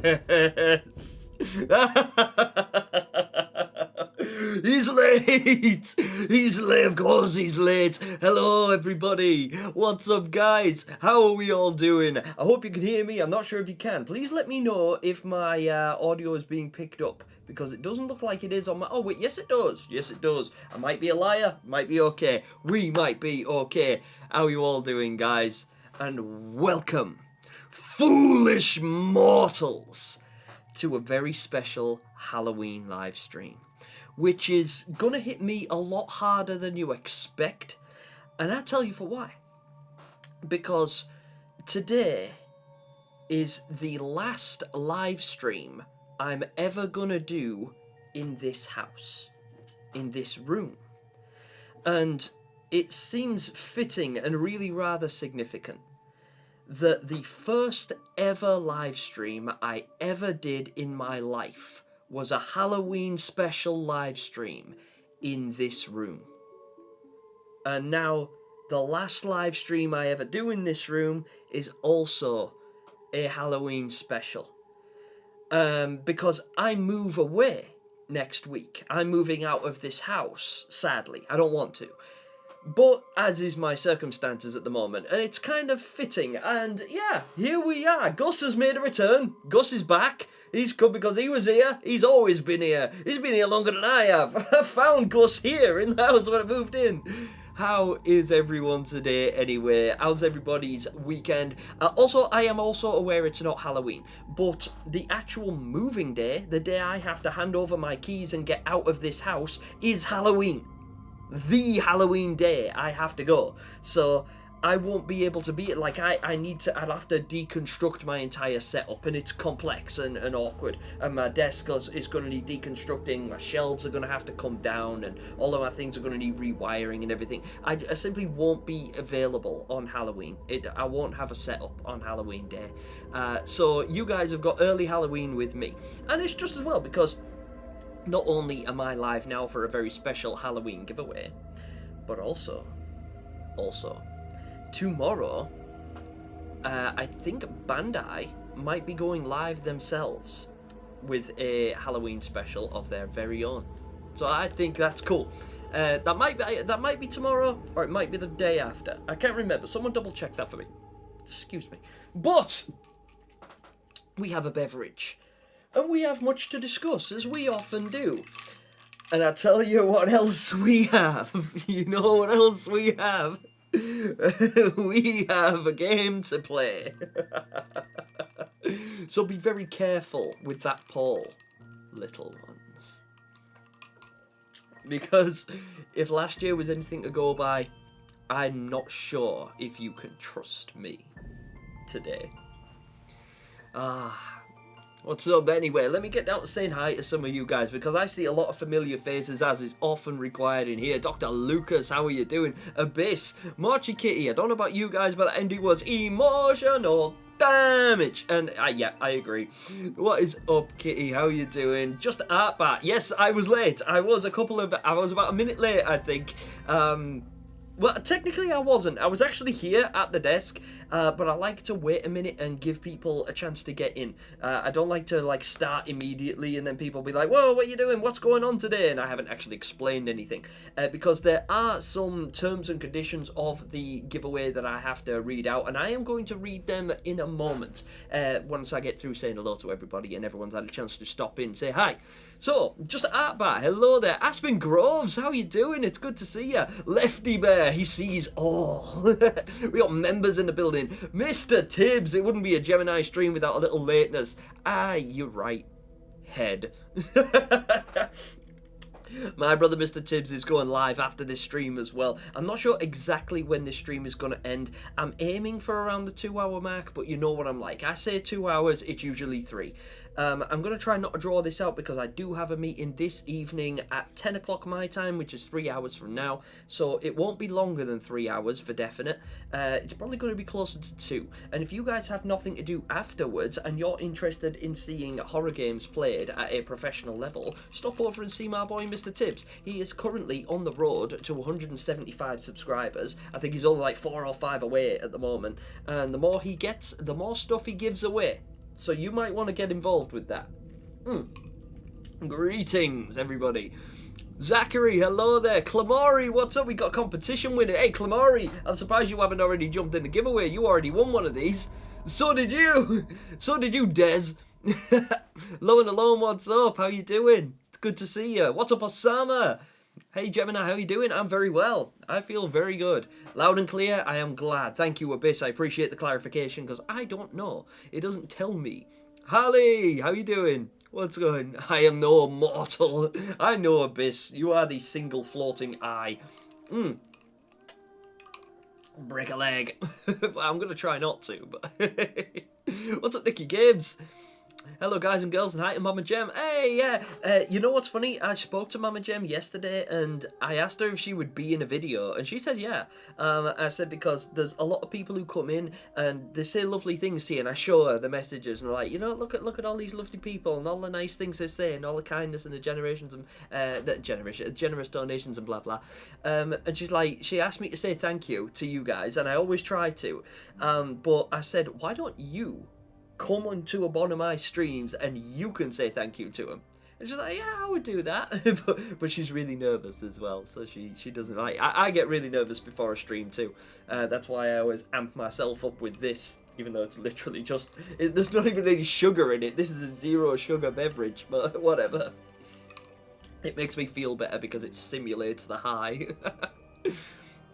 Yes. He's late! He's late, of course he's late. Hello everybody, what's up guys? How are we all doing? I hope you can hear me, I'm not sure if you can. Please let me know if my audio is being picked up, because it doesn't look like it is on my... Oh wait, yes it does, yes it does. I might be a liar, might be okay. We might be okay. How are you all doing guys? And welcome, foolish mortals, to a very special Halloween live stream, which is gonna hit me a lot harder than you expect, and I'll tell you for why. Because today is the last live stream I'm ever gonna do in this house, in this room, and it seems fitting and really rather significant that the first ever live stream I ever did in my life was a Halloween special live stream in this room. And now the last live stream I ever do in this room is also a Halloween special. Because I move away next week. I'm moving out of this house, sadly. I don't want to. But as is my circumstances at the moment, and it's kind of fitting, and yeah, here we are. Gus has made a return. Gus is back. He's come because he was here. He's always been here. He's been here longer than I have. I found Gus here in the house when I moved in. How is everyone today anyway? How's everybody's weekend? Also, I am also aware it's not Halloween, but the actual moving day, the day I have to hand over my keys and get out of this house, is Halloween. The Halloween day I have to go, so I won't be able to be it. Like I'll have to deconstruct my entire setup, and it's complex and awkward, and my desk is going to need deconstructing, my shelves are going to have to come down, and all of my things are going to need rewiring and everything. I simply won't be available on Halloween. I won't have a setup on Halloween day, so you guys have got early Halloween with me, and it's just as well because not only am I live now for a very special Halloween giveaway, but also, tomorrow, I think Bandai might be going live themselves with a Halloween special of their very own. So I think that's cool. That might be tomorrow, or it might be the day after. I can't remember. Someone double check that for me. Excuse me. But we have a beverage. And we have much to discuss, as we often do. And I'll tell you what else we have. You know what else we have? We have a game to play. So be very careful with that poll, little ones. Because if last year was anything to go by, I'm not sure if you can trust me today. What's up anyway? Let me get down to saying hi to some of you guys, because I see a lot of familiar faces, as is often required in here. Dr. Lucas, how are you doing? Abyss, Marchy Kitty, I don't know about you guys, but the ending was emotional damage. And yeah, I agree. What is up, Kitty? How are you doing? Just Artbat. Yes, I was late. I was about a minute late, I think. Well, technically I wasn't. I was actually here at the desk, but I like to wait a minute and give people a chance to get in. I don't like to start immediately and then people be like, whoa, what are you doing? What's going on today? And I haven't actually explained anything, because there are some terms and conditions of the giveaway that I have to read out, and I am going to read them in a moment, once I get through saying hello to everybody and everyone's had a chance to stop in and say hi. So, just Artbat, hello there. Aspen Groves, how you doing? It's good to see you. Lefty Bear, he sees all. We got members in the building. Mr. Tibbs, it wouldn't be a Gemini stream without a little lateness. You're right, head. My brother Mr. Tibbs is going live after this stream as well. I'm not sure exactly when this stream is going to end. I'm aiming for around the 2 hour mark, but you know what I'm like. I say 2 hours, it's usually 3. I'm going to try not to draw this out because I do have a meeting this evening at 10 o'clock my time, which is 3 hours from now. So it won't be longer than 3 hours for definite. It's probably going to be closer to 2. And if you guys have nothing to do afterwards and you're interested in seeing horror games played at a professional level, stop over and see my boy Mr. Tibbs. He is currently on the road to 175 subscribers. I think he's only like 4 or 5 away at the moment. And the more he gets, the more stuff he gives away. So you might want to get involved with that. Greetings, everybody. Zachary, hello there. Clamari, what's up? We got a competition winner. Hey, Clamari, I'm surprised you haven't already jumped in the giveaway. You already won one of these. So did you. So did you, Des. Low and alone, what's up? How you doing? It's good to see you. What's up, Osama? Hey Gemini, how you doing? I'm very well. I feel very good. Loud and clear, I am glad. Thank you, Abyss. I appreciate the clarification because I don't know. It doesn't tell me. Holly, how you doing? What's going? I am no mortal. I know, Abyss. You are the single floating eye. Break a leg. I'm going to try not to, but... What's up, Nicky Games? Hello guys and girls, and hi to Mama Gem. Hey, yeah, you know what's funny? I spoke to Mama Gem yesterday and I asked her if she would be in a video and she said yeah. I said because there's a lot of people who come in and they say lovely things to you, and I show her the messages and like, you know, look at all these lovely people and all the nice things they say and all the kindness and the generations and generous donations and blah blah. And she's like, she asked me to say thank you to you guys, and I always try to, but I said, why don't you come onto one of my streams and you can say thank you to him? And she's like, yeah, I would do that. but she's really nervous as well, so she doesn't like. I get really nervous before a stream too. That's why I always amp myself up with this, even though it's literally just, there's not even any sugar in it. This is a 0 sugar beverage, but whatever. It makes me feel better because it simulates the high.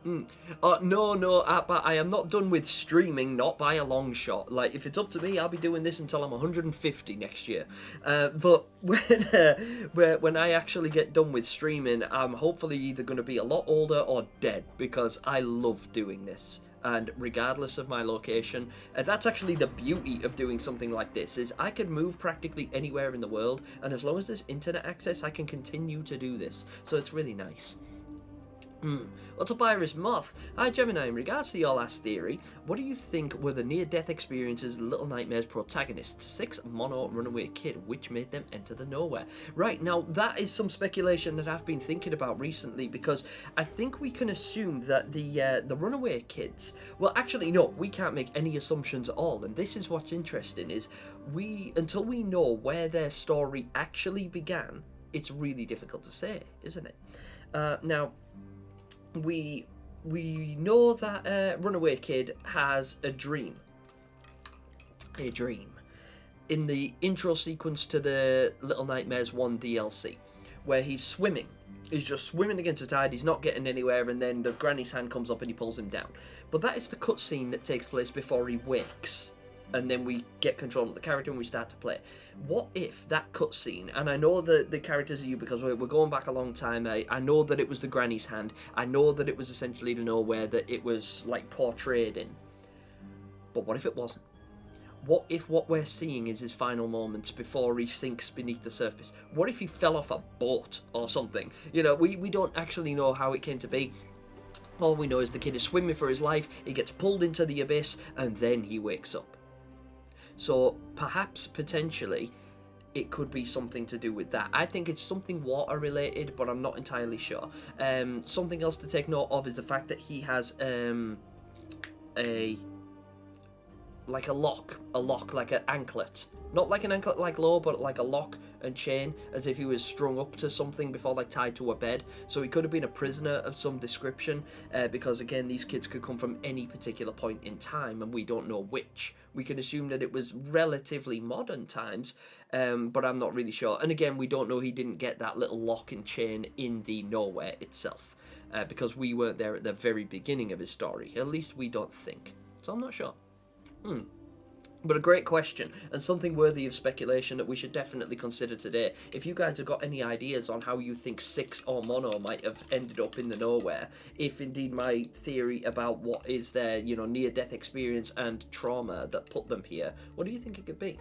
No, but I am not done with streaming, not by a long shot. Like, if it's up to me, I'll be doing this until I'm 150 next year. But when I actually get done with streaming, I'm hopefully either going to be a lot older or dead, because I love doing this. And regardless of my location, that's actually the beauty of doing something like this, is I can move practically anywhere in the world, and as long as there's internet access, I can continue to do this. So it's really nice. What's up, Iris Moth? Hi Gemini, in regards to your last theory, what do you think were the near-death experiences of Little Nightmares protagonists? 6 mono runaway kid, which made them enter the nowhere. Right, now that is some speculation that I've been thinking about recently, because I think we can assume that the runaway kids, well actually no, we can't make any assumptions at all, and this is what's interesting, is until we know where their story actually began, it's really difficult to say, isn't it? Now, we know that runaway kid has a dream in the intro sequence to the Little Nightmares 1 DLC, where he's just swimming against the tide, he's not getting anywhere, and then the granny's hand comes up and he pulls him down. But that is the cutscene that takes place before he wakes, and then we get control of the character and we start to play. What if that cutscene, and I know that the characters are you because we're going back a long time, I know that it was the granny's hand, I know that it was essentially the nowhere that it was like portrayed in, but what if it wasn't? What if what we're seeing is his final moments before he sinks beneath the surface? What if he fell off a boat or something? You know, we don't actually know how it came to be. All we know is the kid is swimming for his life, he gets pulled into the abyss, and then he wakes up. So perhaps, potentially, it could be something to do with that. I think it's something water related, but I'm not entirely sure. Something else to take note of is the fact that he has a lock, like an anklet. Not like an anklet like Law, but like a lock and chain, as if he was strung up to something before, like tied to a bed. So he could have been a prisoner of some description, because again, these kids could come from any particular point in time, and we don't know which. We can assume that it was relatively modern times, but I'm not really sure. And again, we don't know he didn't get that little lock and chain in the nowhere itself, because we weren't there at the very beginning of his story. At least we don't think. So I'm not sure. But a great question, and something worthy of speculation that we should definitely consider today. If you guys have got any ideas on how you think 6 or Mono might have ended up in the nowhere, if indeed my theory about what is their, near-death experience and trauma that put them here, what do you think it could be?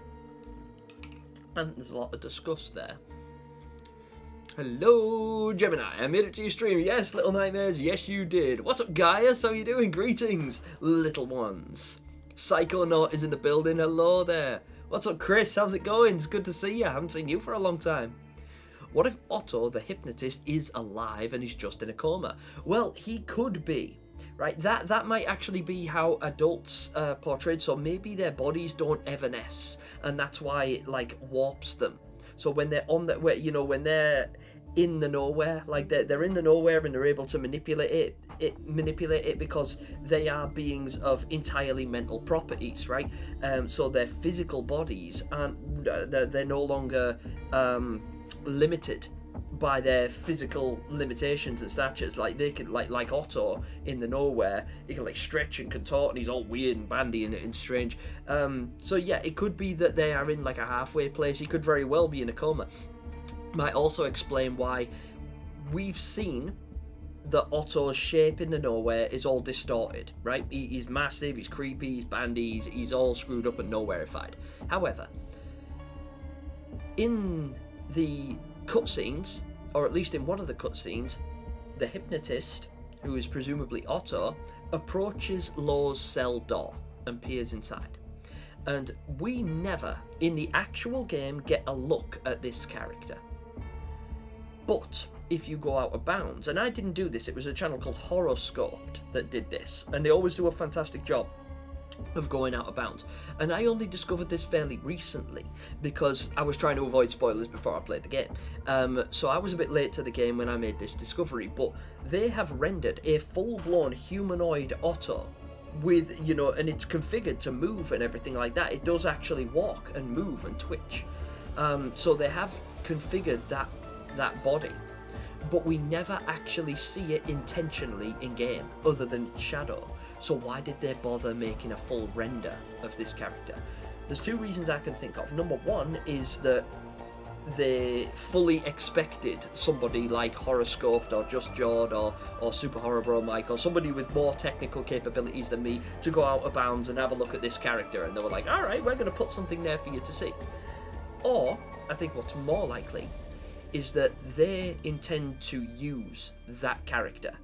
And there's a lot of disgust there. Hello, Gemini. I made it to your stream. Yes, Little Nightmares. Yes, you did. What's up, Gaius? How you doing? Greetings, little ones. Psychonaut is in the building. Hello there. What's up, Chris? How's it going? It's good to see you. I haven't seen you for a long time. What if Otto, the hypnotist, is alive and he's just in a coma? Well, he could be. Right, that might actually be how adults portrayed. So maybe their bodies don't evanesce, and that's why it like warps them. So when they're on that, when they're in the nowhere, like they're in the nowhere and they're able to manipulate it because they are beings of entirely mental properties, right? So their physical bodies aren't, they're no longer limited by their physical limitations and statures. Like they can, like Otto in the nowhere, he can like stretch and contort, and he's all weird and bandy and strange. So yeah, it could be that they are in like a halfway place. He could very well be in a coma. Might also explain why we've seen that Otto's shape in the nowhere is all distorted, right? He's massive, he's creepy, he's bandy, he's all screwed up and nowhereified. However, in the cutscenes, or at least in one of the cutscenes, the hypnotist, who is presumably Otto, approaches Lo's cell door and peers inside. And we never, in the actual game, get a look at this character. But if you go out of bounds, and I didn't do this, it was a channel called Horoscoped that did this, and they always do a fantastic job of going out of bounds. And I only discovered this fairly recently because I was trying to avoid spoilers before I played the game. So I was a bit late to the game when I made this discovery, but they have rendered a full-blown humanoid Otto with, and it's configured to move and everything like that. It does actually walk and move and twitch. So they have configured that body, but we never actually see it intentionally in game other than shadow. So why did they bother making a full render of this character? There's two reasons I can think of. Number one is that they fully expected somebody like Horoscoped or Just Jord or Super Horror Bro Mike or somebody with more technical capabilities than me to go out of bounds and have a look at this character, and they were like, alright, we're going to put something there for you to see. Or, I think what's more likely is that they intend to use that character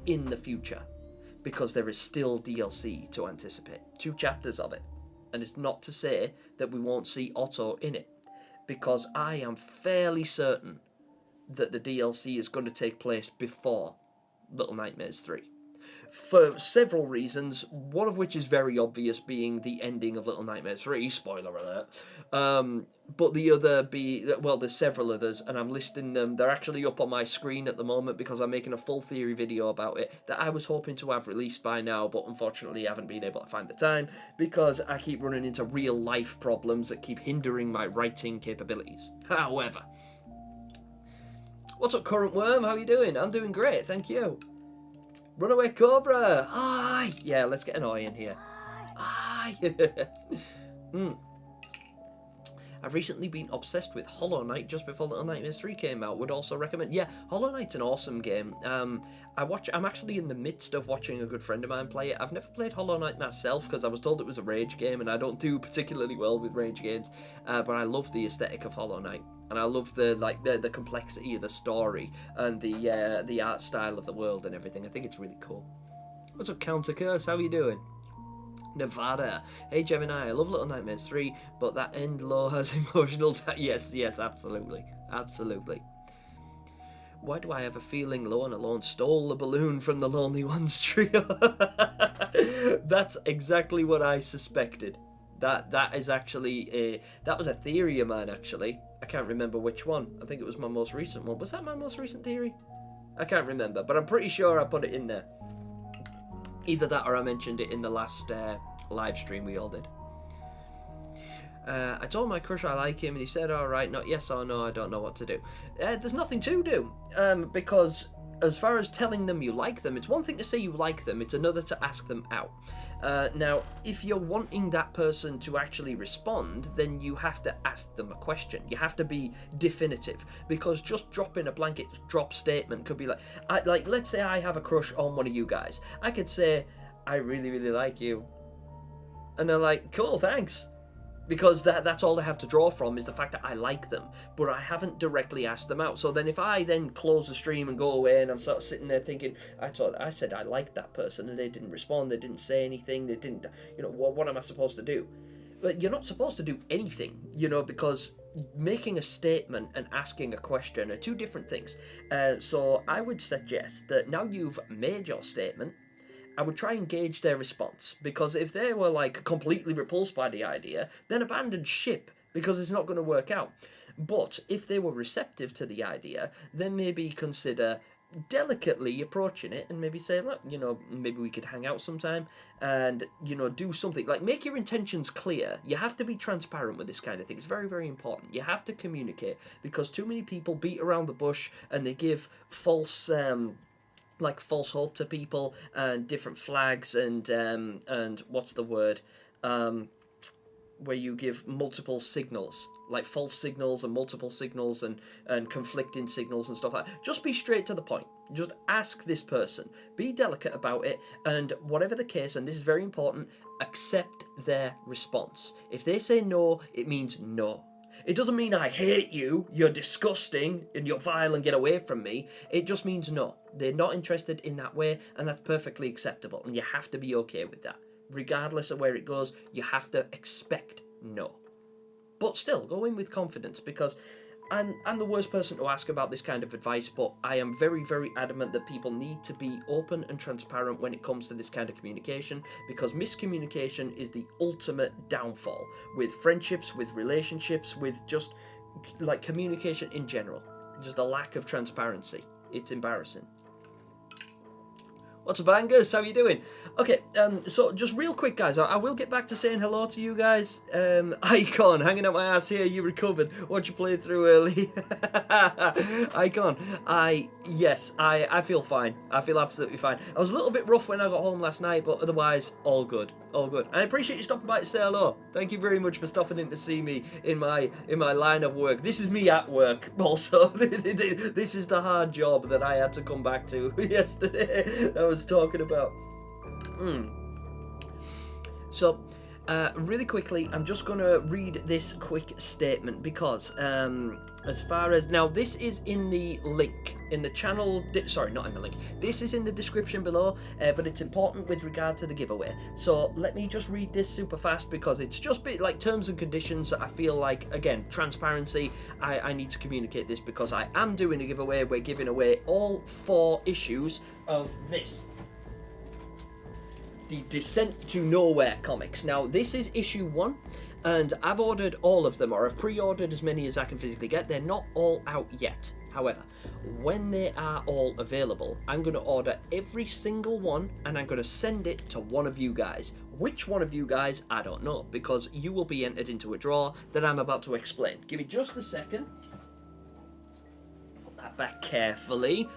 in the future, because there is still DLC to anticipate. 2 chapters of it. And it's not to say that we won't see Otto in it, because I am fairly certain that the DLC is going to take place before Little Nightmares 3. For several reasons, one of which is very obvious, being the ending of Little Nightmares 3, spoiler alert. But the other there's several others, and I'm listing them. They're actually up on my screen at the moment because I'm making a full theory video about it that I was hoping to have released by now, but unfortunately I haven't been able to find the time because I keep running into real life problems that keep hindering my writing capabilities. However, what's up, Current Worm? How you doing? I'm doing great, thank you. Runaway Cobra! Aye! Yeah, let's get an eye in here. Aye! I've recently been obsessed with Hollow Knight just before Little Nightmares 3 came out. Would also recommend. Yeah, Hollow Knight's an awesome game. I'm actually in the midst of watching a good friend of mine play it. I've never played Hollow Knight myself because I was told it was a rage game, and I don't do particularly well with rage games. But I love the aesthetic of Hollow Knight. And I love the complexity of the story and the art style of the world and everything. I think it's really cool. What's up, Counter Curse? How are you doing? Nevada. Hey, Gemini. I love Little Nightmares 3, but that end low has emotional... Yes, absolutely. Absolutely. Why do I have a feeling Low and Alone stole the balloon from the Lonely Ones trio? That's exactly what I suspected. That is actually that was a theory of mine, actually. I can't remember which one. I think it was my most recent one. Was that my most recent theory? I can't remember, but I'm pretty sure I put it in there. Either that or I mentioned it in the last live stream we all did. I told my crush I like him, and he said, alright, not yes or no, I don't know what to do. There's nothing to do, because as far as telling them you like them, it's one thing to say you like them, it's another to ask them out. Now, if you're wanting that person to actually respond, then you have to ask them a question. You have to be definitive, because just dropping a blanket drop statement could be like let's say I have a crush on one of you guys. I could say, I really, really like you. And they're like, cool, thanks. because that's all I have to draw from is the fact that I like them, but I haven't directly asked them out. So then if I then close the stream and go away and I'm sort of sitting there thinking, I said I liked that person and they didn't respond, they didn't say anything, they didn't, what am I supposed to do? But you're not supposed to do anything, because making a statement and asking a question are two different things. So I would suggest that now you've made your statement, I would try and gauge their response, because if they were like completely repulsed by the idea, then abandon ship, because it's not going to work out. But if they were receptive to the idea, then maybe consider delicately approaching it and maybe say, look, maybe we could hang out sometime and, do something. Like, make your intentions clear. You have to be transparent with this kind of thing. It's very, very important. You have to communicate, because too many people beat around the bush and they give false hope to people and different flags and what's the word, where you give multiple signals, like false signals and multiple signals and conflicting signals and stuff like that. Just be straight to the point. Just ask this person. Be delicate about it, and whatever the case, and this is very important, accept their response. If they say no, it means no. It doesn't mean I hate you, you're disgusting, and you're vile and get away from me. It just means no. They're not interested in that way, and that's perfectly acceptable, and you have to be okay with that. Regardless of where it goes, you have to expect no. But still, go in with confidence, because I'm the worst person to ask about this kind of advice, but I am very, very adamant that people need to be open and transparent when it comes to this kind of communication, because miscommunication is the ultimate downfall with friendships, with relationships, with just like communication in general. Just a lack of transparency. It's embarrassing. What's up, bangers? How you doing? Okay, so just real quick, guys, I will get back to saying hello to you guys. Icon, hanging out my ass here, you recovered. What you played through early? Icon, I feel fine. I feel absolutely fine. I was a little bit rough when I got home last night, but otherwise, all good. All good. And I appreciate you stopping by to say hello. Thank you very much for stopping in to see me in my line of work. This is me at work, also. This is the hard job that I had to come back to yesterday. I was talking about. So, really quickly, I'm just going to read this quick statement, because as far as now, this is in the link in the channel. Sorry, not in the link. This is in the description below, but it's important with regard to the giveaway. So let me just read this super fast, because it's just bit like terms and conditions. I feel like, again, transparency. I need to communicate this, because I am doing a giveaway. We're giving away all 4 issues of this, the Descent to Nowhere comics. Now, this is issue 1, and I've ordered all of them, or I've pre-ordered as many as I can physically get. They're not all out yet. However, when they are all available, I'm going to order every single one, and I'm going to send it to one of you guys. Which one of you guys, I don't know, because you will be entered into a draw that I'm about to explain. Give me just a second. Put that back carefully.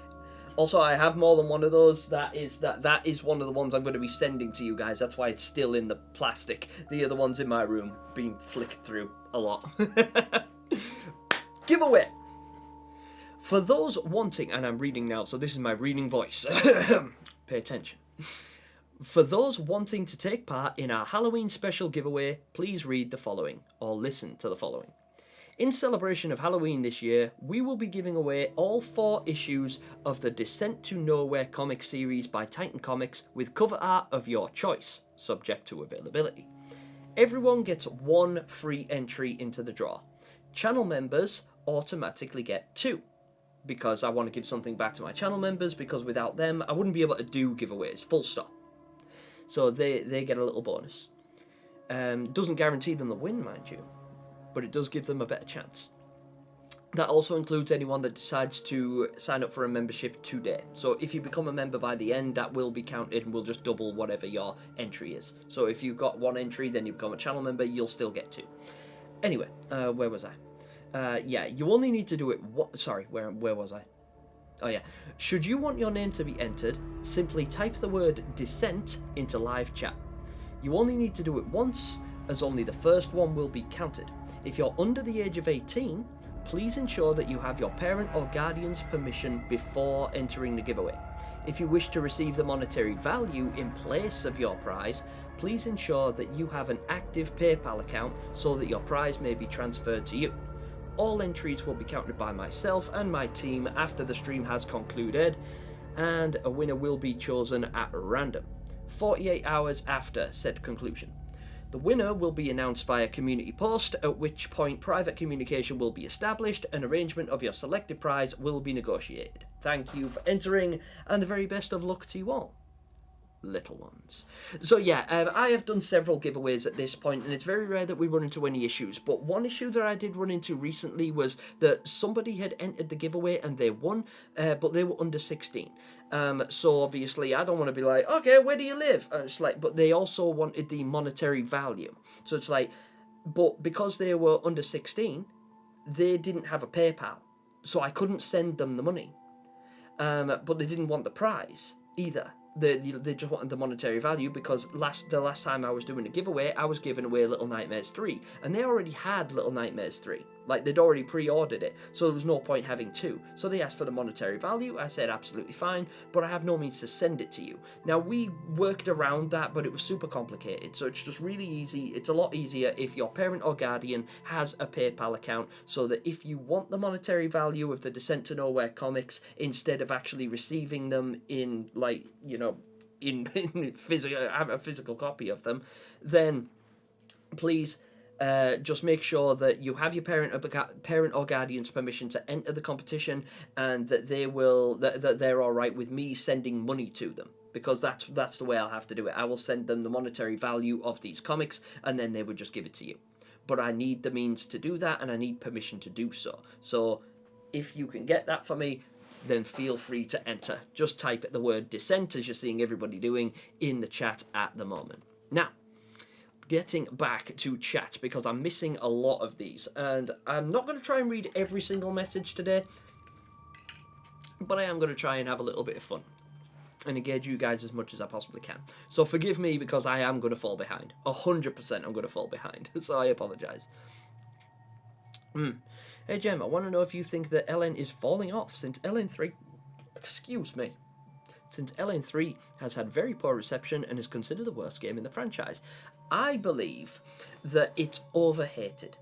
Also, I have more than one of those. That is one of the ones I'm going to be sending to you guys. That's why it's still in the plastic. The other one's in my room, being flicked through a lot. Giveaway! For those wanting, and I'm reading now, so this is my reading voice. Pay attention. For those wanting to take part in our Halloween special giveaway, please read the following, or listen to the following. In celebration of Halloween this year, we will be giving away all 4 issues of the Descent to Nowhere comic series by Titan Comics with cover art of your choice, subject to availability. Everyone gets 1 free entry into the draw. Channel members automatically get 2, because I want to give something back to my channel members, because without them, I wouldn't be able to do giveaways, full stop. So they get a little bonus. Doesn't guarantee them the win, mind you, but it does give them a better chance. That also includes anyone that decides to sign up for a membership today. So if you become a member by the end, that will be counted and will just double whatever your entry is. So if you've got 1 entry, then you become a channel member, you'll still get 2. Anyway, where was I? Yeah, you only need to do it. Sorry, where was I? Oh yeah. Should you want your name to be entered, simply type the word Descent into live chat. You only need to do it once, as only the first one will be counted. If you're under the age of 18, please ensure that you have your parent or guardian's permission before entering the giveaway. If you wish to receive the monetary value in place of your prize, please ensure that you have an active PayPal account so that your prize may be transferred to you. All entries will be counted by myself and my team after the stream has concluded, and a winner will be chosen at random, 48 hours after said conclusion. The winner will be announced via community post, at which point private communication will be established and arrangement of your selected prize will be negotiated. Thank you for entering, and the very best of luck to you all, little ones. So yeah, I have done several giveaways at this point, and it's very rare that we run into any issues, but one issue that I did run into recently was that somebody had entered the giveaway and they won, but they were under 16. So obviously I don't want to be like, okay, where do you live? And it's like, but they also wanted the monetary value. So it's like, but because they were under 16, they didn't have a PayPal, so I couldn't send them the money. But they didn't want the prize either. They just wanted the monetary value, because the last time I was doing a giveaway, I was giving away Little Nightmares 3, and they already had Little Nightmares 3. Like, they'd already pre-ordered it, so there was no point having two. So they asked for the monetary value. I said absolutely fine, but I have no means to send it to you. Now, we worked around that, but it was super complicated, so it's just really easy. It's a lot easier if your parent or guardian has a PayPal account, so that if you want the monetary value of the Descent to Nowhere comics, instead of actually receiving them in, like, you know, in physical, have a physical copy of them, then please just make sure that you have your parent or guardian's permission to enter the competition, and that that they're all right with me sending money to them, because that's the way I'll have to do it. I will send them the monetary value of these comics, and then they would just give it to you. But I need the means to do that, and I need permission to do so. So if you can get that for me, then feel free to enter. Just type the word Descent, as you're seeing everybody doing in the chat at the moment. Now, getting back to chat, because I'm missing a lot of these, and I'm not going to try and read every single message today, but I am going to try and have a little bit of fun and engage you guys as much as I possibly can. So forgive me, because I am going to fall behind. 100% I'm going to fall behind, so I apologise. Hey Gem, I want to know if you think that LN is falling off since LN3... Excuse me. Since LN3 has had very poor reception and is considered the worst game in the franchise. I believe that it's overhated.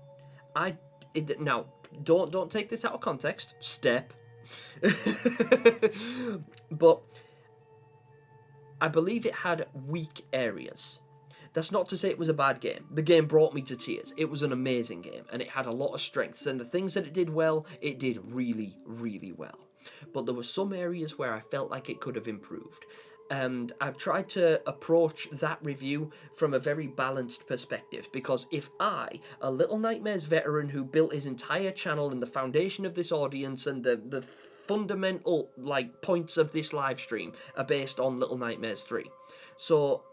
Now, don't take this out of context. Step. But I believe it had weak areas. That's not to say it was a bad game. The game brought me to tears. It was an amazing game, and it had a lot of strengths, and the things that it did well, it did really, really well. But there were some areas where I felt like it could have improved. And I've tried to approach that review from a very balanced perspective, because if I, a Little Nightmares veteran who built his entire channel and the foundation of this audience and the fundamental points of this live stream are based on Little Nightmares 3. So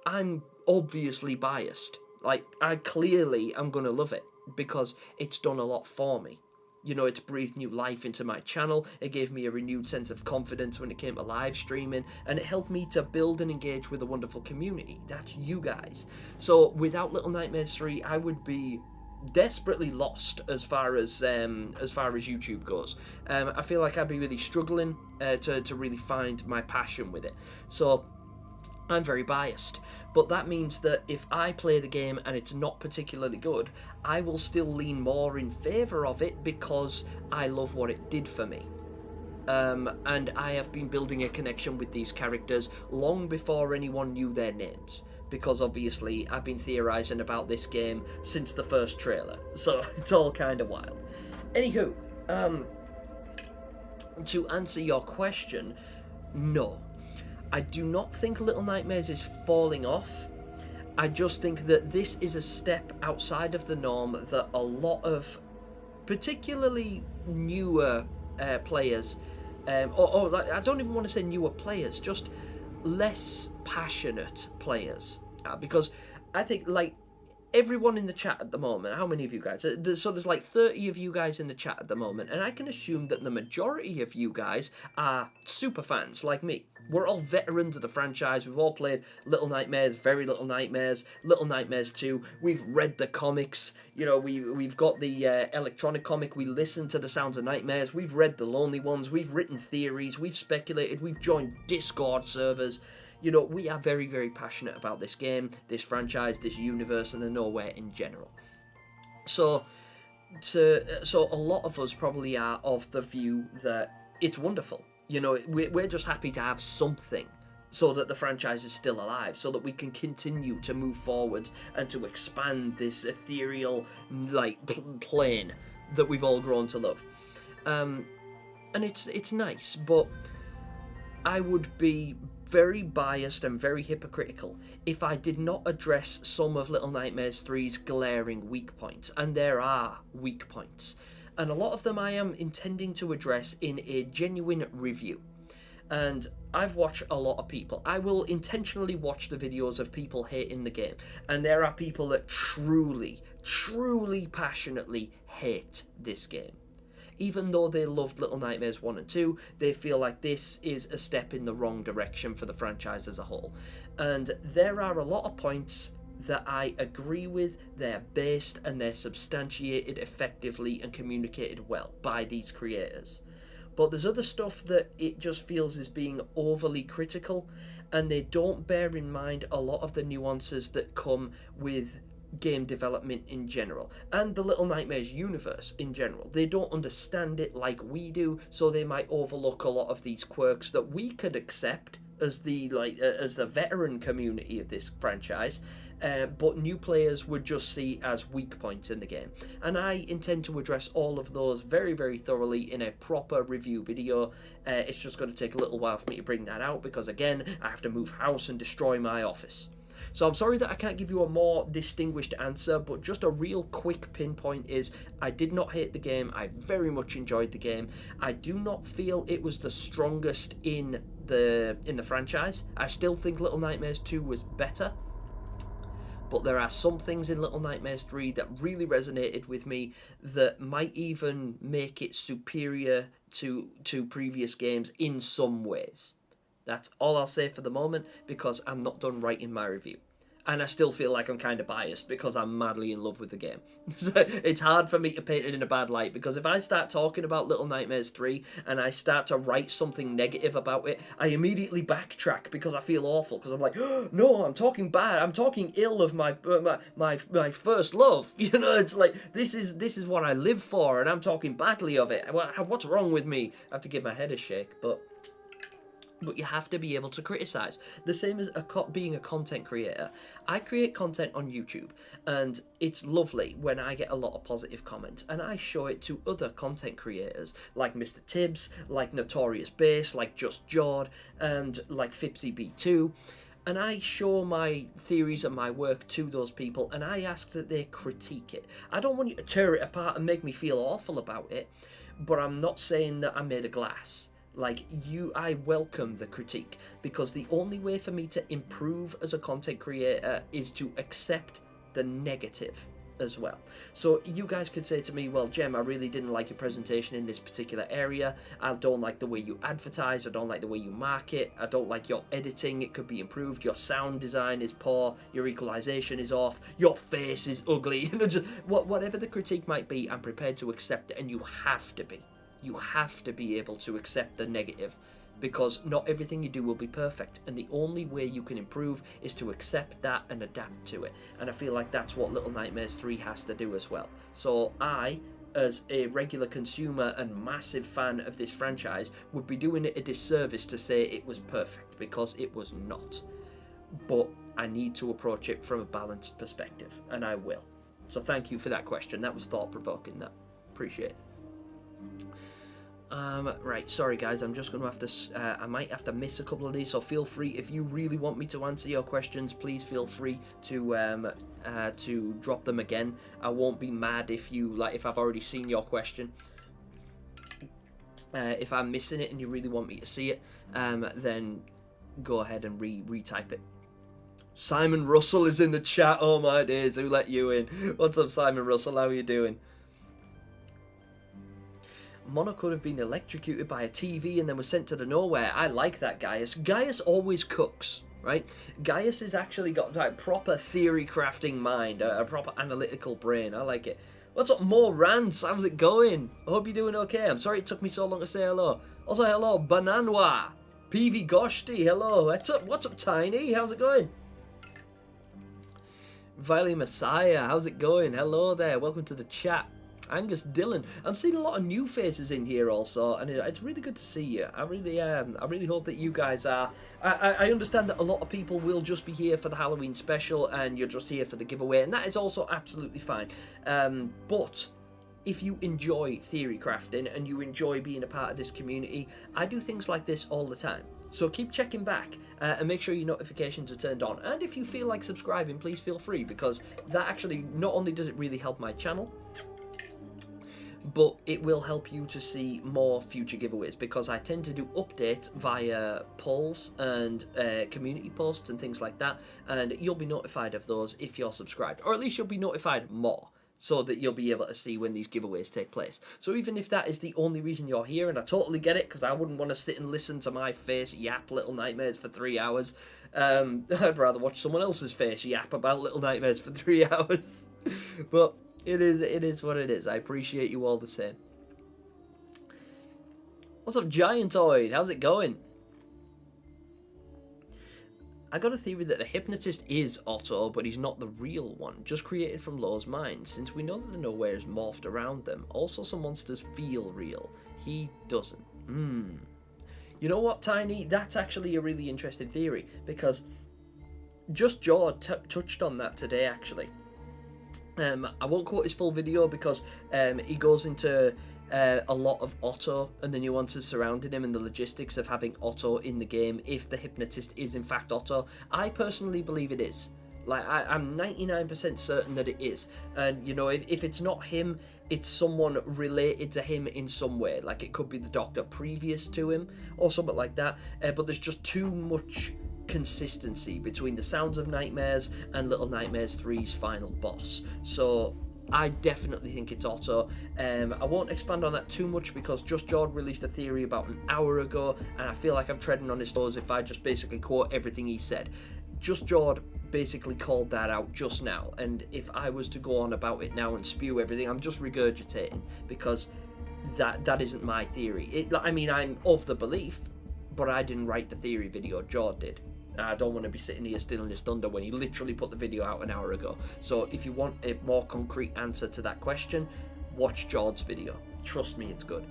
I'm obviously biased. I clearly am going to love it, because it's done a lot for me. You know, it's breathed new life into my channel, it gave me a renewed sense of confidence when it came to live streaming, and it helped me to build and engage with a wonderful community. That's you guys. So without Little Nightmares 3, I would be desperately lost as far as YouTube goes. I feel like I'd be really struggling to really find my passion with it. So I'm very biased, but that means that if I play the game and it's not particularly good, I will still lean more in favour of it, because I love what it did for me. And I have been building a connection with these characters long before anyone knew their names, because obviously I've been theorising about this game since the first trailer, so it's all kind of wild. Anywho, to answer your question, no. I do not think Little Nightmares is falling off. I just think that this is a step outside of the norm that a lot of particularly newer players, or I don't even want to say newer players, just less passionate players. Because I think, everyone in the chat at the moment, how many of you guys? There's like 30 of you guys in the chat at the moment, and I can assume that the majority of you guys are super fans like me. We're all veterans of the franchise. We've all played Little Nightmares, Very Little Nightmares, Little Nightmares 2. We've read the comics. You know, we've got the electronic comic. We listen to the Sounds of Nightmares. We've read the Lonely Ones. We've written theories. We've speculated. We've joined Discord servers. You know, we are very, very passionate about this game, this franchise, this universe, and the Nowhere in general. So a lot of us probably are of the view that it's wonderful. You know, we're just happy to have something so that the franchise is still alive, so that we can continue to move forward and to expand this ethereal, like, plane that we've all grown to love. And it's nice, but I would be very biased and very hypocritical if I did not address some of Little Nightmares 3's glaring weak points, and there are weak points, and a lot of them I am intending to address in a genuine review. And I've watched a lot of people. I will intentionally watch the videos of people hating the game, and there are people that truly, truly passionately hate this game. Even though they loved Little Nightmares 1 and 2, they feel like this is a step in the wrong direction for the franchise as a whole. And there are a lot of points that I agree with. They're based and they're substantiated effectively and communicated well by these creators. But there's other stuff that it just feels is being overly critical, and they don't bear in mind a lot of the nuances that come with game development in general, and the Little Nightmares universe in general. They don't understand it like we do, so they might overlook a lot of these quirks that we could accept as the veteran community of this franchise, but new players would just see as weak points in the game. And I intend to address all of those very, very thoroughly in a proper review video. It's just going to take a little while for me to bring that out, because again, I have to move house and destroy my office. So I'm sorry that I can't give you a more distinguished answer, but just a real quick pinpoint is I did not hate the game. I very much enjoyed the game. I do not feel it was the strongest in the franchise. I still think Little Nightmares 2 was better, but there are some things in Little Nightmares 3 that really resonated with me that might even make it superior to previous games in some ways. That's all I'll say for the moment, because I'm not done writing my review. And I still feel like I'm kind of biased because I'm madly in love with the game. It's hard for me to paint it in a bad light, because if I start talking about Little Nightmares 3 and I start to write something negative about it, I immediately backtrack because I feel awful, because I'm like, oh, no, I'm talking bad. I'm talking ill of my first love. You know, it's like, this is what I live for, and I'm talking badly of it. What's wrong with me? I have to give my head a shake, but you have to be able to criticize. The same as being a content creator. I create content on YouTube, and it's lovely when I get a lot of positive comments, and I show it to other content creators like Mr. Tibbs, like Notorious Bass, like Just Jord, and like FipsyB2. And I show my theories and my work to those people, and I ask that they critique it. I don't want you to tear it apart and make me feel awful about it, but I'm not saying that I'm made of glass. Like, I welcome the critique, because the only way for me to improve as a content creator is to accept the negative as well. So you guys could say to me, well, Gem, I really didn't like your presentation in this particular area. I don't like the way you advertise. I don't like the way you market. I don't like your editing. It could be improved. Your sound design is poor. Your equalization is off. Your face is ugly. You know, just whatever the critique might be, I'm prepared to accept it, and you have to be. You have to be able to accept the negative, because not everything you do will be perfect, and the only way you can improve is to accept that and adapt to it. And I feel like that's what Little Nightmares 3 has to do as well. So I, as a regular consumer and massive fan of this franchise, would be doing it a disservice to say it was perfect, because it was not. But I need to approach it from a balanced perspective, and I will. So thank you for that question. That was thought-provoking. That appreciate it. Right, sorry guys, I'm just going to have to, I might have to miss a couple of these, so feel free, if you really want me to answer your questions, please feel free to drop them again. I won't be mad if I've already seen your question. If I'm missing it and you really want me to see it, then go ahead and retype it. Simon Russell is in the chat. Oh my days, who let you in? What's up, Simon Russell? How are you doing? Mono could have been electrocuted by a TV and then was sent to the nowhere. I like that, Gaius. Gaius always cooks, right? Gaius has actually got like proper theory crafting mind, a proper analytical brain. I like it. What's up, more rants? How's it going? I hope you're doing okay. I'm sorry it took me so long to say hello. Also, hello, Bananwa. PV Goshti, hello. What's up, Tiny? How's it going? Viley Messiah, how's it going? Hello there, welcome to the chat. Angus Dillon, I'm seeing a lot of new faces in here also, and it's really good to see you. I really hope that you guys are. I understand that a lot of people will just be here for the Halloween special, and you're just here for the giveaway, and that is also absolutely fine. But if you enjoy theory crafting and you enjoy being a part of this community, I do things like this all the time. So keep checking back and make sure your notifications are turned on. And if you feel like subscribing, please feel free, because that actually, not only does it really help my channel, but it will help you to see more future giveaways, because I tend to do updates via polls and community posts and things like that, and you'll be notified of those if you're subscribed, or at least you'll be notified more, so that you'll be able to see when these giveaways take place. So even if that is the only reason you're here, and I totally get it, because I wouldn't want to sit and listen to my face yap Little Nightmares for 3 hours. I'd rather watch someone else's face yap about Little Nightmares for 3 hours. But it is what it is. I appreciate you all the same. What's up, Giantoid? How's it going? I got a theory that the hypnotist is Otto, but he's not the real one, just created from Lo's mind, since we know that the nowhere is morphed around them. Also, some monsters feel real. He doesn't. You know what, Tiny? That's actually a really interesting theory, because Just Jaw touched on that today, actually. I won't quote his full video, because he goes into a lot of Otto and the nuances surrounding him and the logistics of having Otto in the game, if the hypnotist is in fact Otto. I personally believe it is. Like, I'm 99% certain that it is. And, you know, if it's not him, it's someone related to him in some way. Like, it could be the Doctor previous to him or something like that. But there's just too much consistency between the Sounds of Nightmares and Little Nightmares 3's final boss. So I definitely think it's Otto. I won't expand on that too much, because Just Jord released a theory about an hour ago, and I feel like I'm treading on his toes if I just basically quote everything he said. Just Jord basically called that out just now, and if I was to go on about it now and spew everything, I'm just regurgitating, because that isn't my theory. I mean, I'm of the belief, but I didn't write the theory video, Jord did. I don't want to be sitting here stealing his thunder when he literally put the video out an hour ago. So if you want a more concrete answer to that question, watch Jord's video. Trust me, it's good.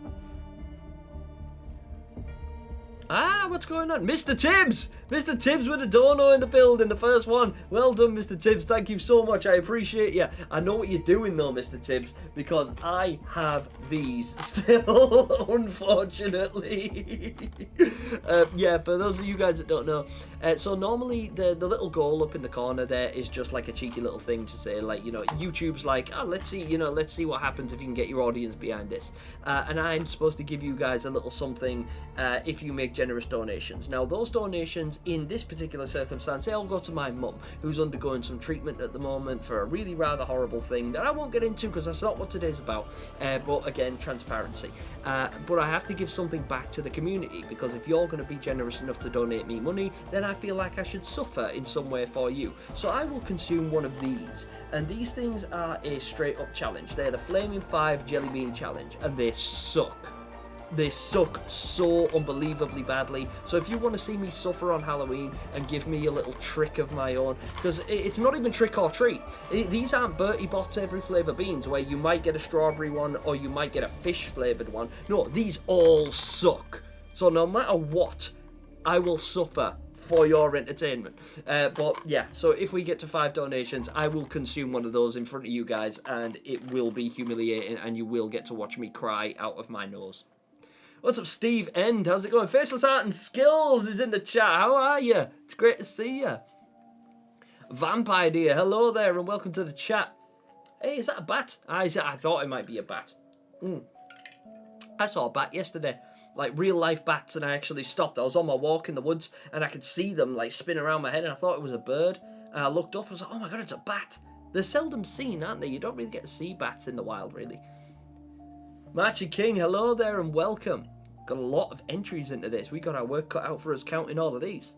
Ah, what's going on? Mr. Tibbs! Mr. Tibbs with a dono in the building, the first one. Well done, Mr. Tibbs. Thank you so much. I appreciate you. I know what you're doing, though, Mr. Tibbs, because I have these still, unfortunately. Yeah, for those of you guys that don't know, so normally the little goal up in the corner there is just like a cheeky little thing to say, like, you know, YouTube's like, oh, let's see what happens if you can get your audience behind this. And I'm supposed to give you guys a little something if you make generous donations. Now, those donations in this particular circumstance, they all go to my mum, who's undergoing some treatment at the moment for a really rather horrible thing that I won't get into, because that's not what today's about. But again, transparency. But I have to give something back to the community, because if you're going to be generous enough to donate me money, then I feel like I should suffer in some way for you. So I will consume one of these, and these things are a straight up challenge. They're the Flaming 5 Jelly Bean Challenge, and they suck. They suck so unbelievably badly. So if you want to see me suffer on Halloween and give me a little trick of my own, because it's not even trick or treat. These aren't Bertie Bott's every flavour beans, where you might get a strawberry one or you might get a fish flavoured one. No, these all suck. So no matter what, I will suffer for your entertainment. But yeah, so if we get to 5 donations, I will consume one of those in front of you guys, and it will be humiliating, and you will get to watch me cry out of my nose. What's up, Steve End? How's it going? Faceless Art and Skills is in the chat. How are you? It's great to see you. Vampire Dear, hello there, and welcome to the chat. Hey, is that a bat? I thought it might be a bat. I saw a bat yesterday, like real life bats, and I actually stopped. I was on my walk in the woods, and I could see them like spin around my head, and I thought it was a bird. And I looked up and was like, oh my god, it's a bat. They're seldom seen, aren't they? You don't really get to see bats in the wild, really. Marchy King, hello there and welcome. Got a lot of entries into this. We got our work cut out for us counting all of these.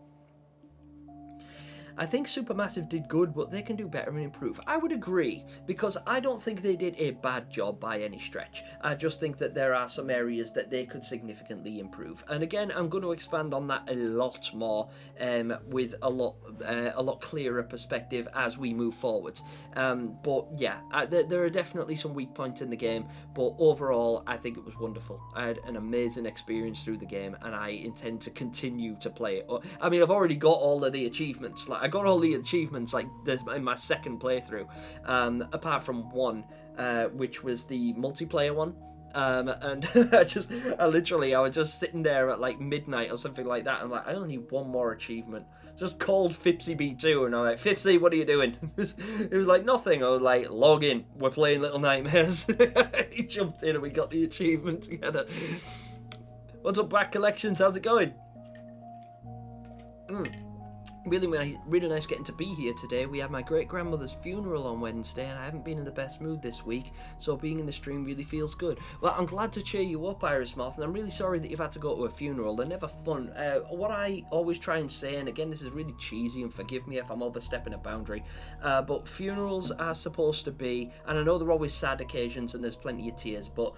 I think Supermassive did good, but they can do better and improve. I would agree, because I don't think they did a bad job by any stretch. I just think that there are some areas that they could significantly improve. And again, I'm going to expand on that a lot more with a lot clearer perspective as we move forwards. But yeah, there are definitely some weak points in the game, but overall, I think it was wonderful. I had an amazing experience through the game, and I intend to continue to play it. I mean, I've already got all of the achievements. Like, I got all the achievements like this in my second playthrough, apart from one, which was the multiplayer one. And I was just sitting there at like midnight or something like that. I'm like, I only need one more achievement. Just called Fipsy B2, and I'm like, Fipsy, what are you doing? It was like nothing. I was like, log in. We're playing Little Nightmares. He jumped in and we got the achievement together. What's up, Back Collections? How's it going? Really nice getting to be here today. We had my great-grandmother's funeral on Wednesday, and I haven't been in the best mood this week, so being in the stream really feels good. Well, I'm glad to cheer you up, Iris Moth, and I'm really sorry that you've had to go to a funeral. They're never fun. What I always try and say, and again, this is really cheesy, and forgive me if I'm overstepping a boundary, but funerals are supposed to be, and I know they're always sad occasions and there's plenty of tears, but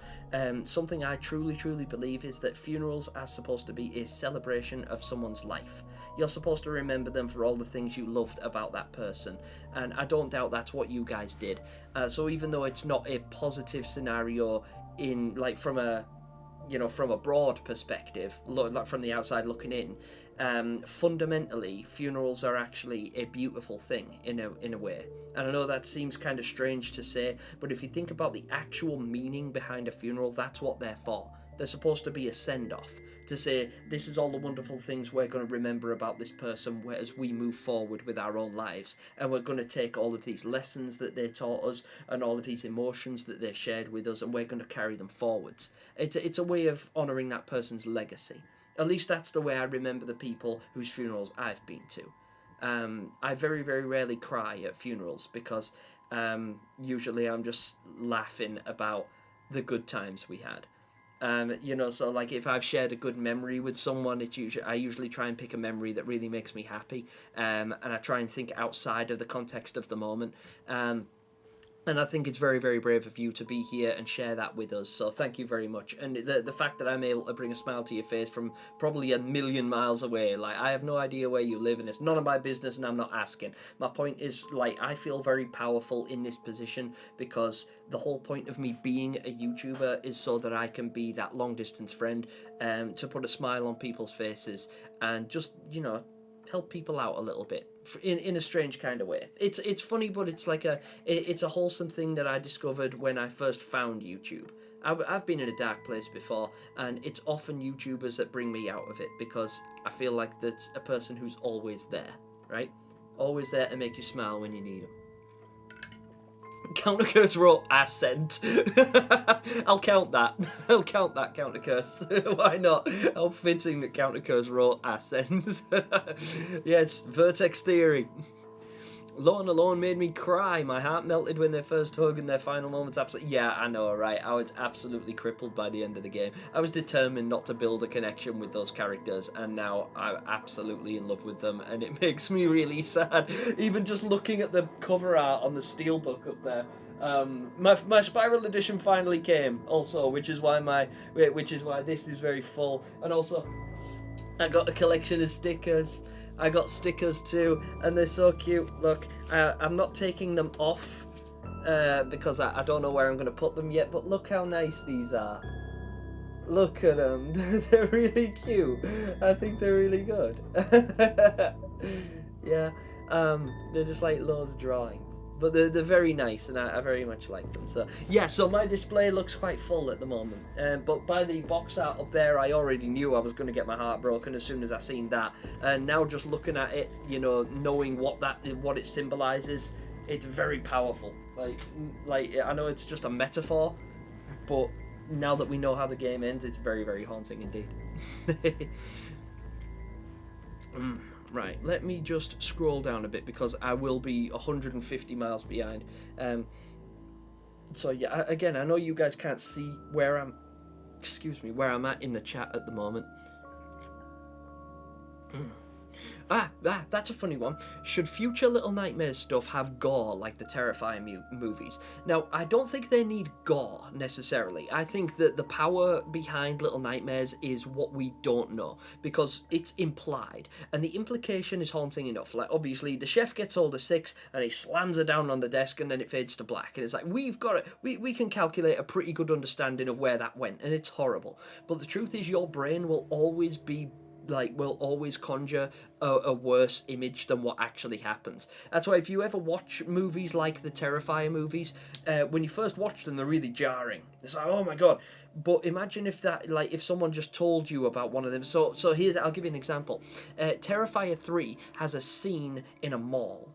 something I truly believe is that funerals are supposed to be a celebration of someone's life. You're supposed to remember them for all the things you loved about that person, and I don't doubt that's what you guys did. So even though it's not a positive scenario in like from a broad perspective, like from the outside looking in, fundamentally funerals are actually a beautiful thing in a way. And I know that seems kind of strange to say, but if you think about the actual meaning behind a funeral, that's what they're for. They're supposed to be a send-off, to say, this is all the wonderful things we're going to remember about this person as we move forward with our own lives. And we're going to take all of these lessons that they taught us and all of these emotions that they shared with us, and we're going to carry them forwards. It's a way of honouring that person's legacy. At least that's the way I remember the people whose funerals I've been to. I very rarely cry at funerals because usually I'm just laughing about the good times we had. So like if I've shared a good memory with someone, I usually try and pick a memory that really makes me happy, and I try and think outside of the context of the moment. And I think it's very brave of you to be here and share that with us. So thank you very much. And the fact that I'm able to bring a smile to your face from probably a million miles away, like I have no idea where you live and it's none of my business and I'm not asking. My point is, like, I feel very powerful in this position because the whole point of me being a YouTuber is so that I can be that long distance friend, to put a smile on people's faces and just, help people out a little bit in a strange kind of way. It's funny, but it's like it's a wholesome thing that I discovered when I first found YouTube. I've been in a dark place before, and it's often YouTubers that bring me out of it because I feel like that's a person who's always there, right? Always there to make you smile when you need them. Counter Curse wrote Ascent. I'll count that. I'll count that, Counter Curse. Why not? How fitting that Counter Curse wrote Ascent. Yes, Vertex Theory. Lone Alone made me cry. My heart melted when they first hug and their final moments. Absolutely, yeah, I know, right? I was absolutely crippled by the end of the game. I was determined not to build a connection with those characters, and now I'm absolutely in love with them, and it makes me really sad. Even just looking at the cover art on the steelbook up there. My Spiral Edition finally came, also, which is why this is very full, and also I got a collection of stickers. I got stickers too, and they're so cute. Look, I'm not taking them off because I don't know where I'm going to put them yet, but look how nice these are. Look at them. They're really cute. I think they're really good. Yeah, they're just like loads of drawings. But they're very nice, and I very much like them. So yeah, so my display looks quite full at the moment. But by the box art up there, I already knew I was going to get my heart broken as soon as I seen that. And now just looking at it, knowing what it symbolises, it's very powerful. Like I know it's just a metaphor, but now that we know how the game ends, it's very haunting indeed. Right, let me just scroll down a bit because I will be 150 miles behind. So yeah, again, I know you guys can't see where I'm, where I'm at in the chat at the moment. That's a funny one. Should future Little Nightmares stuff have gore like the Terrifier movies? Now, I don't think they need gore necessarily. I think that the power behind Little Nightmares is what we don't know, because it's implied, and the implication is haunting enough. Like, obviously, the chef gets hold of Six, and he slams her down on the desk, and then it fades to black, and it's like, we've got it. We can calculate a pretty good understanding of where that went, and it's horrible. But the truth is, your brain will always conjure a worse image than what actually happens. That's why if you ever watch movies like the Terrifier movies, when you first watch them, they're really jarring. It's like, oh my god. But imagine if if someone just told you about one of them. So I'll give you an example. Terrifier 3 has a scene in a mall.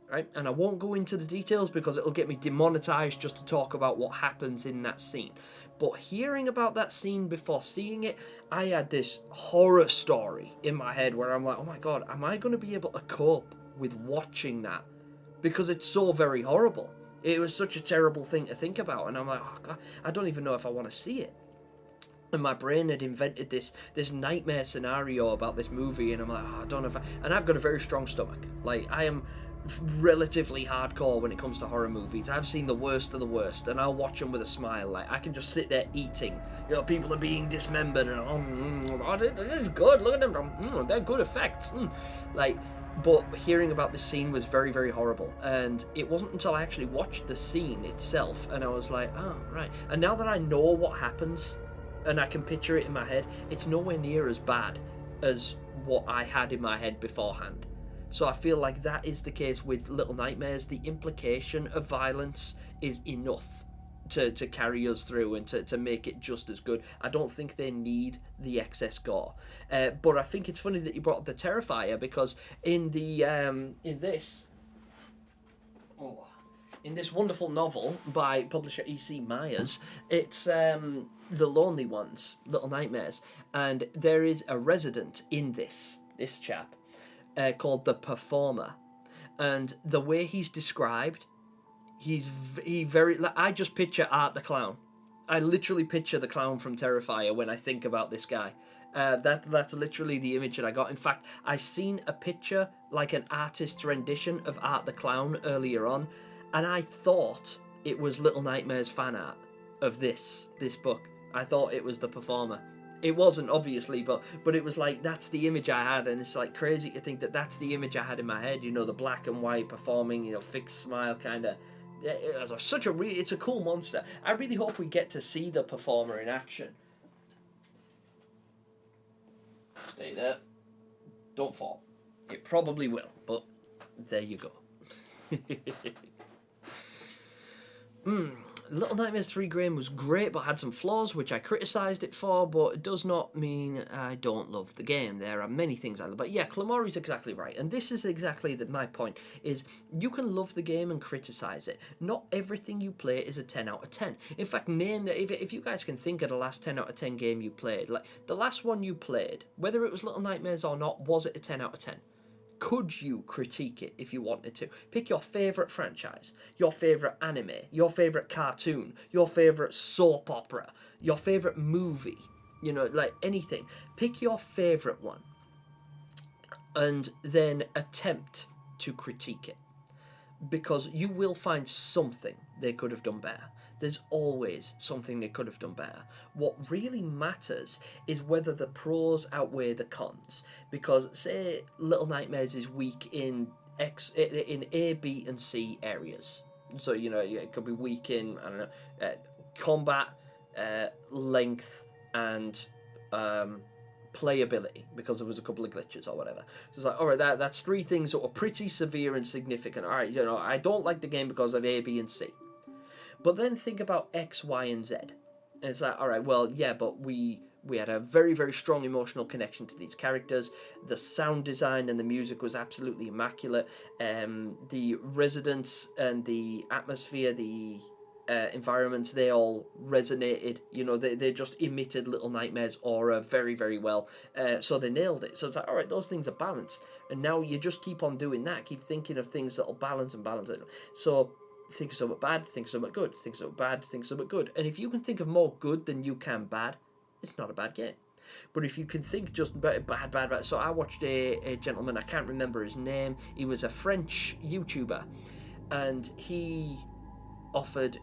Right? And I won't go into the details because it'll get me demonetized just to talk about what happens in that scene. But hearing about that scene before seeing it, I had this horror story in my head where I'm like, oh my god, am I going to be able to cope with watching that? Because it's so very horrible. It was such a terrible thing to think about, and I'm like, oh god, I don't even know if I want to see it. And my brain had invented this nightmare scenario about this movie, and I'm like, oh, I don't know if and I've got a very strong stomach. Like, I am relatively hardcore when it comes to horror movies. I've seen the worst of the worst, and I'll watch them with a smile. Like, I can just sit there eating. You know, people are being dismembered, and this is good. Look at them. They're good effects. Like, but hearing about this scene was very, very horrible. And it wasn't until I actually watched the scene itself, and I was like, oh, right. And now that I know what happens, and I can picture it in my head, it's nowhere near as bad as what I had in my head beforehand. So I feel like that is the case with Little Nightmares. The implication of violence is enough to carry us through and to make it just as good. I don't think they need the excess gore. But I think it's funny that you brought up the Terrifier, because in this wonderful novel by publisher E.C. Myers, it's The Lonely Ones, Little Nightmares, and there is a resident in this chap called the Performer, and the way he's described, I just picture Art the Clown. I literally picture the clown from Terrifier when I think about this guy. That's literally the image that I got. In fact, I seen a picture, like an artist's rendition of Art the Clown earlier on, and I thought it was Little Nightmares fan art of this book. I thought it was the Performer. It wasn't, obviously, but it was like, that's the image I had, and it's like crazy to think that that's the image I had in my head, you know, the black and white performing, you know, fixed smile kind of. It's a cool monster. I really hope we get to see the Performer in action. Stay there. Don't fall. It probably will, but there you go. Little Nightmares 3 Graham was great, but had some flaws, which I criticised it for, but it does not mean I don't love the game. There are many things I love. But yeah, Clamori's exactly right. And this is exactly my point, is you can love the game and criticise it. Not everything you play is a 10 out of 10. In fact, if you guys can think of the last 10 out of 10 game you played, like the last one you played, whether it was Little Nightmares or not, was it a 10 out of 10? Could you critique it if you wanted to? Pick your favourite franchise, your favourite anime, your favourite cartoon, your favourite soap opera, your favourite movie, you know, like anything. Pick your favourite one and then attempt to critique it. Because you will find something they could have done better. There's always something they could have done better. What really matters is whether the pros outweigh the cons. Because say Little Nightmares is weak in A, B, and C areas. So, you know, it could be weak in, I don't know, combat, length, and playability, because there was a couple of glitches or whatever. So it's like, all right, that's three things that were pretty severe and significant. All right, you know, I don't like the game because of A, B, and C. But then think about X, Y, and Z. And it's like, all right, well, yeah, but we had a very, very strong emotional connection to these characters. The sound design and the music was absolutely immaculate. The residents and the atmosphere, the environments, they all resonated. You know, they just emitted Little Nightmares aura very, very well. So they nailed it. So it's like, all right, those things are balanced. And now you just keep on doing that. Keep thinking of things that'll balance and balance it. So think of something bad, think of something good, think of something bad, think of something good. And if you can think of more good than you can bad, it's not a bad game. But if you can think just bad. So I watched a gentleman, I can't remember his name. He was a French YouTuber, and he offered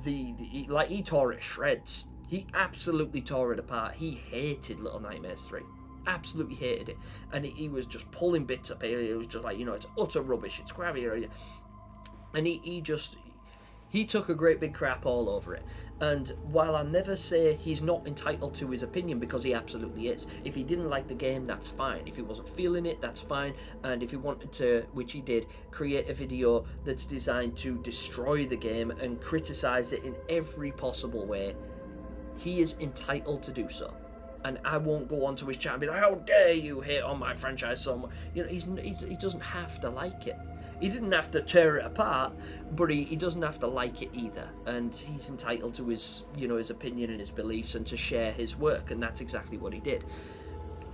he tore it shreds. He absolutely tore it apart. He hated Little Nightmares 3. Absolutely hated it. And he was just pulling bits up here. It was just like, it's utter rubbish. It's crabby. And he took a great big crap all over it. And while I never say he's not entitled to his opinion, because he absolutely is. If he didn't like the game, that's fine. If he wasn't feeling it, that's fine. And if he wanted to, which he did, create a video that's designed to destroy the game and criticize it in every possible way, he is entitled to do so. And I won't go onto his chat and be like, how dare you hate on my franchise so much. He doesn't have to like it. He didn't have to tear it apart, but he doesn't have to like it either. And he's entitled to his opinion and his beliefs and to share his work, and that's exactly what he did.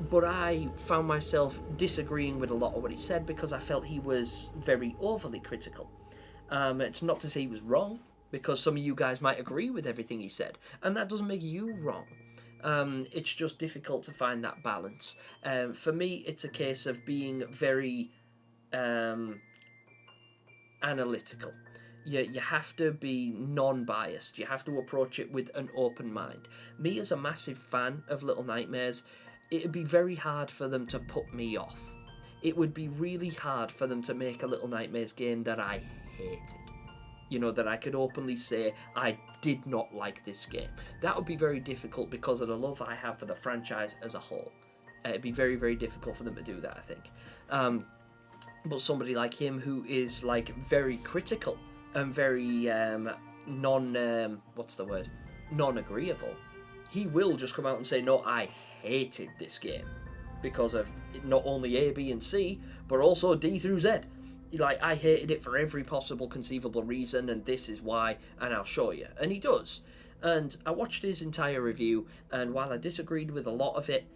But I found myself disagreeing with a lot of what he said because I felt he was very overly critical. It's not to say he was wrong, because some of you guys might agree with everything he said, and that doesn't make you wrong. It's just difficult to find that balance. For me, it's a case of being very analytical. You have to be non-biased. You have to approach it with an open mind. Me, as a massive fan of Little Nightmares, it'd be very hard for them to put me off. It would be really hard for them to make a Little Nightmares game that I hated. That I could openly say I did not like this game. That would be very difficult because of the love I have for the franchise as a whole. It'd be very, very difficult for them to do that, I think. But somebody like him who is very critical and very non-agreeable, he will just come out and say, no, I hated this game because of not only A, B, and C, but also D through Z. I hated it for every possible conceivable reason, and this is why, and I'll show you. And he does. And I watched his entire review, and while I disagreed with a lot of it,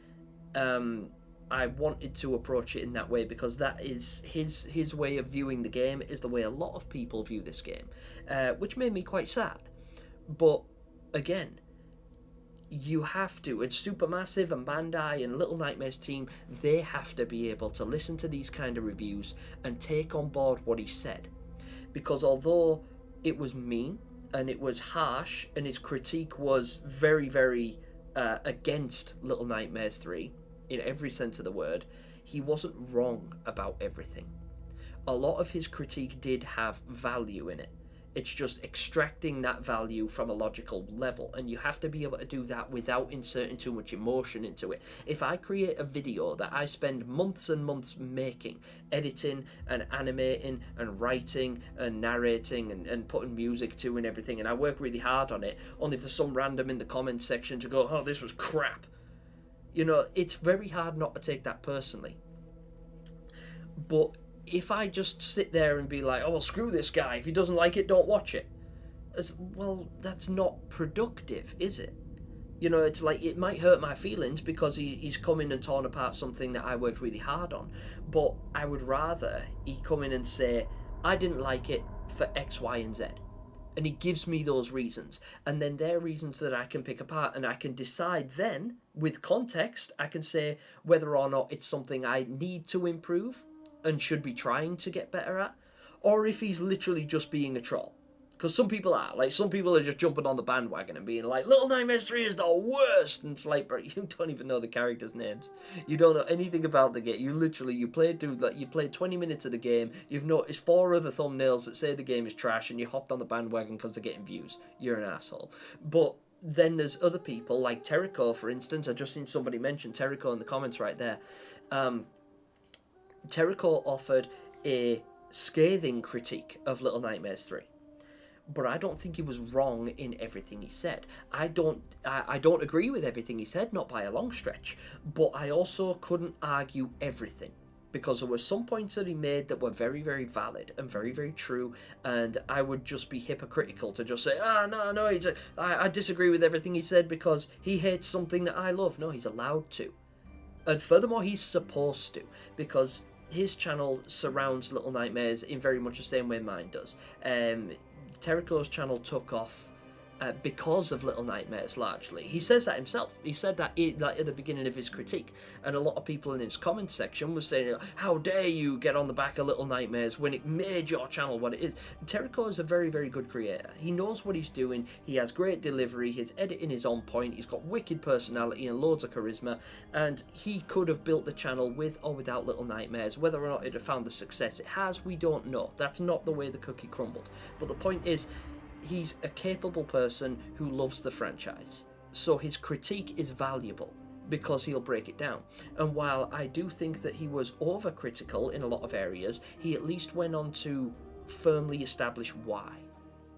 I wanted to approach it in that way because that is his way of viewing the game is the way a lot of people view this game, which made me quite sad. But again, you have to, and Supermassive and Bandai and Little Nightmares team, they have to be able to listen to these kind of reviews and take on board what he said. Because although it was mean and it was harsh and his critique was very, very against Little Nightmares 3, in every sense of the word, he wasn't wrong about everything. A lot of his critique did have value in it. It's just extracting that value from a logical level, and you have to be able to do that without inserting too much emotion into it. If I create a video that I spend months and months making, editing and animating and writing and narrating and putting music to and everything, and I work really hard on it, only for some random in the comments section to go, oh, this was crap. It's very hard not to take that personally. But if I just sit there and be like, oh, well, screw this guy. If he doesn't like it, don't watch it. Well, that's not productive, is it? It's like, it might hurt my feelings because he's come in and torn apart something that I worked really hard on. But I would rather he come in and say, I didn't like it for X, Y, and Z. And he gives me those reasons. And then they're reasons that I can pick apart. And I can decide then, with context, I can say whether or not it's something I need to improve and should be trying to get better at, or if he's literally just being a troll. Because some people are. Some people are just jumping on the bandwagon and being like, Little Nightmares 3 is the worst. And it's like, bro, you don't even know the characters' names. You don't know anything about the game. You played 20 minutes of the game. You've noticed 4 other thumbnails that say the game is trash, and you hopped on the bandwagon because they're getting views. You're an asshole. But then there's other people, like Terrico, for instance. I just seen somebody mention Terrico in the comments right there. Terrico offered a scathing critique of Little Nightmares 3. But I don't think he was wrong in everything he said. I don't agree with everything he said, not by a long stretch. But I also couldn't argue everything. because there were some points that he made that were very, very valid and very, very true, and I would just be hypocritical to just say, no, I disagree with everything he said because he hates something that I love. No, he's allowed to. And furthermore, he's supposed to, because his channel surrounds Little Nightmares in very much the same way mine does. Terrico's channel took off because of Little Nightmares, largely. He says that himself. He said that at the beginning of his critique, and a lot of people in his comment section were saying, how dare you get on the back of Little Nightmares when it made your channel what it is. Terrico is a very, very good creator. He knows what he's doing. He has great delivery. His editing is on point. He's got wicked personality and loads of charisma, and he could have built the channel with or without Little Nightmares. Whether or not it had found the success it has, we don't know. That's not the way the cookie crumbled. But the point is, he's a capable person who loves the franchise, so his critique is valuable because he'll break it down. And while I do think that he was overcritical in a lot of areas, he at least went on to firmly establish why.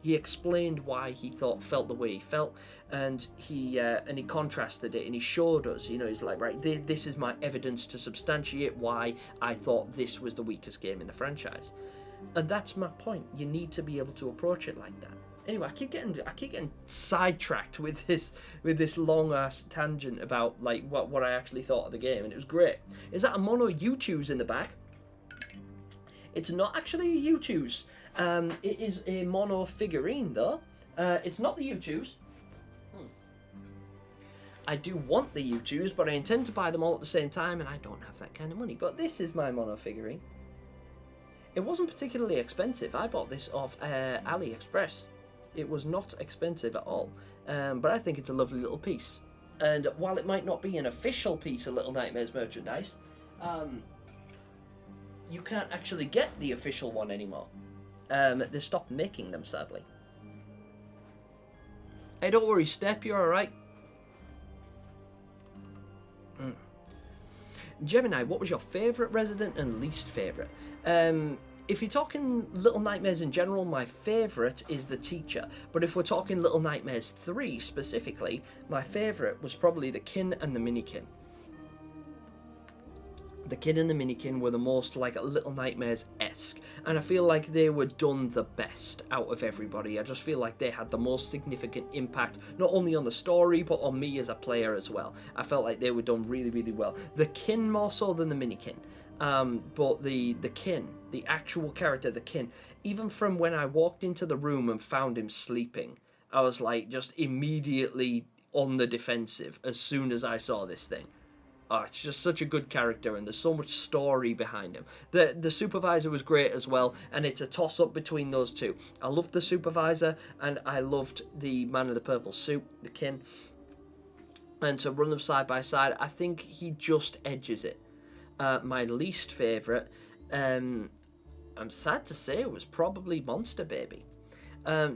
He explained why he felt the way he felt, and he contrasted it, and he showed us, he's like, right, this is my evidence to substantiate why I thought this was the weakest game in the franchise. And that's my point. You need to be able to approach it like that. Anyway, I keep getting sidetracked with this long ass tangent about like what I actually thought of the game, and it was great. Is that a mono U-Choose in the back? It's not actually a U-Choose. It is a mono figurine though. It's not the U-Choose. I do want the U-Choose, but I intend to buy them all at the same time, and I don't have that kind of money. But this is my mono figurine. It wasn't particularly expensive. I bought this off AliExpress. It was not expensive at all, but I think it's a lovely little piece. And while it might not be an official piece of Little Nightmares merchandise, you can't actually get the official one anymore. They stopped making them, sadly. Hey, don't worry, Step, you're alright. Gemini, what was your favourite resident and least favourite? If you're talking Little Nightmares in general, my favourite is the teacher. But if we're talking Little Nightmares 3 specifically, my favourite was probably the kin and the minikin. The kin and the minikin were the most like Little Nightmares-esque, and I feel like they were done the best out of everybody. I just feel like they had the most significant impact, not only on the story, but on me as a player as well. I felt like they were done really, really well. The kin more so than the minikin. But the kin, the actual character, the kin, even from when I walked into the room and found him sleeping, I was like just immediately on the defensive as soon as I saw this thing. Oh, it's just such a good character, and there's so much story behind him. The supervisor was great as well, and it's a toss-up between those two. I loved the supervisor, and I loved the man in the purple suit, the kin. And to run them side by side, I think he just edges it. My least favourite, I'm sad to say, was probably Monster Baby.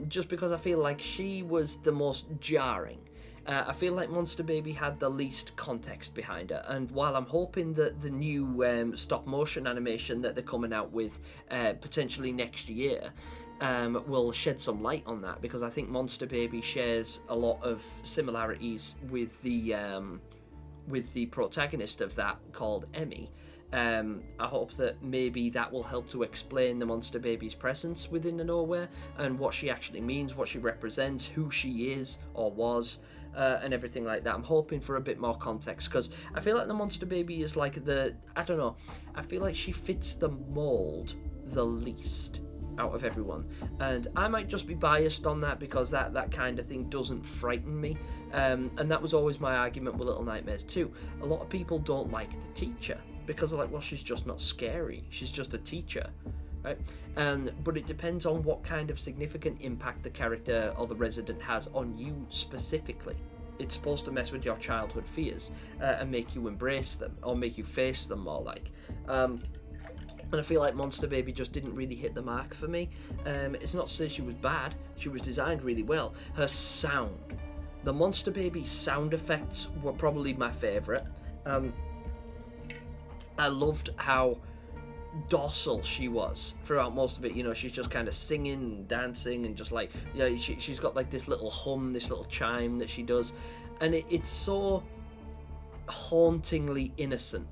Just because I feel like she was the most jarring. I feel like Monster Baby had the least context behind her, and while I'm hoping that the new stop motion animation that they're coming out with potentially next year will shed some light on that, because I think Monster Baby shares a lot of similarities with the protagonist of that, called Emmy. I hope that maybe that will help to explain the Monster Baby's presence within the Nowhere, and what she actually means, what she represents, who she is or was, and everything like that. I'm hoping for a bit more context, because I feel like the Monster Baby is like I don't know, I feel like she fits the mold the least out of everyone, and I might just be biased on that, because that kind of thing doesn't frighten me, and that was always my argument with Little Nightmares 2. A lot of people don't like the teacher because they're like, well, she's just not scary, she's just a teacher, right? But it depends on what kind of significant impact the character or the resident has on you specifically. It's supposed to mess with your childhood fears and make you embrace them, or make you face them more like. And I feel like Monster Baby just didn't really hit the mark for me. It's not to say she was bad, she was designed really well. Her sound, the Monster Baby sound effects were probably my favourite. I loved how docile she was throughout most of it. You know, she's just kind of singing and dancing, and just like, you know, she's got like this little hum, this little chime that she does, and it's so hauntingly innocent.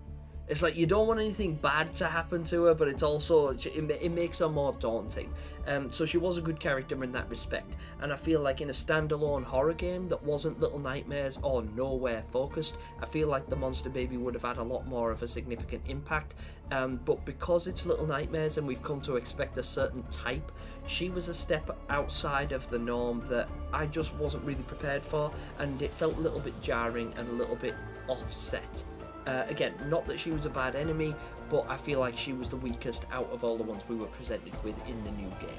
It's like you don't want anything bad to happen to her, but it's also, it makes her more daunting. So she was a good character in that respect, and I feel like in a standalone horror game that wasn't Little Nightmares or Nowhere focused, I feel like the monster baby would have had a lot more of a significant impact. But because it's Little Nightmares and we've come to expect a certain type, she was a step outside of the norm that I just wasn't really prepared for, and it felt a little bit jarring and a little bit offset. Again, not that she was a bad enemy, but I feel like she was the weakest out of all the ones we were presented with in the new game.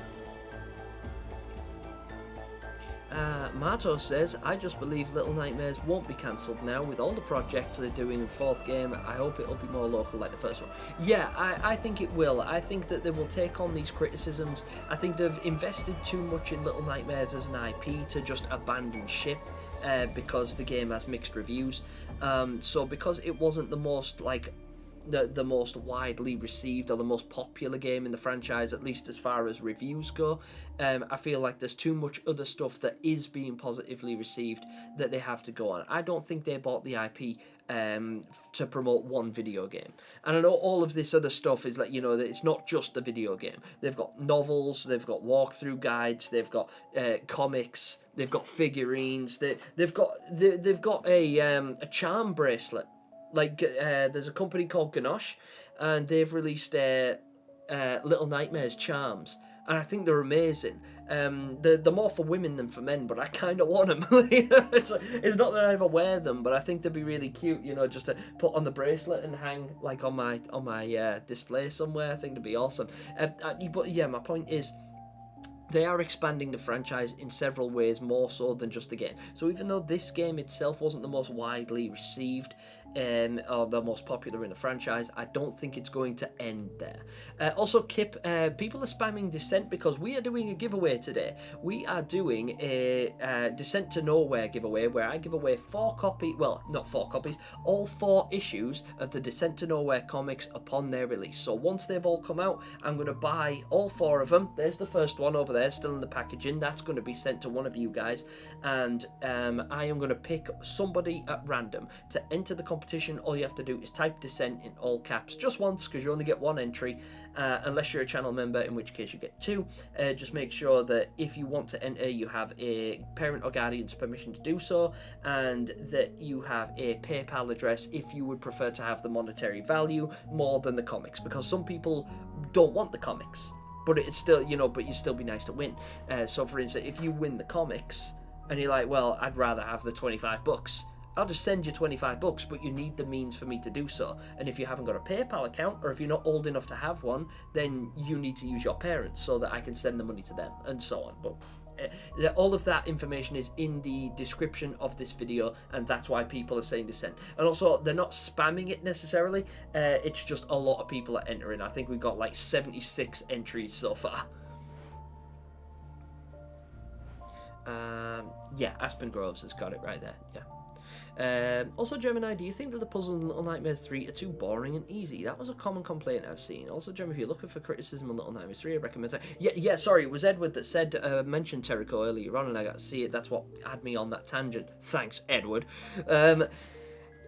Mato says, I just believe Little Nightmares won't be cancelled now with all the projects they're doing in 4th game. I hope it'll be more local like the first one. Yeah, I think it will. I think that they will take on these criticisms. I think they've invested too much in Little Nightmares as an IP to just abandon ship. Because the game has mixed reviews. So because it wasn't the most the most widely received or the most popular game in the franchise, at least as far as reviews go, I feel like there's too much other stuff that is being positively received that they have to go on. I don't think they bought the IP to promote one video game. And I know all of this other stuff is like, you know, that it's not just the video game. They've got novels, they've got walkthrough guides, they've got comics, they've got figurines, they've got a charm bracelet. Like, there's a company called Ganoche, and they've released Little Nightmares charms, and I think they're amazing. They're more for women than for men, but I kind of want them. It's not that I ever wear them, but I think they'd be really cute, you know, just to put on the bracelet and hang like on my display somewhere. I think it'd be awesome. But yeah, my point is, they are expanding the franchise in several ways, more so than just the game. So even though this game itself wasn't the most widely received or the most popular in the franchise, I don't think it's going to end there. Also, Kip, people are spamming Descent because we are doing a giveaway today. We are doing a Descent to Nowhere giveaway where I give away 4 copies, well, not 4 copies, all 4 issues of the Descent to Nowhere comics upon their release. So once they've all come out, I'm going to buy all 4 of them. There's the first one over there, still in the packaging. That's going to be sent to one of you guys, and I am going to pick somebody at random to enter the competition. All you have to do is type Descent in all caps just once, because you only get 1 entry, unless you're a channel member, in which case you get 2. Just make sure that if you want to enter, you have a parent or guardian's permission to do so, and that you have a PayPal address if you would prefer to have the monetary value more than the comics, because some people don't want the comics, but it's still, you know, but you'd still be nice to win. So for instance, if you win the comics and you're like, well, I'd rather have the $25, I'll just send you $25, but you need the means for me to do so. And if you haven't got a PayPal account, or if you're not old enough to have one, then you need to use your parents so that I can send the money to them, and so on. But all of that information is in the description of this video, and that's why people are saying Descent. And also, they're not spamming it necessarily, it's just a lot of people are entering. I think we've got like 76 entries so far. Yeah, Aspen Groves has got it right there, yeah. Also, Gemini, do you think that the puzzles in Little Nightmares 3 are too boring and easy? That was a common complaint I've seen. Also, Gemini, if you're looking for criticism on Little Nightmares 3, I recommend it. Yeah, sorry, it was Edward that said, mentioned Terrico earlier on, and I got to see it. That's what had me on that tangent. Thanks, Edward.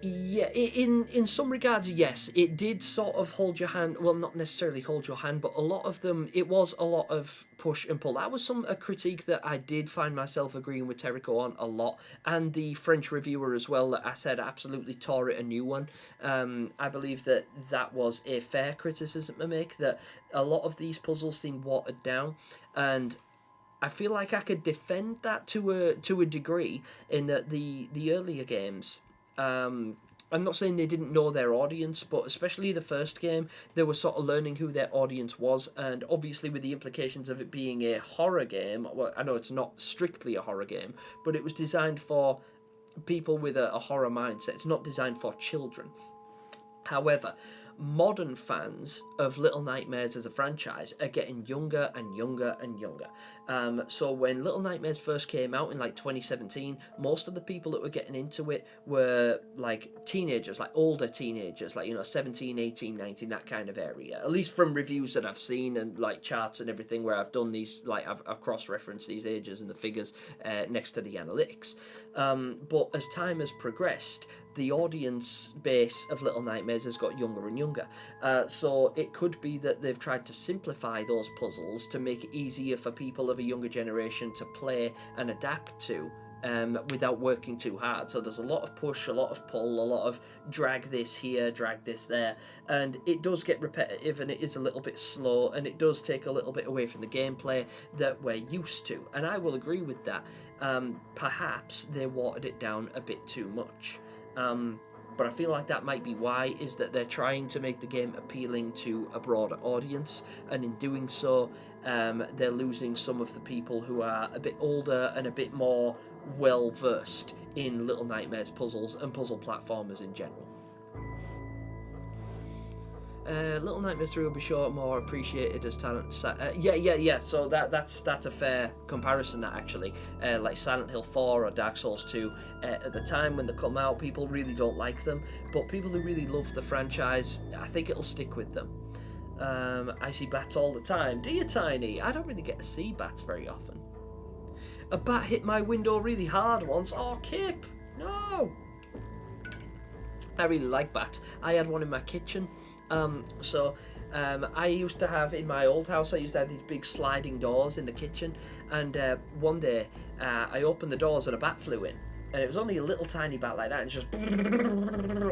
Yeah, in some regards, yes, it did sort of hold your hand. Well, not necessarily hold your hand, but a lot of them, it was a lot of push and pull. That was a critique that I did find myself agreeing with Terrico on a lot, and the French reviewer as well, that I said absolutely tore it a new one. I believe that was a fair criticism to make, that a lot of these puzzles seem watered down, and I feel like I could defend that to a degree, in that the earlier games, I'm not saying they didn't know their audience, but especially the first game, they were sort of learning who their audience was, and obviously with the implications of it being a horror game, well, I know it's not strictly a horror game, but it was designed for people with a horror mindset. It's not designed for children. However, modern fans of Little Nightmares as a franchise are getting younger and younger and younger. So when Little Nightmares first came out in like 2017, most of the people that were getting into it were like teenagers, like older teenagers, like, you know, 17, 18, 19, that kind of area. At least from reviews that I've seen and like charts and everything where I've done these, like I've cross-referenced these ages and the figures next to the analytics. But as time has progressed, the audience base of Little Nightmares has got younger and younger. So it could be that they've tried to simplify those puzzles to make it easier for people of a younger generation to play and adapt to. Without working too hard. So there's a lot of push, a lot of pull, a lot of drag this here, drag this there, and it does get repetitive and it is a little bit slow and it does take a little bit away from the gameplay that we're used to, and I will agree with that. Perhaps they watered it down a bit too much. But I feel like that might be why, is that they're trying to make the game appealing to a broader audience, and in doing so, they're losing some of the people who are a bit older and a bit more well-versed in Little Nightmares puzzles and puzzle platformers in general. Little Nightmares 3 will be sure more appreciated as talent. Yeah. So that's a fair comparison. That actually, like Silent Hill 4 or Dark Souls 2, at the time when they come out, people really don't like them. But people who really love the franchise, I think it'll stick with them. I see bats all the time. Do you, Tiny? I don't really get to see bats very often. A bat hit my window really hard once. Oh, Kip, no. I really like bats. I had one in my kitchen. I used to have, in my old house, I used to have these big sliding doors in the kitchen, and one day I opened the doors and a bat flew in, and it was only a little tiny bat like that, and just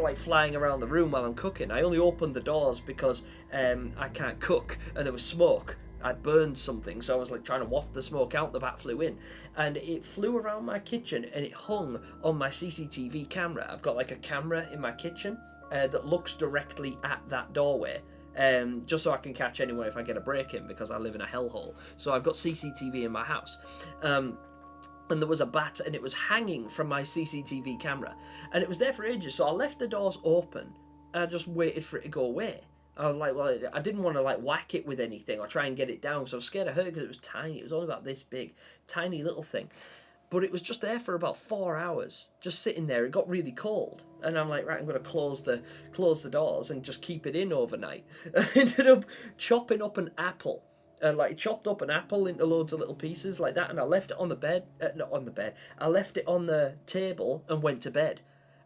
like flying around the room while I'm cooking. I only opened the doors because I can't cook and there was smoke. I'd burned something, so I was like trying to waft the smoke out. The bat flew in, and it flew around my kitchen, and it hung on my CCTV camera. I've got like a camera in my kitchen that looks directly at that doorway, just so I can catch anyone if I get a break in, because I live in a hellhole. So I've got CCTV in my house. And there was a bat, and it was hanging from my CCTV camera, and it was there for ages. So I left the doors open, and I just waited for it to go away. I was like, well, I didn't want to like whack it with anything or try and get it down, so I was scared of her because it was tiny. It was only about this big, tiny little thing. But it was just there for about 4 hours, just sitting there. It got really cold, and I'm like, right, I'm going to close the doors and just keep it in overnight. I ended up chopping up an apple, and like chopped up an apple into loads of little pieces like that, and I left it on the bed. Not on the bed. I left it on the table and went to bed.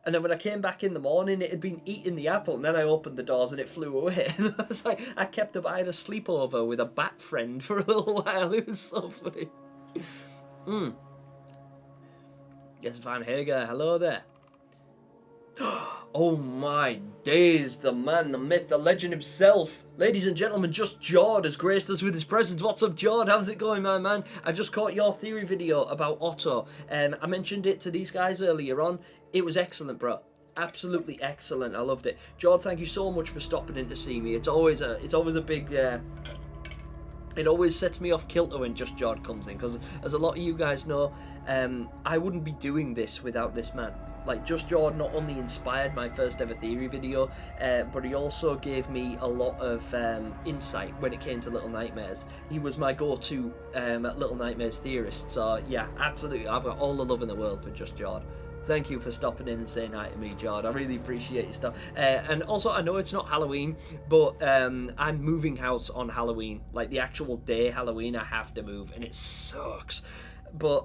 And then when I came back in the morning, it had been eating the apple, and then I opened the doors and it flew away. And I was like, I had a sleepover with a bat friend for a little while. It was so funny. Yes, Van Hager, hello there. Oh my days, the man, the myth, the legend himself. Ladies and gentlemen, Just Jord has graced us with his presence. What's up, Jord? How's it going, my man? I just caught your theory video about Otto. I mentioned it to these guys earlier on. It was excellent, bro. Absolutely excellent. I loved it. Jord, thank you so much for stopping in to see me. It's always a big... It always sets me off kilter when Just Jord comes in, because as a lot of you guys know, I wouldn't be doing this without this man. Like, Just Jord not only inspired my first ever theory video, but he also gave me a lot of insight when it came to Little Nightmares. He was my go-to Little Nightmares theorist, so yeah, absolutely, I've got all the love in the world for Just Jord. Thank you for stopping in and saying hi to me, Jord. I really appreciate your stuff. And also, I know it's not Halloween, but I'm moving house on Halloween. Like, the actual day Halloween, I have to move, and it sucks. But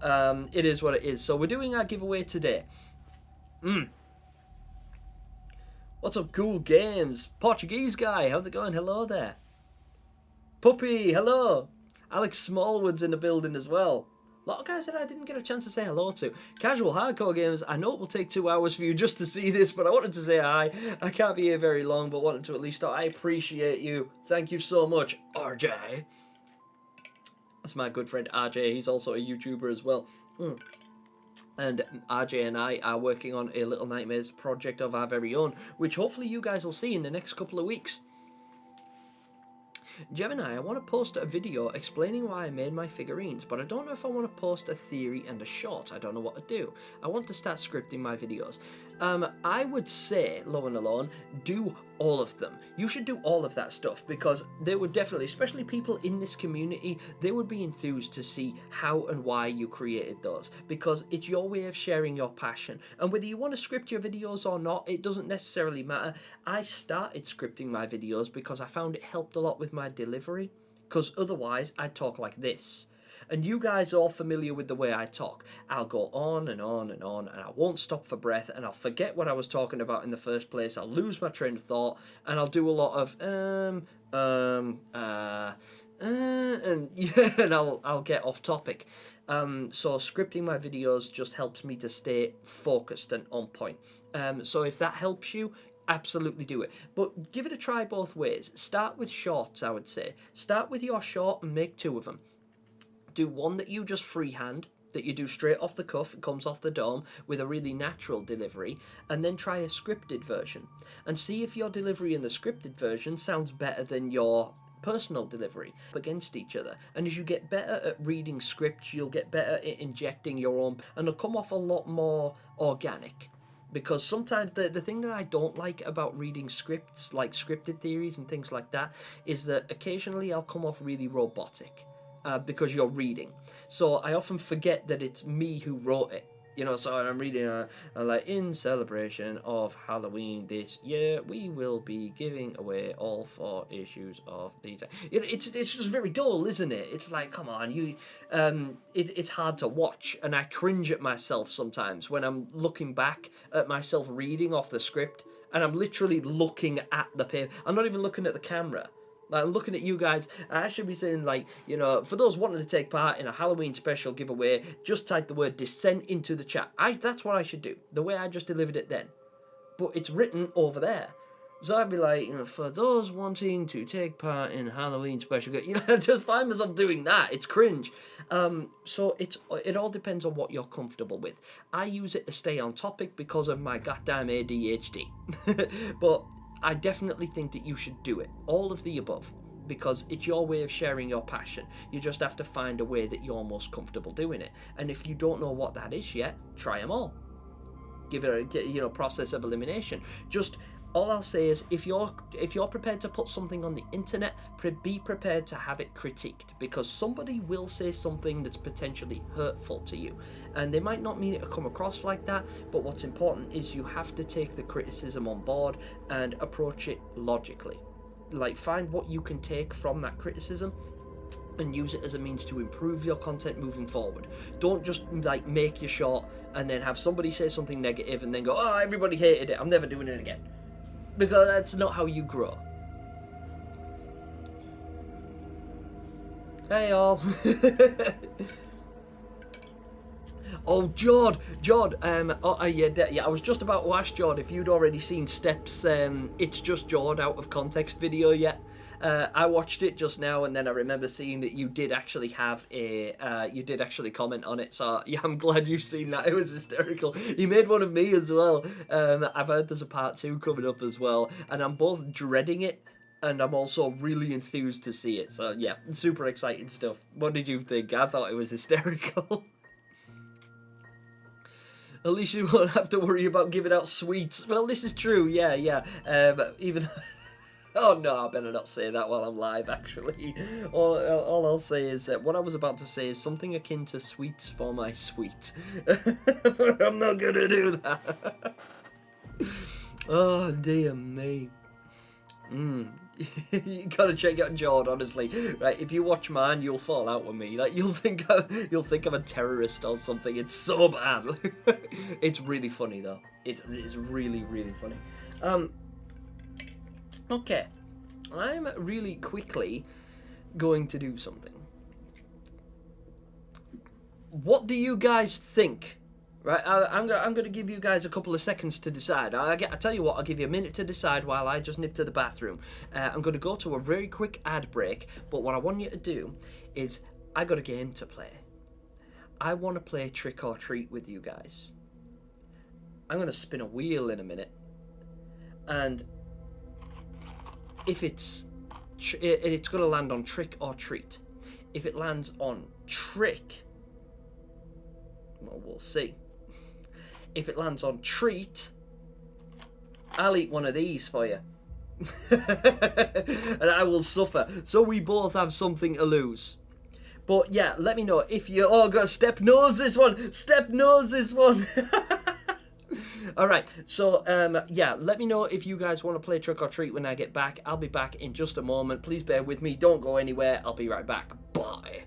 it is what it is. So we're doing our giveaway today. What's up, Cool Games? Portuguese guy, how's it going? Hello there. Puppy, hello. Alex Smallwood's in the building as well. A lot of guys that I didn't get a chance to say hello to. Casual Hardcore Games, I know it will take 2 hours for you just to see this, but I wanted to say hi. I can't be here very long, but wanted to at least start. I appreciate you. Thank you so much, RJ. That's my good friend RJ. He's also a YouTuber as well. And RJ and I are working on a Little Nightmares project of our very own, which hopefully you guys will see in the next couple of weeks. Gemini, I want to post a video explaining why I made my figurines, but I don't know if I want to post a theory and a short. I don't know what to do. I want to start scripting my videos. I would say, low and alone, do all of them. You should do all of that stuff, because they would definitely, especially people in this community, they would be enthused to see how and why you created those, because it's your way of sharing your passion. And whether you want to script your videos or not, it doesn't necessarily matter. I started scripting my videos because I found it helped a lot with my delivery, because otherwise I'd talk like this. And you guys are all familiar with the way I talk. I'll go on and on and on, and I won't stop for breath, and I'll forget what I was talking about in the first place. I'll lose my train of thought, and I'll do a lot of and yeah, and I'll get off topic. So scripting my videos just helps me to stay focused and on point. So if that helps you, absolutely do it. But give it a try both ways. Start with shorts, I would say. Start with your short and make 2 of them. Do one that you just freehand, that you do straight off the cuff, it comes off the dome with a really natural delivery, and then try a scripted version. And see if your delivery in the scripted version sounds better than your personal delivery against each other. And as you get better at reading scripts, you'll get better at injecting your own, and it'll come off a lot more organic. Because sometimes the thing that I don't like about reading scripts, like scripted theories and things like that, is that occasionally I'll come off really robotic because you're reading. So I often forget that it's me who wrote it. You know, so I'm reading like, in celebration of Halloween this year, we will be giving away all 4 issues of the... It's just very dull, isn't it? It's like, come on, it's hard to watch, and I cringe at myself sometimes when I'm looking back at myself reading off the script, and I'm literally looking at the paper. I'm not even looking at the camera. Like, looking at you guys, I should be saying, like, you know, for those wanting to take part in a Halloween special giveaway, just type the word dissent into the chat. That's what I should do, the way I just delivered it then. But it's written over there. So I'd be like, you know, for those wanting to take part in Halloween special, you know, I just find myself doing that. It's cringe. So it all depends on what you're comfortable with. I use it to stay on topic because of my goddamn ADHD. But I definitely think that you should do it. All of the above. Because it's your way of sharing your passion. You just have to find a way that you're most comfortable doing it. And if you don't know what that is yet, try them all. Give it a process of elimination. Just all I'll say is, if you're prepared to put something on the internet, be prepared to have it critiqued, because somebody will say something that's potentially hurtful to you, and they might not mean it to come across like that, but what's important is you have to take the criticism on board and approach it logically. Like, find what you can take from that criticism and use it as a means to improve your content moving forward. Don't just like make your short and then have somebody say something negative and then go, oh, everybody hated it, I'm never doing it again. Because that's not how you grow. Hey all. Oh, Jord, I was just about to ask Jord if you'd already seen Steps' It's Just Jord out of context video yet. I watched it just now, and then I remember seeing that you did actually have you did actually comment on it, so yeah, I'm glad you've seen that. It was hysterical. He made one of me as well. I've heard there's a part 2 coming up as well, and I'm both dreading it, and I'm also really enthused to see it, so yeah, super exciting stuff. What did you think? I thought it was hysterical. At least you won't have to worry about giving out sweets. Well, this is true, yeah. Even oh no, I better not say that while I'm live, actually. All I'll say is that what I was about to say is something akin to sweets for my sweet. But I'm not gonna do that. Oh, dear me. You gotta check out Jord, honestly. Right, if you watch mine, you'll fall out with me. Like, you'll think I'm a terrorist or something. It's so bad. It's really funny though. It's really, really funny. Okay, I'm really quickly going to do something. What do you guys think? Right, I'm going to give you guys a couple of seconds to decide. I tell you what, I'll give you a minute to decide while I just nip to the bathroom. I'm going to go to a very quick ad break, but what I want you to do is, I got a game to play. I want to play Trick or Treat with you guys. I'm going to spin a wheel in a minute, and if it's going to land on Trick or Treat. If it lands on Trick, well, we'll see. If it lands on Treat, I'll eat one of these for you. And I will suffer. So we both have something to lose. But yeah, let me know if you... Oh, God, Step knows this one. Step knows this one. Alright, so, yeah, let me know if you guys want to play Trick or Treat when I get back. I'll be back in just a moment. Please bear with me. Don't go anywhere. I'll be right back. Bye.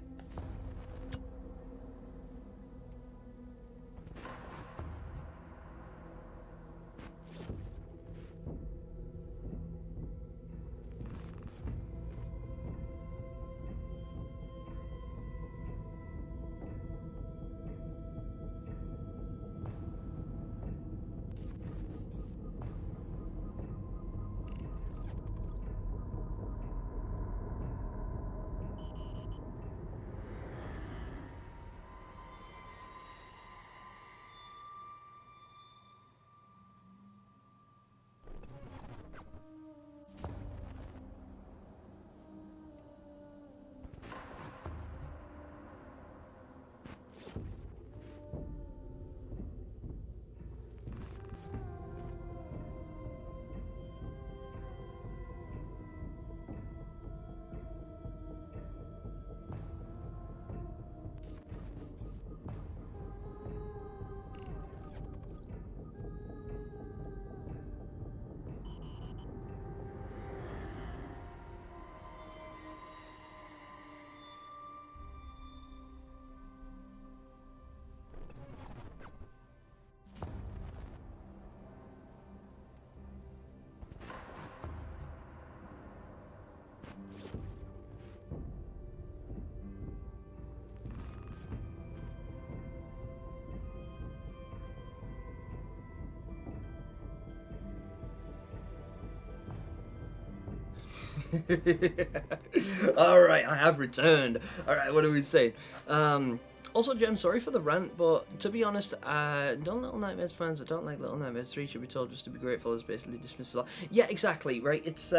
Alright, I have returned. Alright, what are we saying? Also, Jem, sorry for the rant, but to be honest, don't Little Nightmares fans that don't like Little Nightmares 3 should be told just to be grateful is basically dismissal. Yeah, exactly, right? It's,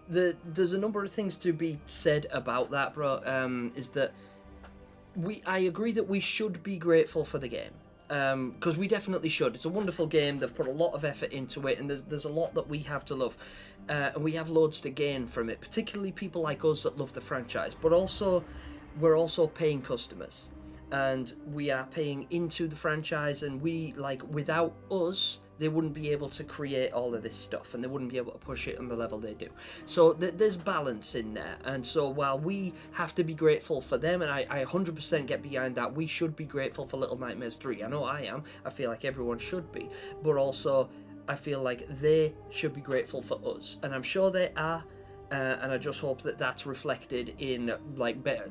there's a number of things to be said about that, bro, is that I agree that we should be grateful for the game. Because we definitely should. It's a wonderful game. They've put a lot of effort into it, and there's a lot that we have to love, and we have loads to gain from it. Particularly people like us that love the franchise, but also we're also paying customers, and we are paying into the franchise. And we without us, they wouldn't be able to create all of this stuff, and they wouldn't be able to push it on the level they do. So there's balance in there, and so while we have to be grateful for them, and I 100% get behind that, we should be grateful for Little Nightmares 3. I know I am. I feel like everyone should be, but also I feel like they should be grateful for us, and I'm sure they are. And I just hope that that's reflected in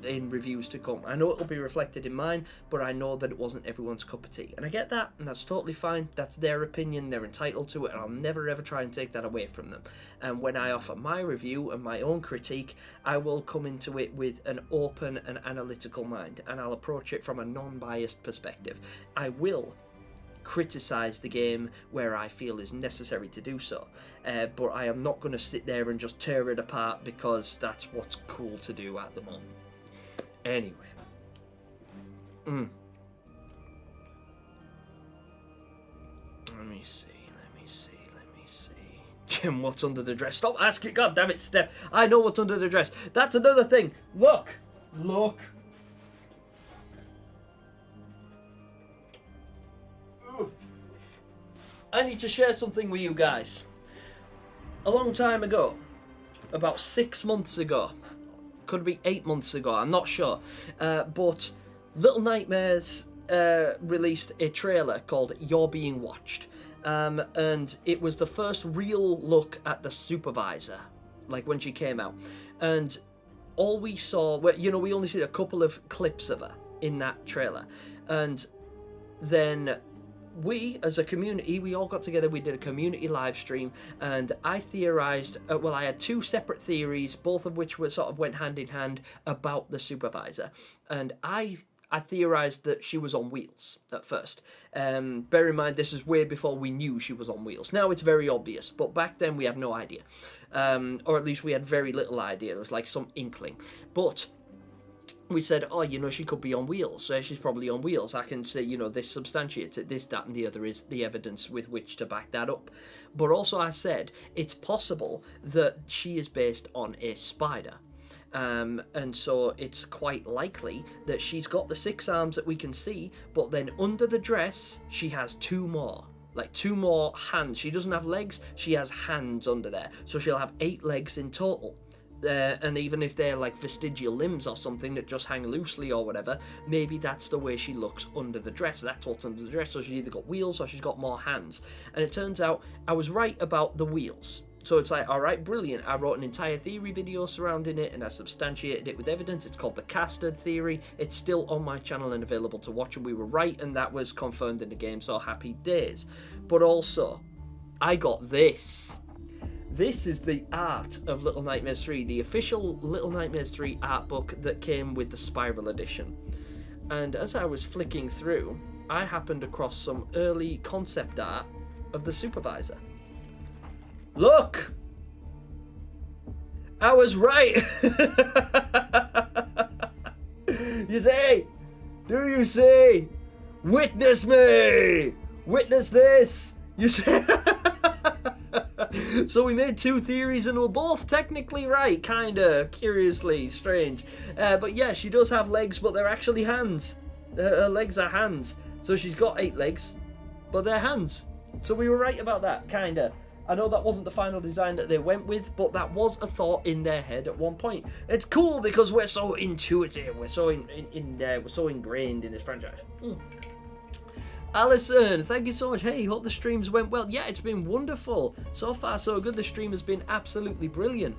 in reviews to come. I know it'll be reflected in mine, but I know that it wasn't everyone's cup of tea, and I get that, and that's totally fine. That's their opinion; they're entitled to it, and I'll never ever try and take that away from them. And when I offer my review and my own critique, I will come into it with an open and analytical mind, and I'll approach it from a non-biased perspective. I will criticize the game where I feel is necessary to do so, but I am not going to sit there and just tear it apart because that's what's cool to do at the moment. Anyway, let me see. Jim, what's under the dress? Stop asking. God damn it, Steph. I know what's under the dress. That's another thing. Look. I need to share something with you guys. A long time ago, about 6 months ago, could be 8 months ago, I'm not sure, but Little Nightmares released a trailer called You're Being Watched, and it was the first real look at the supervisor, like when she came out, and all we saw, we only see a couple of clips of her in that trailer, and then we, as a community, we all got together, we did a community live stream, and I theorized, I had two separate theories, both of which were sort of went hand in hand about the supervisor, and I theorized that she was on wheels at first. Bear in mind, this is way before we knew she was on wheels. Now it's very obvious, but back then we had no idea, or at least we had very little idea. There was like some inkling, but we said, she could be on wheels, so she's probably on wheels. I can say, this substantiates it, this, that, and the other is the evidence with which to back that up. But also I said, it's possible that she is based on a spider. And so it's quite likely that she's got the 6 arms that we can see, but then under the dress, she has 2 more. Like 2 more hands. She doesn't have legs, she has hands under there. So she'll have 8 legs in total. And even if they're like vestigial limbs or something that just hang loosely or whatever, maybe that's the way she looks under the dress. That's what's under the dress. So she's either got wheels or she's got more hands. And it turns out I was right about the wheels. So it's like, alright, brilliant. I wrote an entire theory video surrounding it, and I substantiated it with evidence. It's called the Casted Theory. It's still on my channel and available to watch, and we were right, and that was confirmed in the game, so happy days. But also, I got this. This is the art of Little Nightmares 3, the official Little Nightmares 3 art book that came with the Spiral Edition. And as I was flicking through, I happened across some early concept art of the supervisor. Look! I was right! You say? Do you see? Witness me! Witness this! You say? So we made 2 theories and we're both technically right, kinda, curiously strange. But yeah, she does have legs, but they're actually hands. Her legs are hands. So she's got 8 legs, but they're hands. So we were right about that, kinda. I know that wasn't the final design that they went with, but that was a thought in their head at one point. It's cool because we're so intuitive, we're so we're so ingrained in this franchise. Alison, thank you so much. Hey, hope the streams went well. Yeah, it's been wonderful. So far, so good. The stream has been absolutely brilliant.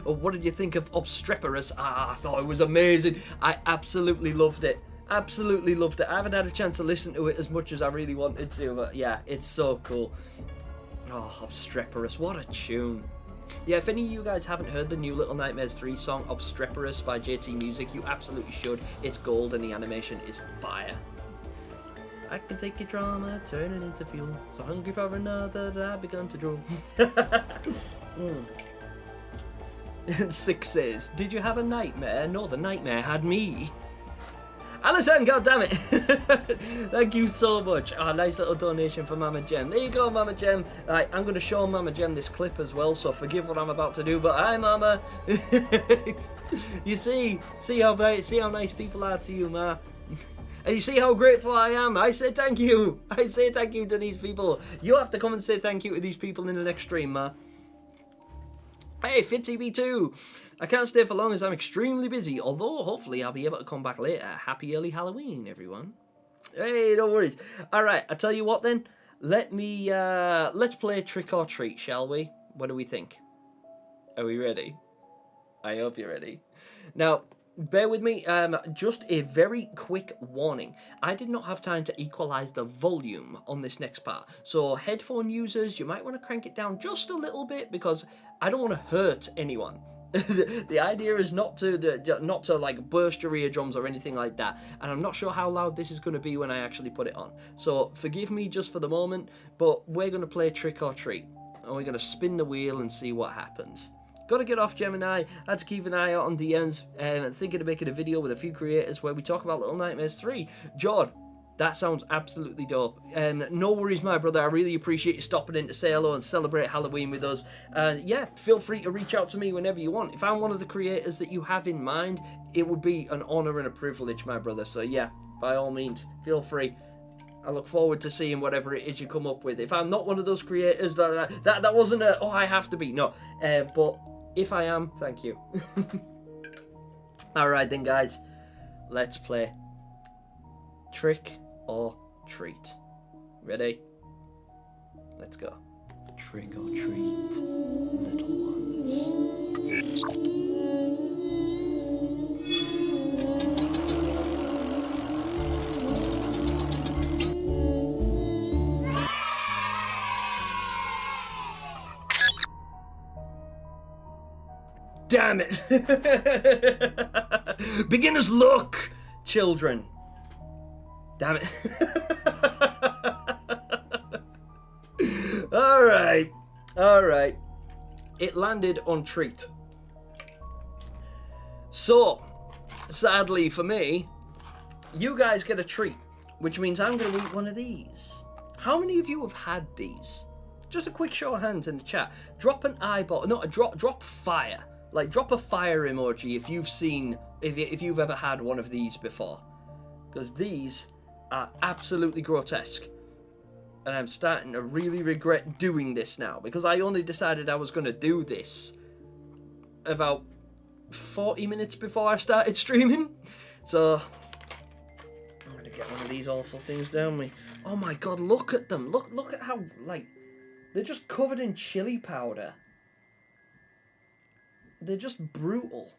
What did you think of Obstreperous? I thought it was amazing. I absolutely loved it. Absolutely loved it. I haven't had a chance to listen to it as much as I really wanted to, but yeah, it's so cool. Oh, Obstreperous, what a tune. Yeah, if any of you guys haven't heard the new Little Nightmares 3 song, Obstreperous by JT Music, you absolutely should. It's gold and the animation is fire. I can take your trauma, turn it into fuel. So hungry for another that I've begun to drool. And 6 says, did you have a nightmare? No, the nightmare had me. Alison, goddammit! Thank you so much. Oh, nice little donation for Mama Gem. There you go, Mama Gem. Right, I'm going to show Mama Gem this clip as well, so forgive what I'm about to do, but hi, Mama. You see how nice people are to you, Ma. And you see how grateful I am. I say thank you. I say thank you to these people. You have to come and say thank you to these people in the next stream, Ma. Hey, FitTB2. I can't stay for long as I'm extremely busy, although hopefully I'll be able to come back later. Happy early Halloween, everyone. Hey, no worries. Alright, I tell you what then. Let's play Trick or Treat, shall we? What do we think? Are we ready? I hope you're ready. Now, bear with me, just a very quick warning. I did not have time to equalize the volume on this next part. So headphone users, you might want to crank it down just a little bit because I don't want to hurt anyone. The idea is not to like burst your eardrums or anything like that, and I'm not sure how loud this is going to be when I actually put it on, so forgive me just for the moment, but we're going to play Trick or Treat, and we're going to spin the wheel and see what happens. Gotta get off, Gemini. I had to keep an eye out on DMs, and thinking of making a video with a few creators where we talk about Little Nightmares 3. Jord, that sounds absolutely dope. No worries, my brother. I really appreciate you stopping in to say hello and celebrate Halloween with us. Yeah, feel free to reach out to me whenever you want. If I'm one of the creators that you have in mind, it would be an honor and a privilege, my brother. So yeah, by all means, feel free. I look forward to seeing whatever it is you come up with. If I'm not one of those creators, that wasn't a, oh, I have to be. No, but if I am, thank you. Alright then, guys. Let's play Trick or Treat. Ready? Let's go. Trick or treat, little ones. Damn it! Beginner's luck, children. Damn it. Alright. It landed on treat. So, sadly for me, you guys get a treat, which means I'm going to eat one of these. How many of you have had these? Just a quick show of hands in the chat. Drop an eyeball, no, drop fire. Like, drop a fire emoji if you've seen, if you've ever had one of these before. Because these are absolutely grotesque. And I'm starting to really regret doing this now. Because I only decided I was going to do this about 40 minutes before I started streaming. So, I'm going to get one of these awful things down me. Oh my god, look at them. Look at how, like, they're just covered in chili powder. They're just brutal.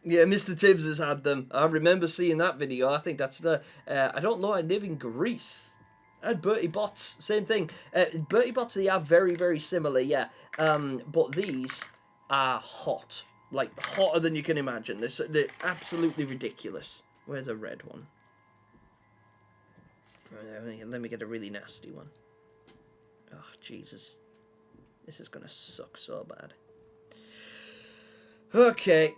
Yeah, Mr. Tibbs has had them. I remember seeing that video. I think that's the... I don't know, I live in Greece. I had Bertie Bott's, same thing. Bertie Bott's, they are very, very similar, yeah. But these are hot. Like, hotter than you can imagine. They're absolutely ridiculous. Where's a red one? Let me get a really nasty one. Oh, Jesus. This is going to suck so bad. Okay.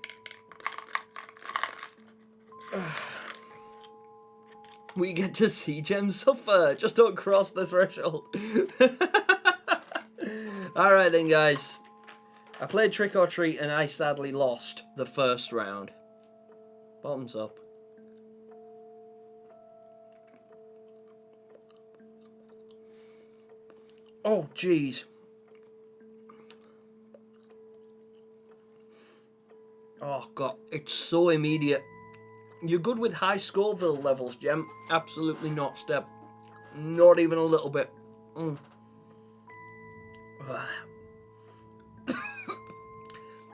We get to see Gem suffer. Just don't cross the threshold. Alright then, guys. I played Trick or Treat and I sadly lost the first round. Bottoms up. Oh, jeez. Oh, God. It's so immediate. You're good with high Scoville levels, Gem. Absolutely not, Step. Not even a little bit.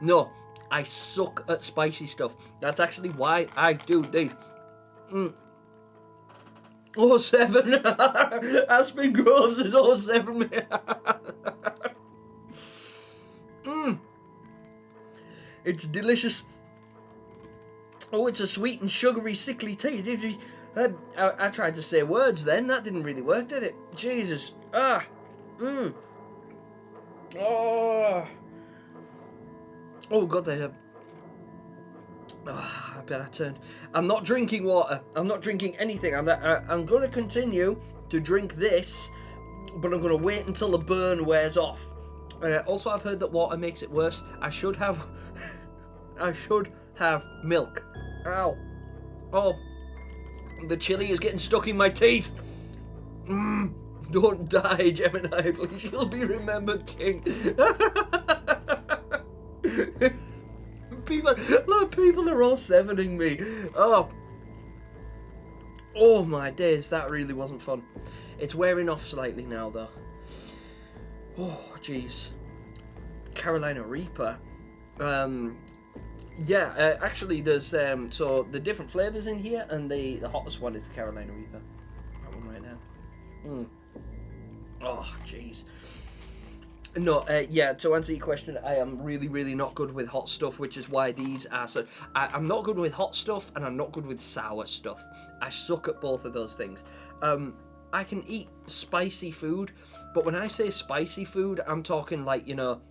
No, I suck at spicy stuff. That's actually why I do these. Oh, 7. Aspen Groves is 07. It's delicious. Oh, it's a sweet and sugary, sickly taste. I tried to say words then. That didn't really work, did it? Jesus. Oh. Oh, God, they have... Oh, I better turn... I'm not drinking water. I'm not drinking anything. I'm going to continue to drink this, but I'm going to wait until the burn wears off. Also, I've heard that water makes it worse. I should have... I should have milk. Ow. Oh. The chili is getting stuck in my teeth. Don't die, Gemini, please. You'll be remembered, King. People are all 7ing me. Oh my days, that really wasn't fun. It's wearing off slightly now, though. Oh, jeez. Carolina Reaper. Yeah, actually, there's so the different flavors in here, and the hottest one is the Carolina Reaper. That one right now. Oh, jeez. No, yeah, to answer your question, I am really, really not good with hot stuff, which is why these are so... I'm not good with hot stuff, and I'm not good with sour stuff. I suck at both of those things. I can eat spicy food, but when I say spicy food, I'm talking like, you know,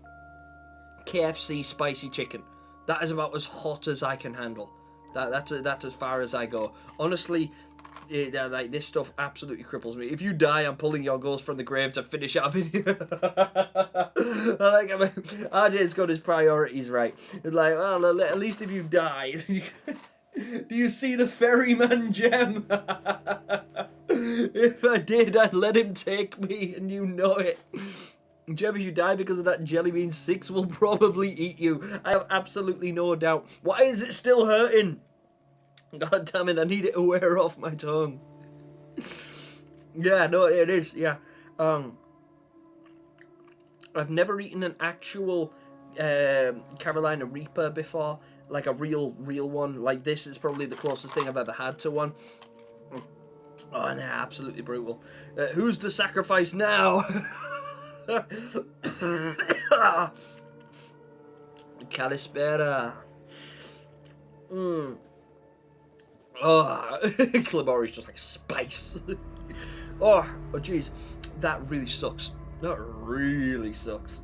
KFC spicy chicken. That is about as hot as I can handle. That's as far as I go. Honestly... like this stuff absolutely cripples me. If you die, I'm pulling your ghost from the grave to finish our video. RJ's got his priorities right. It's like, well, at least if you die, do you see the ferryman gem? If I did, I'd let him take me, and you know it. Gem, if you die because of that jelly bean, 6 will probably eat you. I have absolutely no doubt. Why is it still hurting? God damn it, I need it to wear off my tongue. Yeah, no, it is, yeah. I've never eaten an actual Carolina Reaper before. Like a real one. Like this is probably the closest thing I've ever had to one. Oh, no, absolutely brutal. Who's the sacrifice now? Calispera. Oh, Clamori's just like spice. Oh, jeez. That really sucks. That really sucks.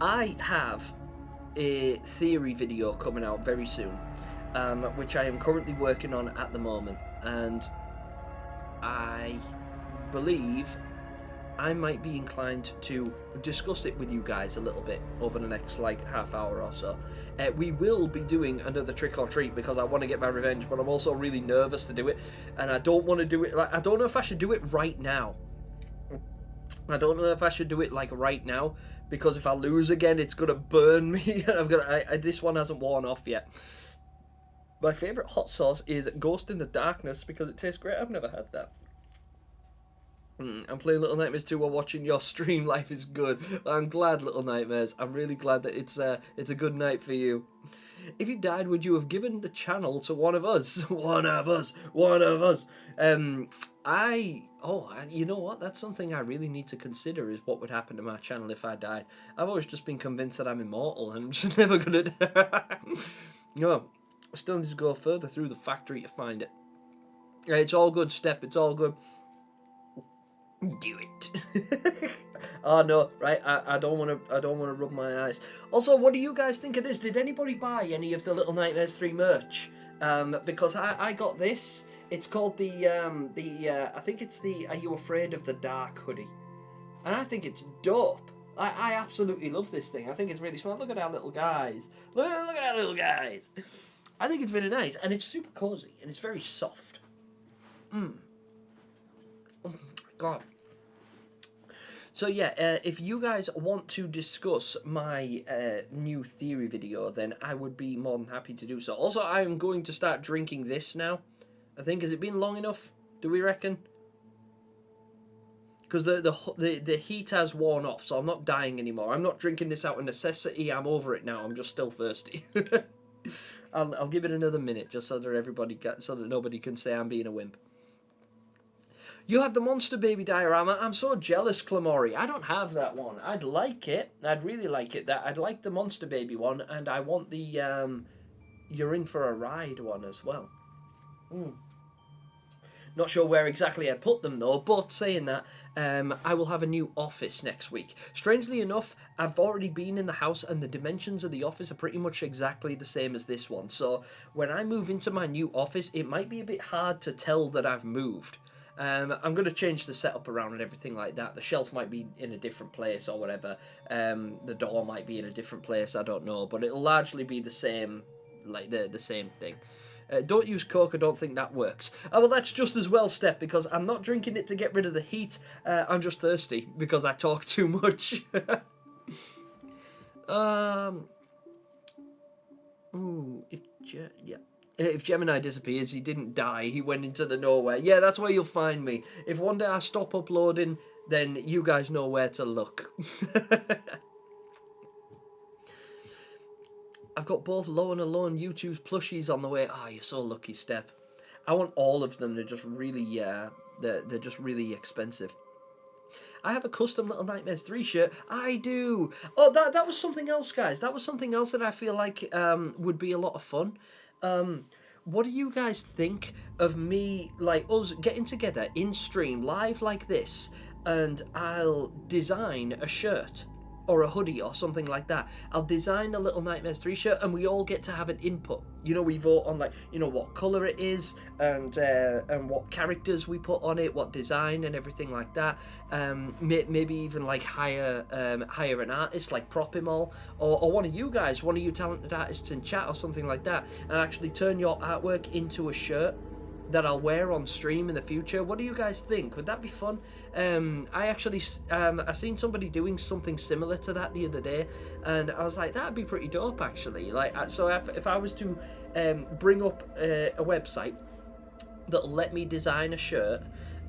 I have a theory video coming out very soon, which I am currently working on at the moment, and I believe I might be inclined to discuss it with you guys a little bit over the next like half hour or so. We will be doing another trick or treat because I want to get my revenge, but I'm also really nervous to do it, and I don't want to do it like, I don't know if I should do it right now. I don't know if I should do it like right now, because if I lose again, it's gonna burn me. This one hasn't worn off yet. My favourite hot sauce is Ghost in the Darkness because it tastes great. I've never had that. I'm playing Little Nightmares 2 while watching your stream. Life is good. I'm glad, Little Nightmares. I'm really glad that it's a good night for you. If you died, would you have given the channel to one of us? One of us. You know what? That's something I really need to consider, is what would happen to my channel if I died. I've always just been convinced that I'm immortal and I'm just never gonna die. No, I still need to go further through the factory to find it. It's all good, Step. It's all good. Do it. Oh no, right? I don't want to rub my eyes. Also, what do you guys think of this? Did anybody buy any of the Little Nightmares 3 merch? Because I got this. It's called the I think it's the Are You Afraid of the Dark hoodie, and I think it's dope. I absolutely love this thing. I think it's really smart. Look at our little guys. Look at our little guys. I think it's really nice, and it's super cozy, and it's very soft. Oh my God. So yeah, if you guys want to discuss my new theory video, then I would be more than happy to do so. Also, I am going to start drinking this now. I think, has it been long enough? Do we reckon? because the heat has worn off, so I'm not dying anymore. I'm not drinking this out of necessity. I'm over it now. I'm just still thirsty. I'll give it another minute just so that nobody can say I'm being a wimp. You have the monster baby diorama. I'm so jealous, Clamori. I don't have that one. I'd like it. I'd really like it. I'd like the monster baby one, and I want the you're in for a ride one as well. Not sure where exactly I put them though, but saying that, I will have a new office next week. Strangely enough, I've already been in the house and the dimensions of the office are pretty much exactly the same as this one. So when I move into my new office, it might be a bit hard to tell that I've moved. I'm going to change the setup around and everything like that. The shelf might be in a different place or whatever. The door might be in a different place, I don't know. But it'll largely be the same, like the same thing. Don't use Coke, I don't think that works. Oh, well, that's just as well, Step, because I'm not drinking it to get rid of the heat. I'm just thirsty because I talk too much. If Gemini disappears, he didn't die, he went into the nowhere. Yeah, that's where you'll find me. If one day I stop uploading, then you guys know where to look. I've got both Low and Alone YouTube's plushies on the way. Oh, you're so lucky, Step. I want all of them. They're just really, they're just really expensive. I have a custom Little Nightmares 3 shirt. I do. Oh, that was something else, guys. That was something else that I feel like would be a lot of fun. What do you guys think of me, like us getting together in stream live like this, and I'll design a shirt or a hoodie or something like that. I'll design a Little Nightmares 3 shirt and we all get to have an input. You know, we vote on, like, you know, what colour it is and what characters we put on it, what design and everything like that. Maybe even like hire an artist, like prop him all, or one of you guys, one of you talented artists in chat or something like that, and actually turn your artwork into a shirt that I'll wear on stream in the future. What do you guys think? Would that be fun? I seen somebody doing something similar to that the other day, and I was like, that'd be pretty dope, actually. Like, so if I was to bring up a website that'll let me design a shirt,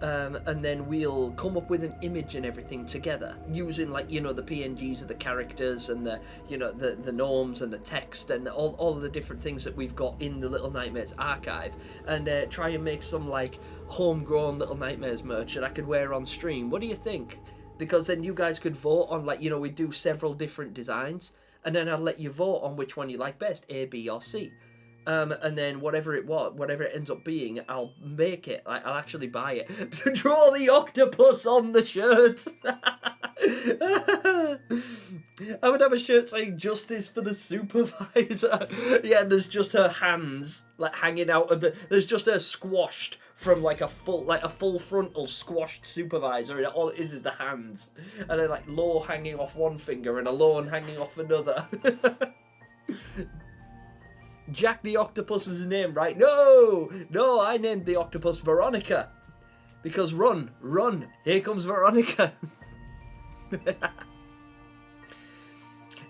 and then we'll come up with an image and everything together using, like, you know, the PNGs of the characters and the, you know, the gnomes and the text and all of the different things that we've got in the Little Nightmares archive, and try and make some like homegrown Little Nightmares merch that I could wear on stream. What do you think? Because then you guys could vote on, like, you know, we do several different designs, and then I'll let you vote on which one you like best, A, B, or C. And then whatever it ends up being, I'll make it. I'll actually buy it. Draw the octopus on the shirt. I would have a shirt saying "Justice for the Supervisor." Yeah, and there's just her hands like hanging out of the. There's just her squashed from like a full frontal squashed supervisor, and all it is the hands, and then like Law hanging off one finger and Alone hanging off another. Jack the Octopus was his name, right? No, I named the octopus Veronica. Because run, here comes Veronica.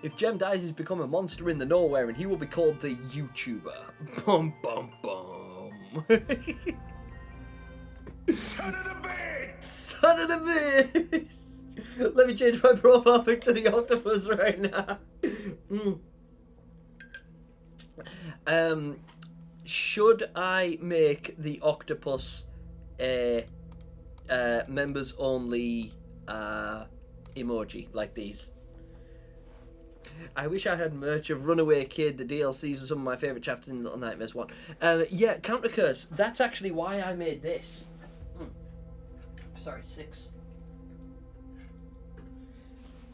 If Gem dies, he's become a monster in the nowhere, and he will be called the YouTuber. Bum, bum, bum. Son of a bitch! Son of a bitch! Let me change my profile pic to the octopus right now. Should I make the octopus a members only emoji like these? I wish I had merch of Runaway Kid. The DLCs were some of my favourite chapters in Little Nightmares 1. Yeah, Counter Curse. That's actually why I made this. Sorry, 6.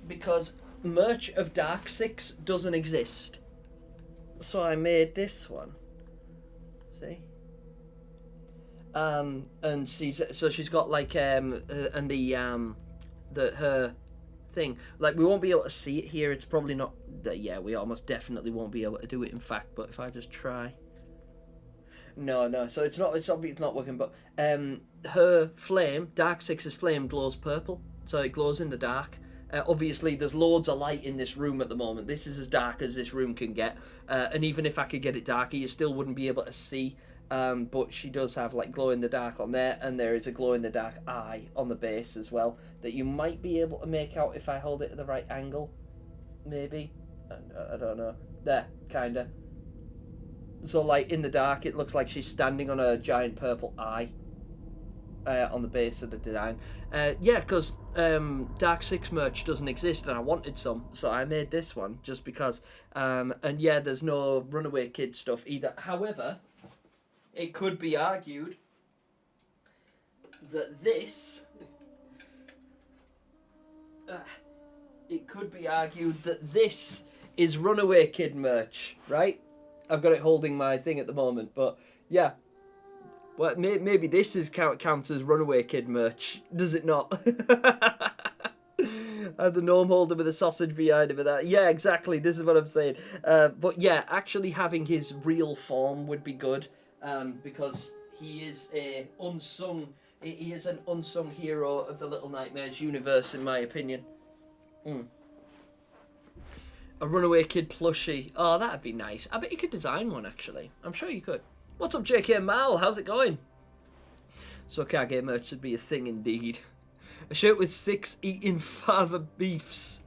Because merch of Dark 6 doesn't exist. So I made this one. See? And she's got like and her thing. Like, we won't be able to see it here. It's probably not. Yeah, we almost definitely won't be able to do it. In fact, but if I just try. No. So it's not. It's obviously not working. But her flame, Dark 6's flame, glows purple. So it glows in the dark. Obviously, there's loads of light in this room at the moment. This is as dark as this room can get. And even if I could get it darker, you still wouldn't be able to see but she does have like glow in the dark on there, and there is a glow in the dark eye on the base as well that you might be able to make out if I hold it at the right angle, maybe. I don't know. There, kinda. So like in the dark, it looks like she's standing on a giant purple eye. On the base of the design. Yeah, because Dark 6 merch doesn't exist and I wanted some, so I made this one just because. And yeah, there's no Runaway Kid stuff either. However, it could be argued that this... it could be argued that this is Runaway Kid merch, right? I've got it holding my thing at the moment, but yeah. Well, maybe this is counts as Runaway Kid merch, does it not? I have the gnome holder with a sausage behind him and that. Yeah, exactly, this is what I'm saying. But yeah, actually having his real form would be good, because he is an unsung hero of the Little Nightmares universe, in my opinion. A Runaway Kid plushie. Oh, that'd be nice. I bet you could design one, actually. I'm sure you could. What's up, JK Mal? How's it going? So Kage merch would be a thing indeed. A shirt with 6 eating fava beefs.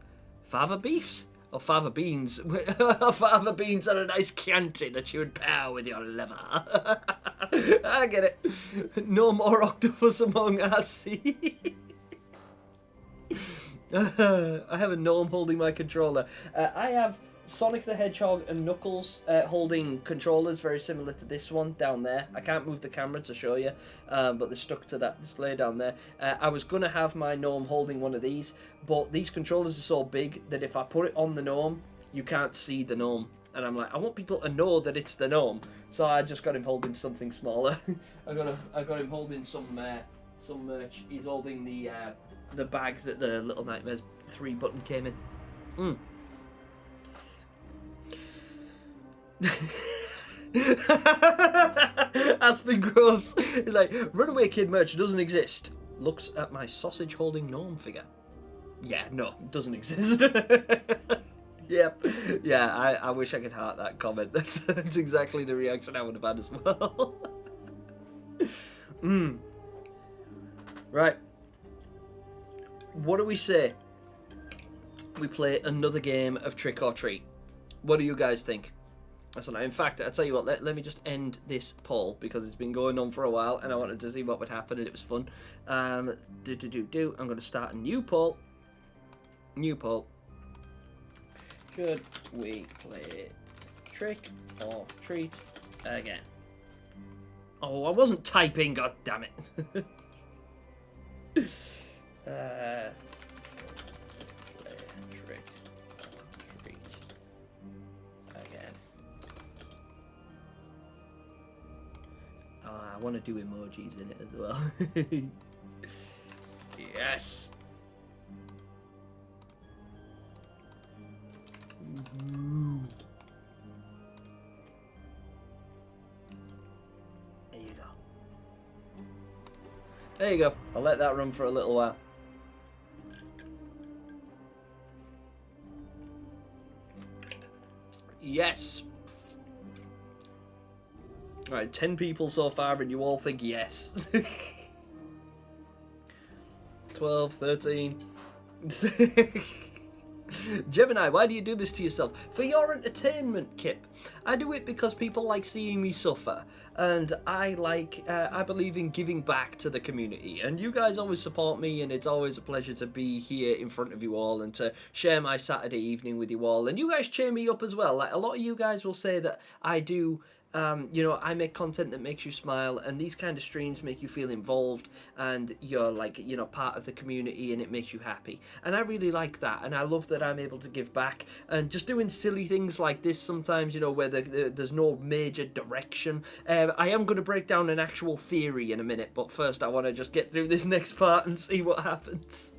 Fava beefs? Or fava beans? Fava beans are a nice Chianti that you would pair with your liver. I get it. No more octopus among us. I have a gnome holding my controller. I have Sonic the Hedgehog and Knuckles holding controllers very similar to this one down there. I can't move the camera to show you, but they're stuck to that display down there. I was going to have my gnome holding one of these, but these controllers are so big that if I put it on the gnome, you can't see the gnome. And I'm like, I want people to know that it's the gnome, so I just got him holding something smaller. I got him holding some merch. He's holding the bag that the Little Nightmares 3 button came in. Aspen Groves is like, Runaway Kid merch doesn't exist. Looks at my sausage holding gnome figure. Yeah, no, it doesn't exist. Yep. Yeah, I wish I could heart that comment. That's exactly the reaction I would have had as well. Right. What do we say? We play another game of Trick or Treat. What do you guys think? In fact, I'll tell you what, let me just end this poll because it's been going on for a while and I wanted to see what would happen and it was fun. I'm going to start a new poll. Should we play Trick or Treat again? Oh, I wasn't typing, god damn it. Play Trick or Treat again. Oh, I want to do emojis in it as well. Yes. There you go. There you go. I'll let that run for a little while. Yes. Alright, 10 people so far and you all think yes. 12, 13. Gemini, why do you do this to yourself? For your entertainment, Kip. I do it because people like seeing me suffer, and I believe in giving back to the community, and you guys always support me, and it's always a pleasure to be here in front of you all and to share my Saturday evening with you all, and you guys cheer me up as well. Like, a lot of you guys will say that I do I make content that makes you smile, and these kind of streams make you feel involved, and you're like, part of the community, and it makes you happy. And I really like that, and I love that I'm able to give back, and just doing silly things like this sometimes, where there's no major direction. I am going to break down an actual theory in a minute, but first I want to just get through this next part and see what happens.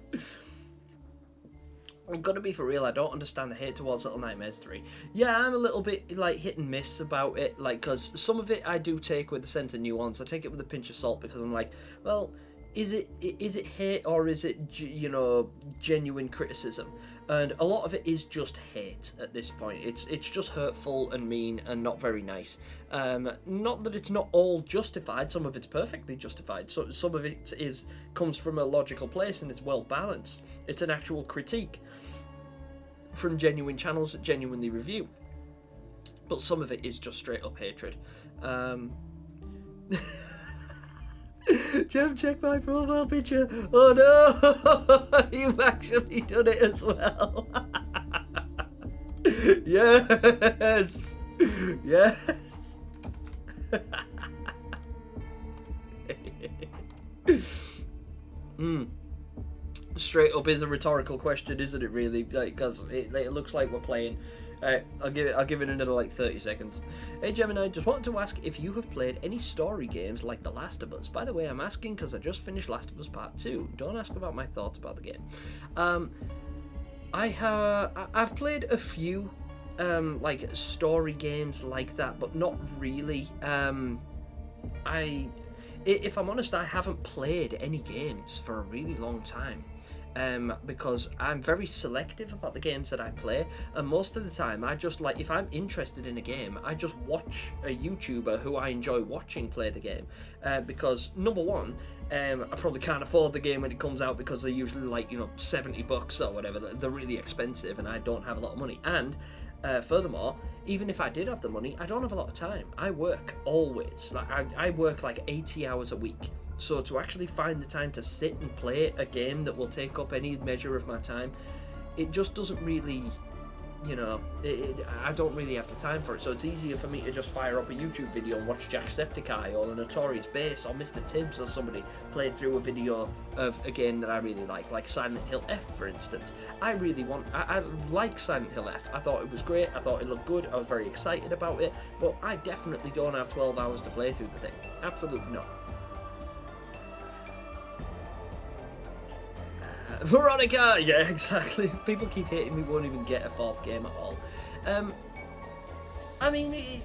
I'm gonna be for real, I don't understand the hate towards Little Nightmares 3. Yeah, I'm a little bit, hit and miss about it, because some of it I do take with a sense of nuance. I take it with a pinch of salt, because I'm like, well, is it hate or is it genuine criticism? And a lot of it is just hate at this point. It's just hurtful and mean and not very nice. Not that it's not all justified. Some of it's perfectly justified. So some of it comes from a logical place and it's well balanced. It's an actual critique from genuine channels that genuinely review. But some of it is just straight up hatred. Jem, check my profile picture. Oh no, you've actually done it as well. Yes, yes. Straight up is a rhetorical question, isn't it? Really, because it looks like we're playing. I'll give it another like 30 seconds. Hey Gemini, just wanted to ask if you have played any story games like The Last of Us. By the way, I'm asking because I just finished Last of Us Part 2. Don't ask about my thoughts about the game. I've played a few like story games like that, but not really. If I'm honest, I haven't played any games for a really long time. Because I'm very selective about the games that I play, and most of the time I just like, if I'm interested in a game, I just watch a YouTuber who I enjoy watching play the game, because number one, I probably can't afford the game when it comes out because they're usually like $70 or whatever. They're really expensive and I don't have a lot of money, and furthermore, even if I did have the money, I don't have a lot of time. I work always, like I work like 80 hours a week. So to actually find the time to sit and play a game that will take up any measure of my time, it just doesn't really, I don't really have the time for it. So it's easier for me to just fire up a YouTube video and watch Jacksepticeye or the Notorious Bass or Mr. Tibbs or somebody play through a video of a game that I really like Silent Hill F, for instance. I like Silent Hill F. I thought it was great. I thought it looked good. I was very excited about it. But I definitely don't have 12 hours to play through the thing. Absolutely not. Veronica! Yeah, exactly. People keep hating me, won't even get a fourth game at all. I mean,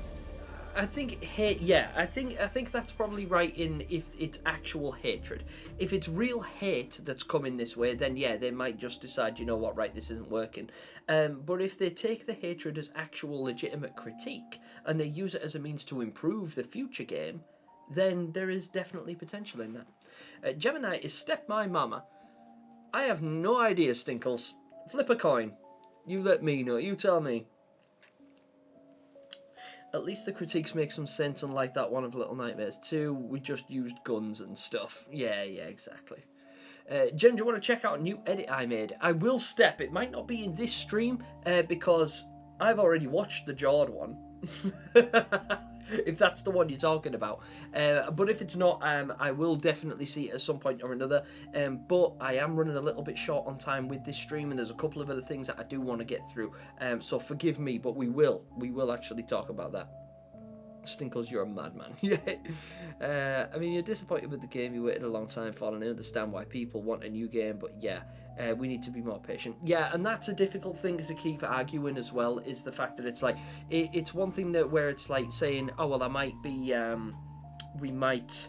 I think hate. Yeah, I think that's probably right. If it's actual hatred, if it's real hate that's coming this way, then yeah, they might just decide, you know what, right, this isn't working. But if they take the hatred as actual legitimate critique and they use it as a means to improve the future game, then there is definitely potential in that. Gemini is Step My Mama. I have no idea, Stinkles. Flip a coin. You let me know. You tell me. At least the critiques make some sense, unlike that one of Little Nightmares 2. We just used guns and stuff. Yeah, exactly. Jen, do you want to check out a new edit I made? I will, Step. It might not be in this stream, because I've already watched the Jawed one. If that's the one you're talking about. But if it's not, I will definitely see it at some point or another. But I am running a little bit short on time with this stream, and there's a couple of other things that I do want to get through. So forgive me, but we will actually talk about that. Stinkles, you're a madman. Yeah. I mean, you're disappointed with the game. You waited a long time for, and I understand why people want a new game, but yeah, we need to be more patient. Yeah, and that's a difficult thing to keep arguing as well, is the fact that it's like, it's one thing that where it's like saying, oh, well, I might be, we might...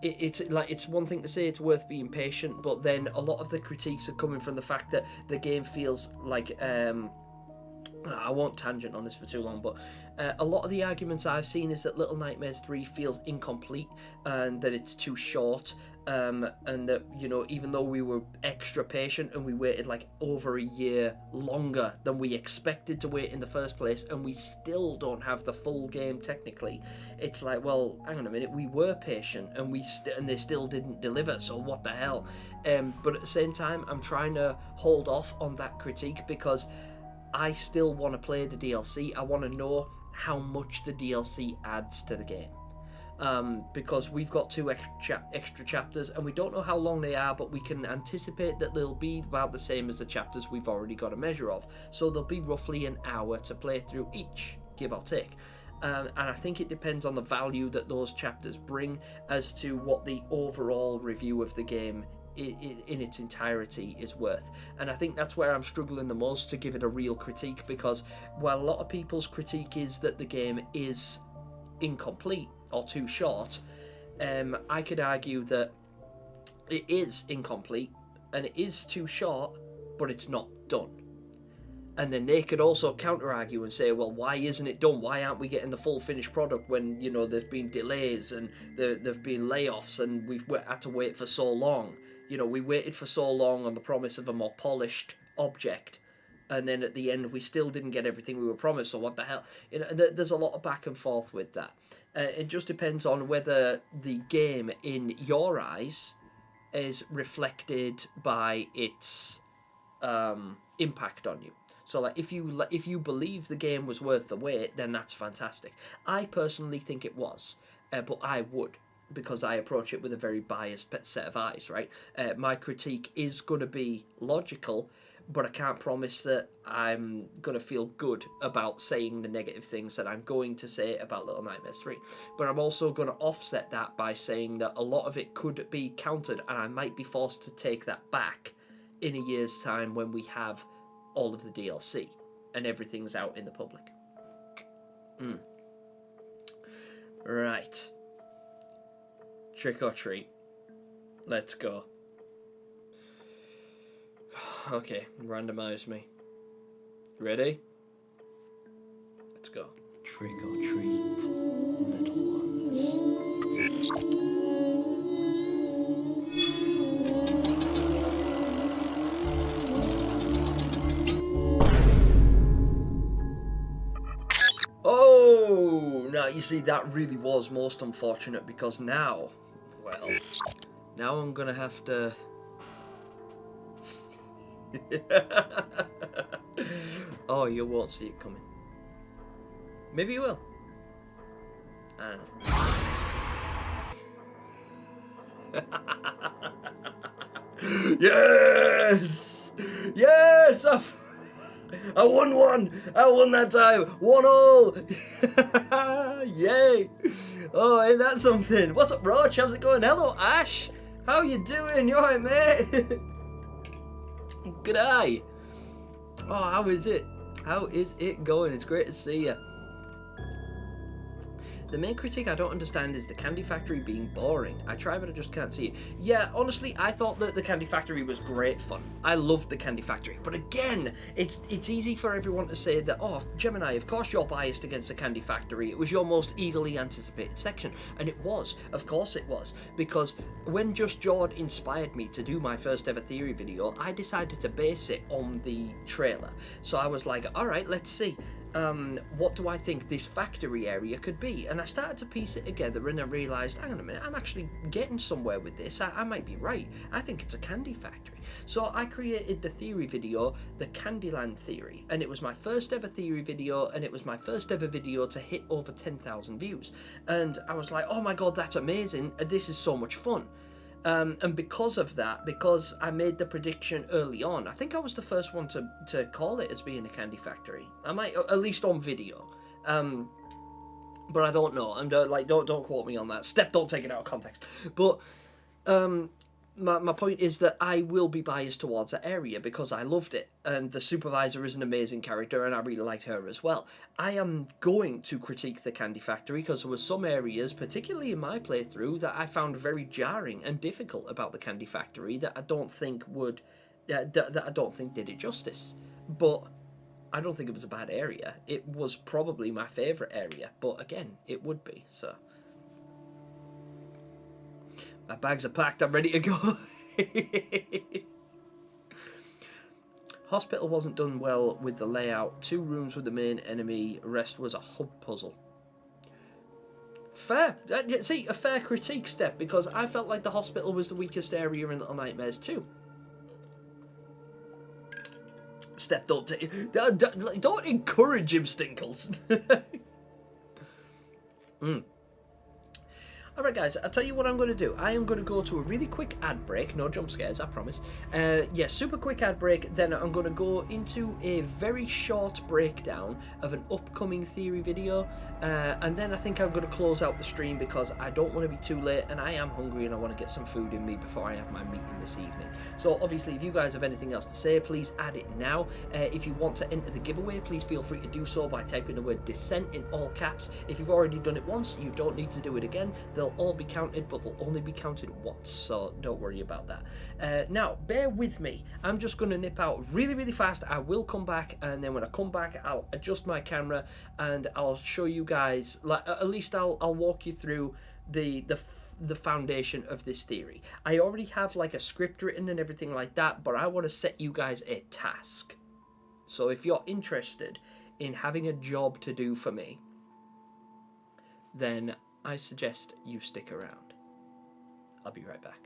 It's one thing to say it's worth being patient, but then a lot of the critiques are coming from the fact that the game feels like... I won't tangent on this for too long, but a lot of the arguments I've seen is that Little Nightmares 3 feels incomplete and that it's too short, and that, even though we were extra patient and we waited like over a year longer than we expected to wait in the first place, and we still don't have the full game technically, it's like, well, hang on a minute, we were patient and and they still didn't deliver, so what the hell? But at the same time, I'm trying to hold off on that critique because I still want to play the DLC. I want to know how much the DLC adds to the game. Because we've got 2 extra chapters, and we don't know how long they are, but we can anticipate that they'll be about the same as the chapters we've already got a measure of. So there'll be roughly an hour to play through each, give or take. And I think it depends on the value that those chapters bring as to what the overall review of the game in its entirety is worth. And I think that's where I'm struggling the most to give it a real critique, because while a lot of people's critique is that the game is incomplete or too short, I could argue that it is incomplete and it is too short, but it's not done. And then they could also counter-argue and say, well, why isn't it done? Why aren't we getting the full finished product when, you know, there's been delays and there've been layoffs and we've had to wait for so long? You know, we waited for so long on the promise of a more polished object, and then at the end we still didn't get everything we were promised, so what the hell? You know, there's a lot of back and forth with that. It just depends on whether the game, in your eyes, is reflected by its impact on you. So, like, if you believe the game was worth the wait, then that's fantastic. I personally think it was, but I would, because I approach it with a very biased set of eyes, right? My critique is going to be logical, but I can't promise that I'm going to feel good about saying the negative things that I'm going to say about Little Nightmares 3. But I'm also going to offset that by saying that a lot of it could be countered, and I might be forced to take that back in a year's time when we have all of the DLC and everything's out in the public. Right. Trick or treat. Let's go. Okay, randomize me. Ready? Let's go. Trick or treat, little ones. Oh, now you see, that really was most unfortunate, because now, well, now I'm gonna have to. Oh, you won't see it coming. Maybe you will. I don't know. Yes! Yes! I won one! I won that time! 1-1! Yay! Oh, ain't that something? What's up, Roach? How's it going? Hello, Ash! How you doing? You alright, mate? G'day! Oh, how is it? How is it going? It's great to see you. The main critique I don't understand is the Candy Factory being boring. I try, but I just can't see it. Yeah, honestly, I thought that the Candy Factory was great fun. I loved the Candy Factory. But again, it's easy for everyone to say that, oh, Gemini, of course you're biased against the Candy Factory. It was your most eagerly anticipated section. And it was. Of course it was. Because when Just Jord inspired me to do my first ever theory video, I decided to base it on the trailer. So I was like, alright, let's see. What do I think this factory area could be? And I started to piece it together, and I realised, hang on a minute, I'm actually getting somewhere with this. I might be right. I think it's a candy factory. So I created the theory video, the Candyland theory, and it was my first ever theory video, and it was my first ever video to hit over 10,000 views. And I was like, oh my god, that's amazing. This is so much fun. And because of that, because I made the prediction early on, I think I was the first one to call it as being a candy factory. I might, at least on video. But I don't know. And don't quote me on that. Don't take it out of context. But my point is that I will be biased towards that area because I loved it, and the supervisor is an amazing character, and I really liked her as well. I am going to critique the Candy Factory because there were some areas, particularly in my playthrough, that I found very jarring and difficult about the Candy Factory that I don't think that I don't think did it justice. But I don't think it was a bad area. It was probably my favourite area, but again, it would be, so. My bags are packed, I'm ready to go. Hospital wasn't done well with the layout. 2 rooms with the main enemy, rest was a hub puzzle. Fair. See, a fair critique, Step, because I felt like the hospital was the weakest area in Little Nightmares 2. Step, don't encourage him, Stinkles. Alright guys, I'll tell you what I'm going to do. I am going to go to a really quick ad break. No jump scares, I promise. Yeah, super quick ad break. Then I'm going to go into a very short breakdown of an upcoming theory video. And then I think I'm going to close out the stream because I don't want to be too late. And I am hungry and I want to get some food in me before I have my meeting this evening. So obviously, if you guys have anything else to say, please add it now. If you want to enter the giveaway, please feel free to do so by typing the word Descent in all caps. If you've already done it once, you don't need to do it again. There'll they'll all be counted, but they'll only be counted once, so don't worry about that. Now, bear with me. I'm just going to nip out really, really fast. I will come back, and then when I come back, I'll adjust my camera, and I'll show you guys, like, at least I'll walk you through the foundation of this theory. I already have like a script written and everything like that, but I want to set you guys a task. So if you're interested in having a job to do for me, then I suggest you stick around. I'll be right back.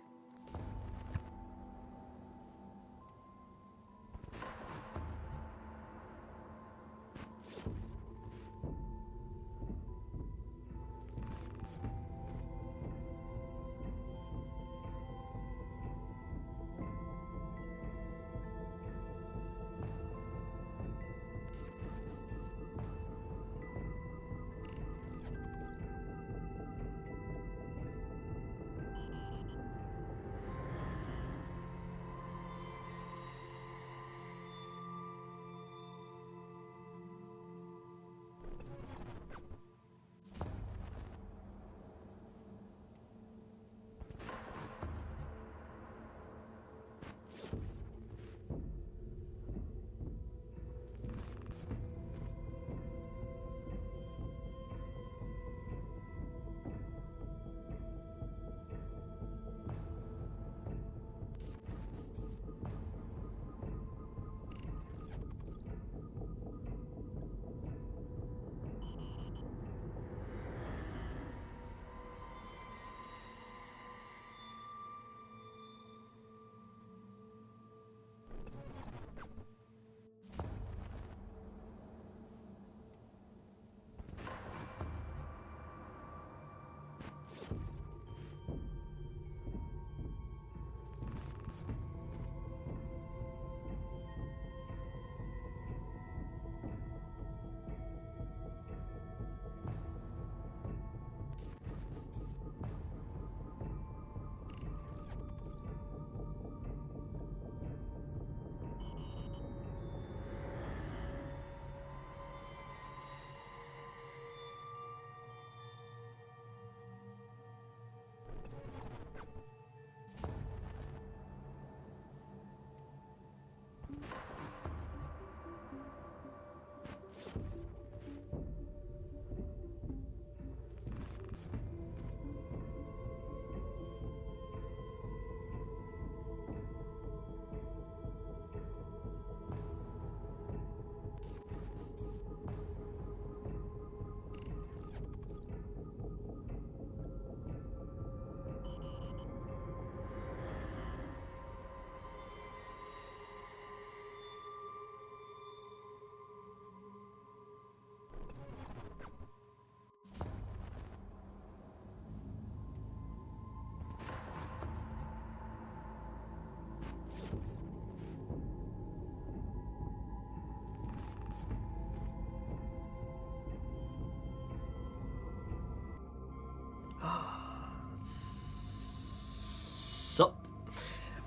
Sup?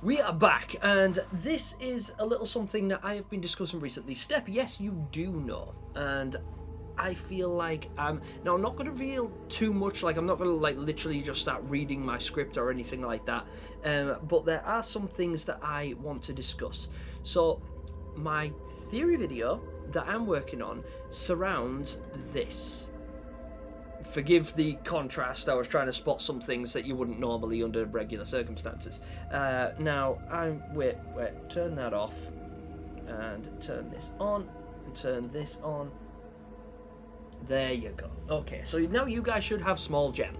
We are back, and this is a little something that I have been discussing recently. Step, yes, you do know, and I feel like now I'm not going to reveal too much. Like, I'm not going to like literally just start reading my script or anything like that. But there are some things that I want to discuss. So my theory video that I'm working on surrounds this. Forgive the contrast, I was trying to spot some things that you wouldn't normally under regular circumstances. Now, wait, turn that off, and turn this on, and turn this on. There you go. Okay, so now you guys should have small gem.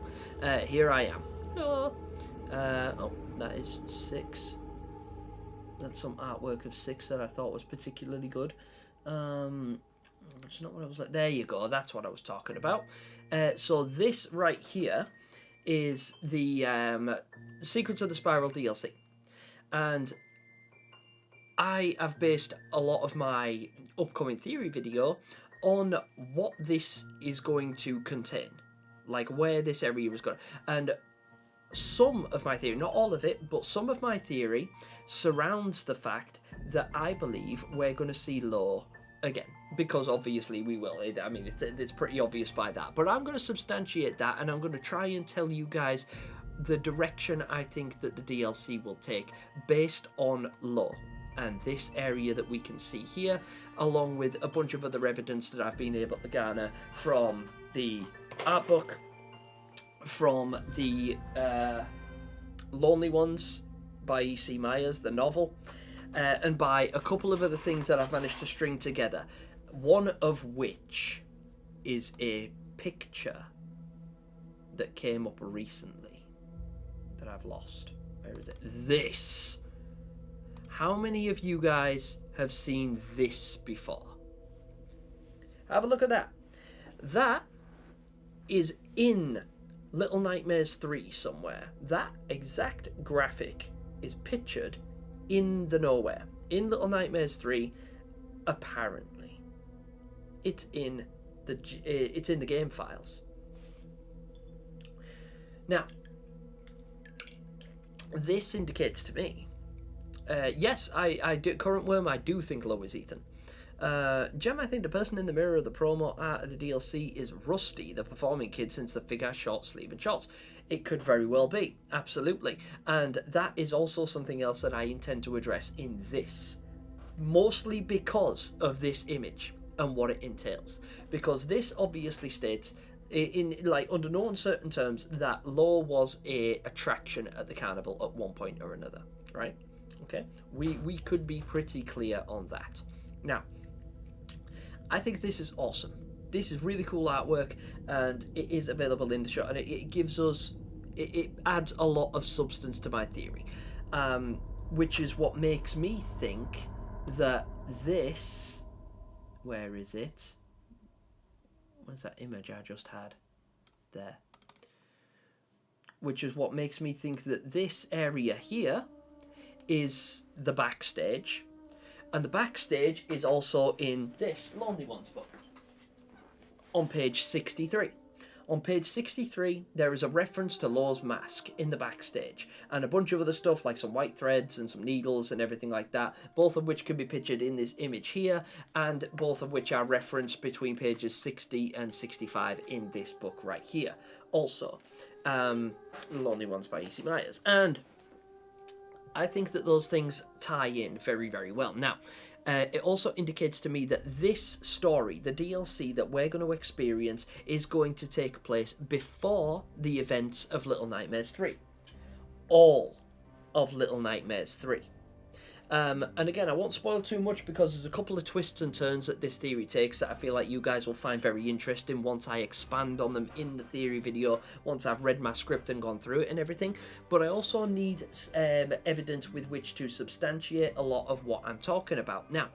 Here I am. Oh, that is 6. That's some artwork of 6 that I thought was particularly good. It's not what I was like. There you go. That's what I was talking about. So this right here is the Secrets of the Spiral DLC, and I have based a lot of my upcoming theory video on what this is going to contain, like where this area is going. And some of my theory, not all of it, but some of my theory surrounds the fact that I believe we're going to see Law again. because obviously we will. I mean, it's pretty obvious by that. But I'm going to substantiate that, and I'm going to try and tell you guys the direction I think that the DLC will take based on lore. And this area that we can see here, along with a bunch of other evidence that I've been able to garner from the art book, from the Lonely Ones by E.C. Myers, the novel, and by a couple of other things that I've managed to string together. One of which is a picture that came up recently that I've lost. Where is it? This. How many of you guys have seen this before? Have a look at that. That is in Little Nightmares 3 somewhere. That exact graphic is pictured in the nowhere. In Little Nightmares 3, apparently. It's in the game files. Now, this indicates to me, yes, I do. Current Worm, I do think low is Ethan. Gem, I think the person in the mirror of the promo art of the DLC is Rusty, the performing kid since the figure short sleeve and shorts. It could very well be, absolutely. And that is also something else that I intend to address in this. Mostly because of this image and what it entails. Because this obviously states, in like under no uncertain terms, that Law was a attraction at the carnival at one point or another, right? Okay, we could be pretty clear on that. Now, I think this is awesome. This is really cool artwork, and it is available in the shop, and it gives us, it adds a lot of substance to my theory, which is what makes me think that this, where is it? Where's that image I just had? There. Which is what makes me think that this area here is the backstage. And the backstage is also in this Lonely Ones book. On page 63. On page 63, there is a reference to Law's mask in the backstage, and a bunch of other stuff like some white threads and some needles and everything like that, both of which can be pictured in this image here, and both of which are referenced between pages 60 and 65 in this book right here. Also, Lonely Ones by E.C. Myers. And I think that those things tie in very, very well. Now, it also indicates to me that this story, the DLC that we're going to experience, is going to take place before the events of Little Nightmares 3. All of Little Nightmares 3. And again, I won't spoil too much because there's a couple of twists and turns that this theory takes that I feel like you guys will find very interesting once I expand on them in the theory video, once I've read my script and gone through it and everything. But I also need evidence with which to substantiate a lot of what I'm talking about. Now,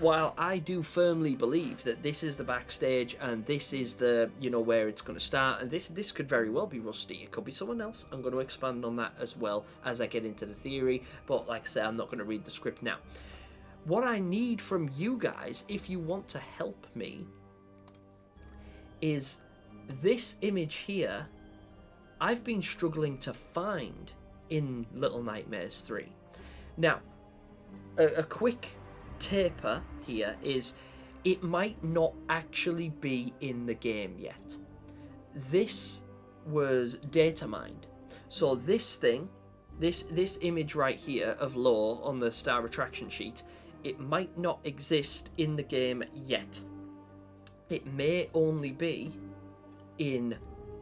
while I do firmly believe that this is the backstage and this is the, you know, where it's going to start, and this could very well be Rusty, it could be someone else. I'm going to expand on that as well as I get into the theory, but like I say, I'm not going to read the script now. What I need from you guys, if you want to help me, is this image here. I've been struggling to find in Little Nightmares 3. Now, a quick taper here is it might not actually be in the game yet. This was data mined. So this thing, this image right here of Law on the star attraction sheet, it might not exist in the game yet. It may only be in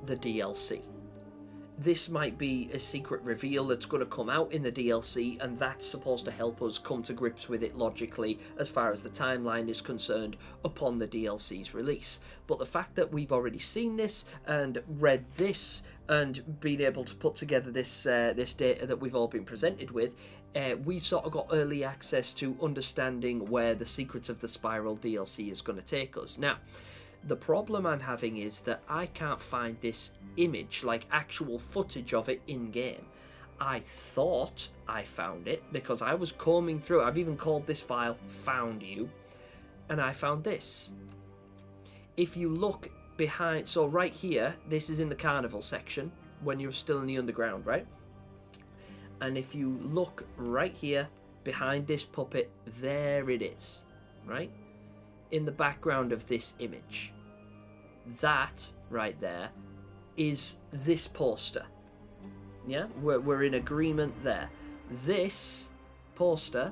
the DLC. This might be a secret reveal that's going to come out in the DLC, and that's supposed to help us come to grips with it logically as far as the timeline is concerned upon the DLC's release. But the fact that we've already seen this and read this and been able to put together this this data that we've all been presented with, we've sort of got early access to understanding where the Secrets of the Spiral DLC is going to take us. Now, the problem I'm having is that I can't find this image, like actual footage of it in-game. I thought I found it because I was combing through. I've even called this file Found You, and I found this. If you look behind, so right here, this is in the carnival section when you're still in the underground, right? And if you look right here behind this puppet, there it is, right? in the background of this image. That right there is this poster. Yeah, we're in agreement there. This poster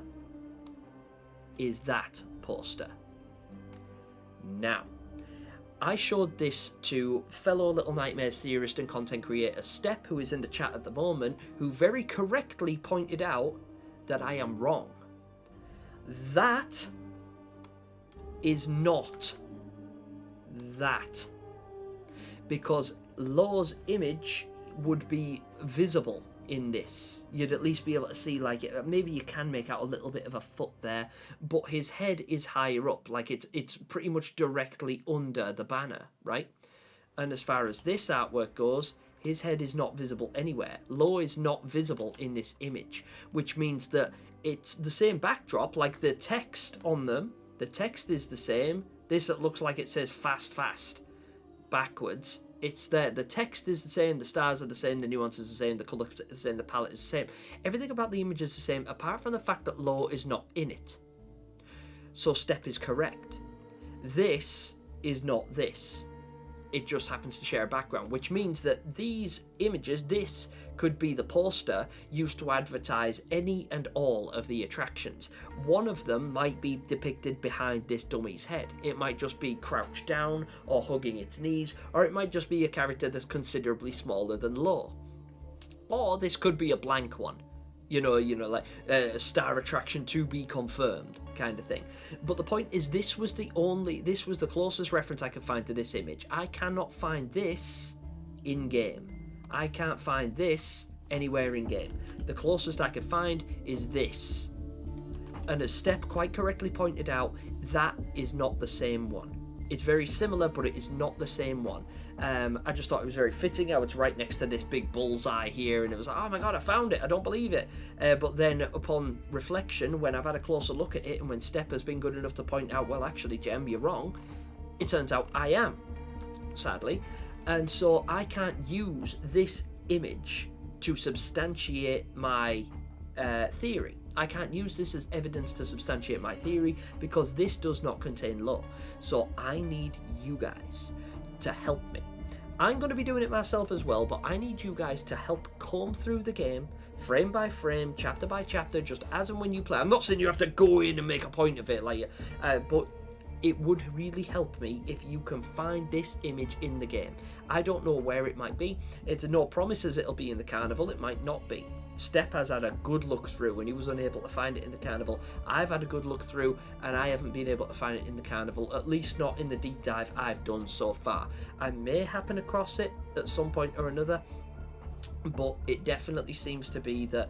is that poster. Now, I showed this to fellow Little Nightmares theorist and content creator Step, who is in the chat at the moment, who very correctly pointed out that I am wrong. That is not that. Because Law's image would be visible in this. You'd at least be able to see, like, maybe you can make out a little bit of a foot there, but his head is higher up, like it's pretty much directly under the banner, right? And as far as this artwork goes, his head is not visible anywhere. Law is not visible in this image, which means that it's the same backdrop, like the text on them, the text is the same. This, it looks like it says fast, fast, backwards. It's there. The text is the same, the stars are the same, the nuances are the same, the colour is the same, the palette is the same. Everything about the image is the same, apart from the fact that Law is not in it. So Step is correct. This is not this. It just happens to share a background, which means that these images, this could be the poster used to advertise any and all of the attractions. One of them might be depicted behind this dummy's head. It might just be crouched down or hugging its knees, or it might just be a character that's considerably smaller than Law. Or this could be a blank one. You know, like star attraction to be confirmed kind of thing. But the point is, this was the closest reference I could find to this image. I cannot find this in game. I can't find this anywhere in game. The closest I could find is this. And as Step quite correctly pointed out, that is not the same one. It's very similar, but it is not the same one. I just thought it was very fitting. I was right next to this big bullseye here, and it was like, oh my god, I found it, I don't believe it. But then upon reflection, when I've had a closer look at it, and when Step has been good enough to point out, well, actually, Gem, you're wrong, it turns out I am, sadly. And so I can't use this image to substantiate my theory. I can't use this as evidence to substantiate my theory because this does not contain Law. So I need you guys to help me. I'm going to be doing it myself as well, but I need you guys to help comb through the game, frame by frame, chapter by chapter, just as and when you play. I'm not saying you have to go in and make a point of it, but it would really help me if you can find this image in the game. I don't know where it might be. It's no promises it'll be in the carnival. It might not be. Step has had a good look through and he was unable to find it in the carnival. I've had a good look through and I haven't been able to find it in the carnival, at least not in the deep dive I've done so far. I may happen across it at some point or another, but it definitely seems to be that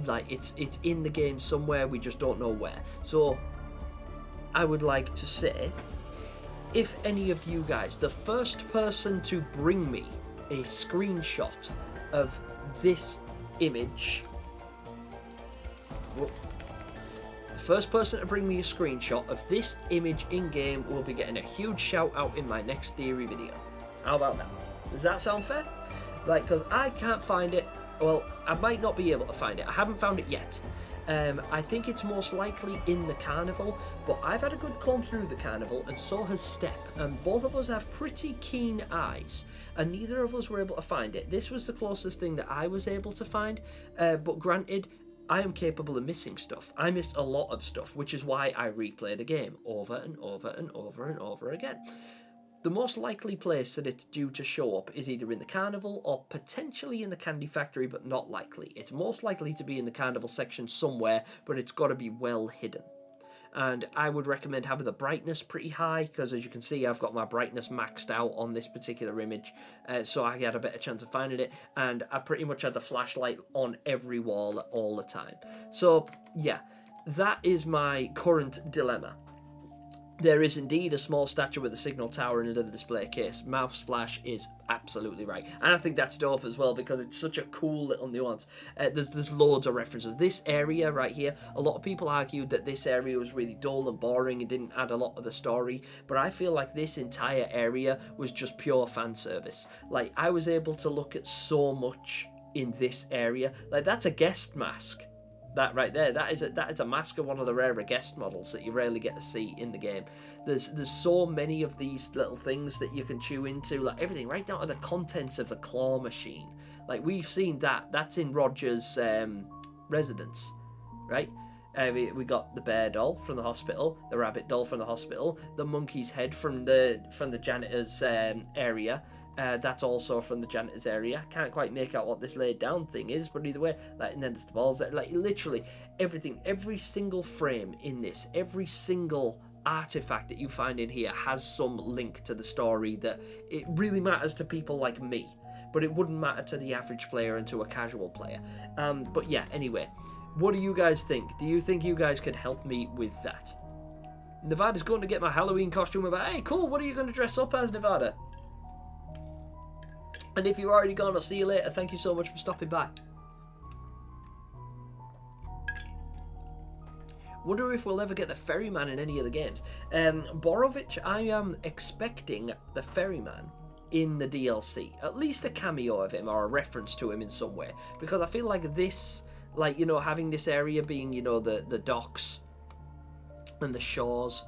like it's in the game somewhere, we just don't know where. So I would like to say, if any of you guys, the first person to bring me a screenshot of this image, the first person to bring me a screenshot of this image in game will be getting a huge shout out in my next theory video. How about that? Does that sound fair? Like, because I can't find it. Well, I might not be able to find it. I haven't found it yet. I think it's most likely in the carnival, but I've had a good comb through the carnival, and so has Step, and both of us have pretty keen eyes, and neither of us were able to find it. This was the closest thing that I was able to find, but granted, I am capable of missing stuff. I missed a lot of stuff, which is why I replay the game over and over and over and over again. The most likely place that it's due to show up is either in the carnival or potentially in the candy factory, but not likely. It's most likely to be in the carnival section somewhere, but it's got to be well hidden. And I would recommend having the brightness pretty high, because as you can see, I've got my brightness maxed out on this particular image, so I had a better chance of finding it, and I pretty much had the flashlight on every wall all the time. So yeah, that is my current dilemma. There is indeed a small statue with a signal tower in the display case. Mouse Flash is absolutely right. And I think that's dope as well because it's such a cool little nuance. There's loads of references. This area right here, a lot of people argued that this area was really dull and boring and didn't add a lot of the story. But I feel like this entire area was just pure fan service. Like, I was able to look at so much in this area. Like, that's a guest mask. That right there, that is a mask of one of the rarer guest models that you rarely get to see in the game. There's so many of these little things that you can chew into, like everything right down to the contents of the claw machine. Like we've seen that. That's in Roger's residence, right? We got the bear doll from the hospital, the rabbit doll from the hospital, the monkey's head from the janitor's area. That's also from the janitor's area. Can't quite make out what this laid down thing is, but either way, like, and then there's the balls. Like literally everything, every single frame in this, every single artifact that you find in here has some link to the story that it really matters to people like me, but it wouldn't matter to the average player and to a casual player. But yeah, anyway, what do you guys think? Do you think you guys could help me with that? Nevada's going to get my Halloween costume about. Hey, cool. What are you going to dress up as, Nevada? And if you're already gone, I'll see you later. Thank you so much for stopping by. Wonder if we'll ever get the ferryman in any of the games. Borovich, I am expecting the ferryman in the DLC. At least a cameo of him or a reference to him in some way. Because I feel like this, like, you know, having this area being, you know, the docks and the shores,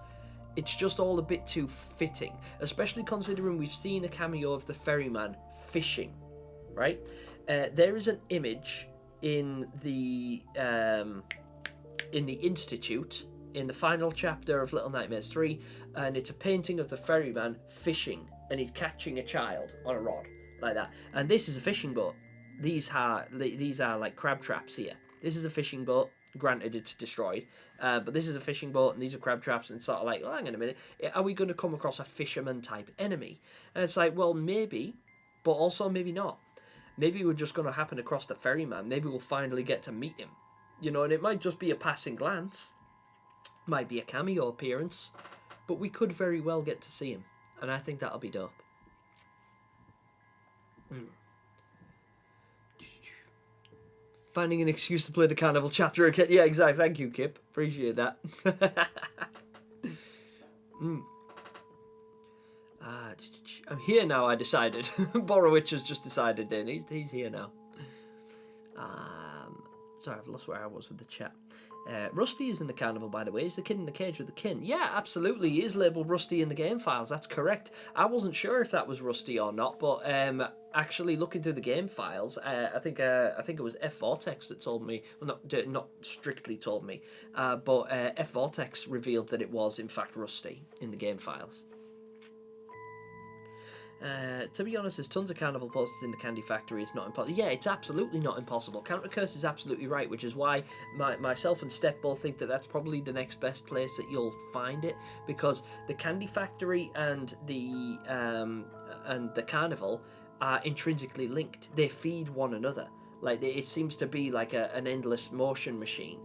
it's just all a bit too fitting, especially considering we've seen a cameo of the ferryman fishing, right? There is an image in the Institute, in the final chapter of Little Nightmares 3, and it's a painting of the ferryman fishing, and he's catching a child on a rod, like that. And this is a fishing boat. These are like crab traps here. This is a fishing boat. Granted, it's destroyed, but this is a fishing boat, and these are crab traps, and it's sort of like, well, hang on a minute, are we going to come across a fisherman-type enemy? And it's like, well, maybe, but also maybe not. Maybe we're just going to happen across the ferryman. Maybe we'll finally get to meet him. You know, and it might just be a passing glance. Might be a cameo appearance. But we could very well get to see him. And I think that'll be dope. Finding an excuse to play the carnival chapter again. Yeah, exactly. Thank you, Kip. Appreciate that. I'm here now, I decided. Borowich has just decided then. He's here now. Sorry, I've lost where I was with the chat. Rusty is in the carnival, by the way. He's the kid in the cage with the kin. Yeah, absolutely. He is labelled Rusty in the game files. That's correct. I wasn't sure if that was Rusty or not, but actually looking through the game files, I think it was F Vortex that told me. Well, not strictly told me, but F Vortex revealed that it was in fact Rusty in the game files. To be honest, there's tons of carnival posters in the Candy Factory. It's not impossible. Yeah, it's absolutely not impossible. Counter Curse is absolutely right, which is why myself and Steph both think that that's probably the next best place that you'll find it, because the Candy Factory and the carnival are intrinsically linked. They feed one another. Like, it seems to be like an endless motion machine,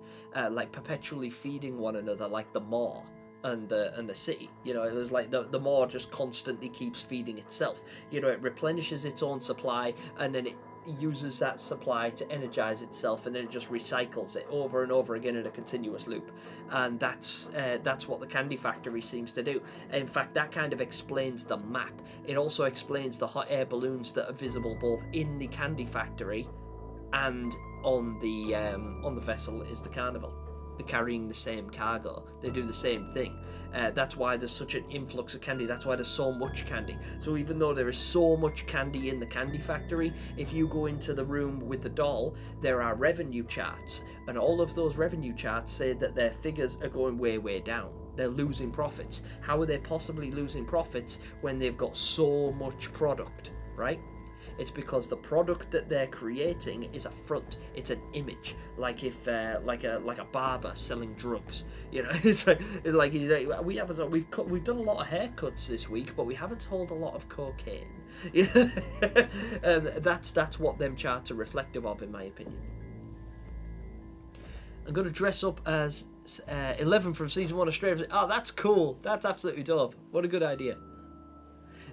like perpetually feeding one another, like the maw and the city. You know, it was like the maw just constantly keeps feeding itself. You know, it replenishes its own supply, and then it uses that supply to energize itself, and then it just recycles it over and over again in a continuous loop. And that's what the Candy Factory seems to do. In fact, that kind of explains the map. It also explains the hot air balloons that are visible both in the Candy Factory and on the vessel is the carnival. They're carrying the same cargo. They do the same thing. That's why there's such an influx of candy. That's why there's so much candy. So even though there is so much candy in the Candy Factory, if you go into the room with the doll, there are revenue charts, and all of those revenue charts say that their figures are going way, way down. They're losing profits. How are they possibly losing profits when they've got so much product, right? It's because the product that they're creating is a front. It's an image, like if like a barber selling drugs. You know, it's like we've done a lot of haircuts this week, but we haven't sold a lot of cocaine. And that's what them charts are reflective of, in my opinion. I'm going to dress up as 11 from season 1 of Stranger. Oh, that's cool. That's absolutely dope. What a good idea.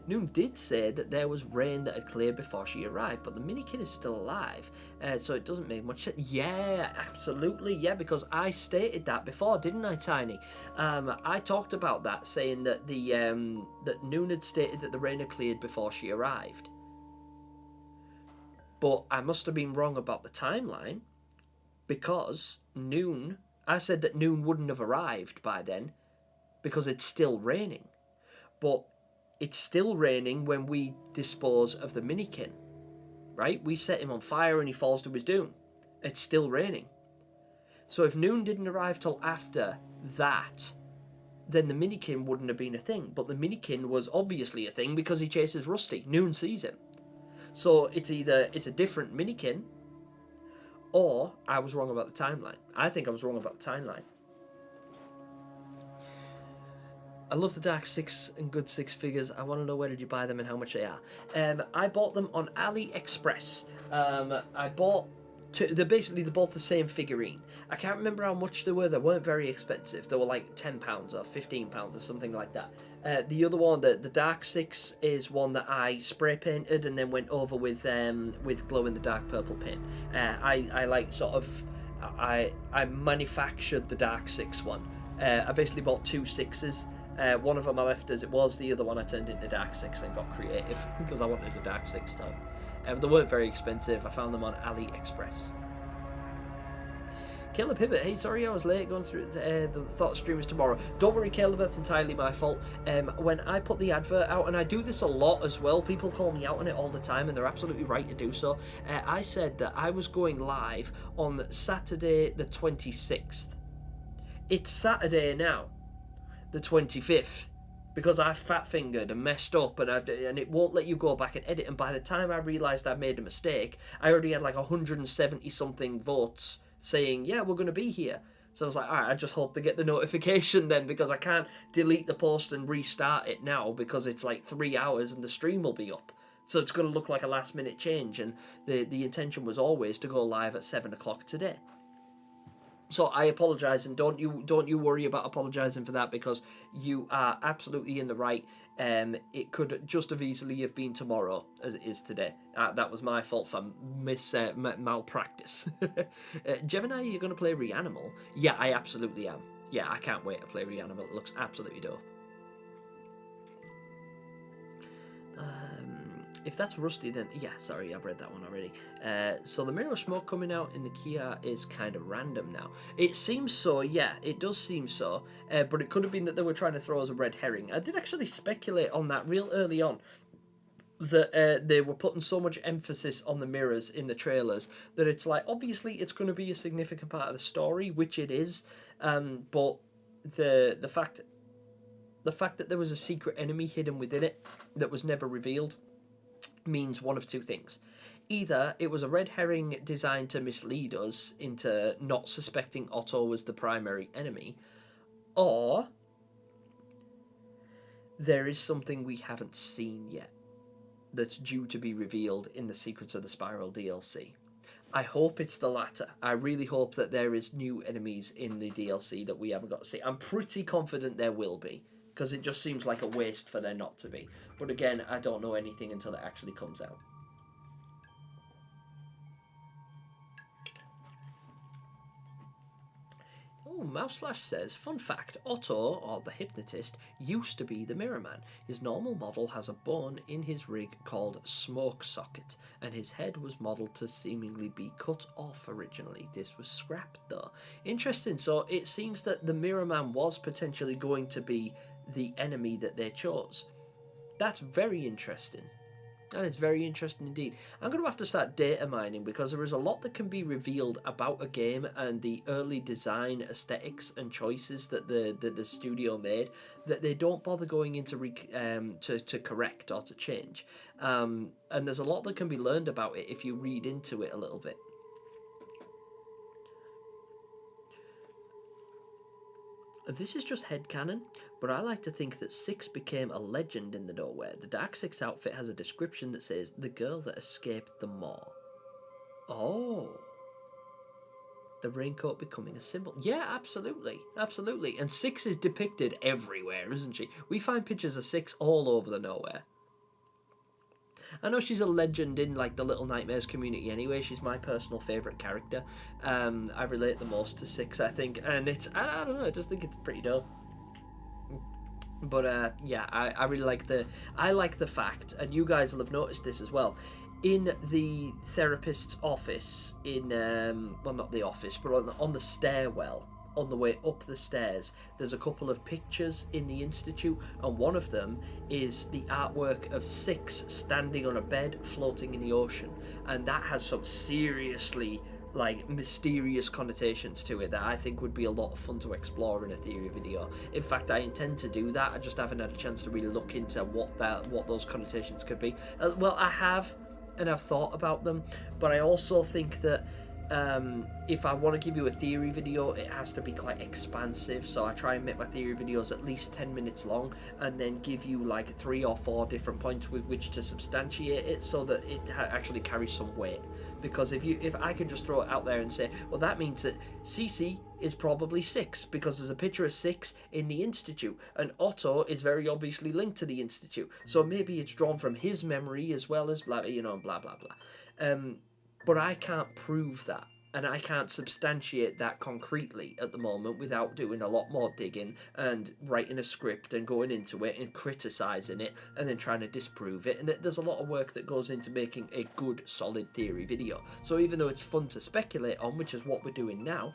Noon did say that there was rain that had cleared before she arrived, but the mini-kid is still alive, so it doesn't make much sense. Yeah, absolutely, yeah, because I stated that before, didn't I, Tiny? I talked about that, saying that that Noon had stated that the rain had cleared before she arrived. But I must have been wrong about the timeline, because Noon, I said that Noon wouldn't have arrived by then because it's still raining. But it's still raining when we dispose of the Minikin, right? We set him on fire and he falls to his doom. It's still raining. So if Noon didn't arrive till after that, then the Minikin wouldn't have been a thing. But the Minikin was obviously a thing because he chases Rusty. Noon sees him. So it's either it's a different Minikin, or I was wrong about the timeline. I think I was wrong about the timeline. I love the Dark Six and Good Six figures. I want to know where did you buy them and how much they are. I bought them on AliExpress. I bought they're both the same figurine. I can't remember how much they were. They weren't very expensive. They were like £10 or £15 or something like that. The other one, the Dark Six, is one that I spray painted and then went over with glow in the dark purple paint. I like sort of I manufactured the Dark Six one. I basically bought 2 sixes. One of them I left as it was. The other one I turned into Dark Six and got creative because I wanted a Dark Six toy. They weren't very expensive. I found them on AliExpress. Caleb Hibbert, hey, sorry I was late going through the thought stream is tomorrow. Don't worry, Caleb, that's entirely my fault. When I put the advert out, and I do this a lot as well, people call me out on it all the time, and they're absolutely right to do so. I said that I was going live on Saturday the 26th. It's Saturday now, the 25th. Because I fat-fingered and messed up and it won't let you go back and edit. And by the time I realised I made a mistake, I already had like 170-something votes saying, yeah, we're going to be here. So I was like, all right, I just hope to get the notification then, because I can't delete the post and restart it now because it's like 3 hours and the stream will be up. So it's going to look like a last-minute change. And the intention was always to go live at 7 o'clock today. So I apologise, and don't you worry about apologising for that, because you are absolutely in the right. It could just have easily have been tomorrow as it is today. That was my fault for malpractice. Gemini, you're going to play Reanimal? Yeah, I absolutely am. Yeah, I can't wait to play Reanimal. It looks absolutely dope. If that's Rusty, then yeah, sorry, I've read that one already. So the mirror smoke coming out in the Kia is kind of random now. It seems so, yeah, it does seem so. But it could have been that they were trying to throw us a red herring. I did actually speculate on that real early on, that they were putting so much emphasis on the mirrors in the trailers that it's like, obviously it's going to be a significant part of the story, which it is. But the fact that there was a secret enemy hidden within it that was never revealed means one of two things. Either it was a red herring designed to mislead us into not suspecting Otto was the primary enemy, or there is something we haven't seen yet that's due to be revealed in the Secrets of the Spiral DLC. I hope it's the latter. I really hope that there is new enemies in the DLC that we haven't got to see. I'm pretty confident there will be, because it just seems like a waste for there not to be. But again, I don't know anything until it actually comes out. Oh, Mouseflash says, fun fact, Otto, or the hypnotist, used to be the Mirror Man. His normal model has a bone in his rig called Smoke Socket, and his head was modelled to seemingly be cut off originally. This was scrapped though. Interesting, so it seems that the Mirror Man was potentially going to be the enemy that they chose. That's very interesting. And it's very interesting indeed. I'm going to have to start data mining, because there is a lot that can be revealed about a game and the early design aesthetics and choices that the studio made that they don't bother going into to correct or to change. And there's a lot that can be learned about it if you read into it a little bit. This is just headcanon, but I like to think that Six became a legend in the Nowhere. The Dark Six outfit has a description that says, the girl that escaped the maw. Oh. The raincoat becoming a symbol. Yeah, absolutely. Absolutely. And Six is depicted everywhere, isn't she? We find pictures of Six all over the Nowhere. I know she's a legend in like the Little Nightmares community anyway. She's my personal favourite character. I relate the most to Six, I think, and it's, I don't know, I just think it's pretty dope. But yeah, I really like the fact, and you guys will have noticed this as well, in the therapist's office, in well, not the office, but on the stairwell, on the way up the stairs, there's a couple of pictures in the institute, and one of them is the artwork of 6 standing on a bed floating in the ocean, and that has some seriously like mysterious connotations to it that I think would be a lot of fun to explore in a theory video. In fact, I intend to do that. I just haven't had a chance to really look into what those connotations could be. Well, I have, and I've thought about them, but I also think that if I want to give you a theory video, it has to be quite expansive, so I try and make my theory videos at least 10 minutes long, and then give you like 3 or 4 different points with which to substantiate it, so that it actually carries some weight. Because if I could just throw it out there and say, well, that means that CC is probably 6 because there's a picture of 6 in the institute, and Otto is very obviously linked to the institute, so maybe it's drawn from his memory as well as blah, blah blah blah. But I can't prove that, and I can't substantiate that concretely at the moment without doing a lot more digging and writing a script and going into it and criticising it and then trying to disprove it. And there's a lot of work that goes into making a good, solid theory video. So even though it's fun to speculate on, which is what we're doing now,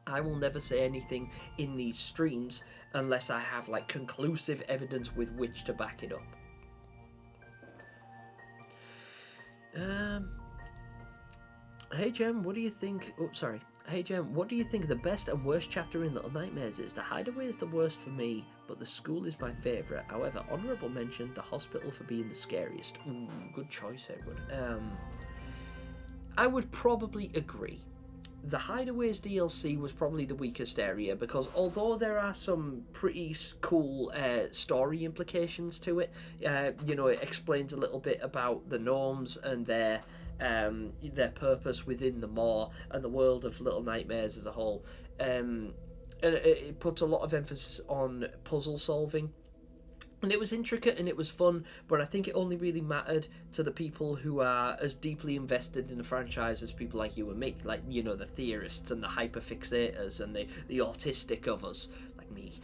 I will never say anything in these streams unless I have like conclusive evidence with which to back it up. Hey Jem, what do you think? Oh, sorry. Hey Jem, what do you think the best and worst chapter in Little Nightmares is? The Hideaway is the worst for me, but the school is my favourite. However, honourable mention, the hospital for being the scariest. Ooh, good choice, Edward. I would probably agree. The Hideaways DLC was probably the weakest area, because although there are some pretty cool story implications to it, you know, it explains a little bit about the gnomes and their purpose within the maw and the world of Little Nightmares as a whole. And it puts a lot of emphasis on puzzle solving. And it was intricate and it was fun, but I think it only really mattered to the people who are as deeply invested in the franchise as people like you and me. Like, you know, the theorists and the hyperfixators and the autistic of us, like me.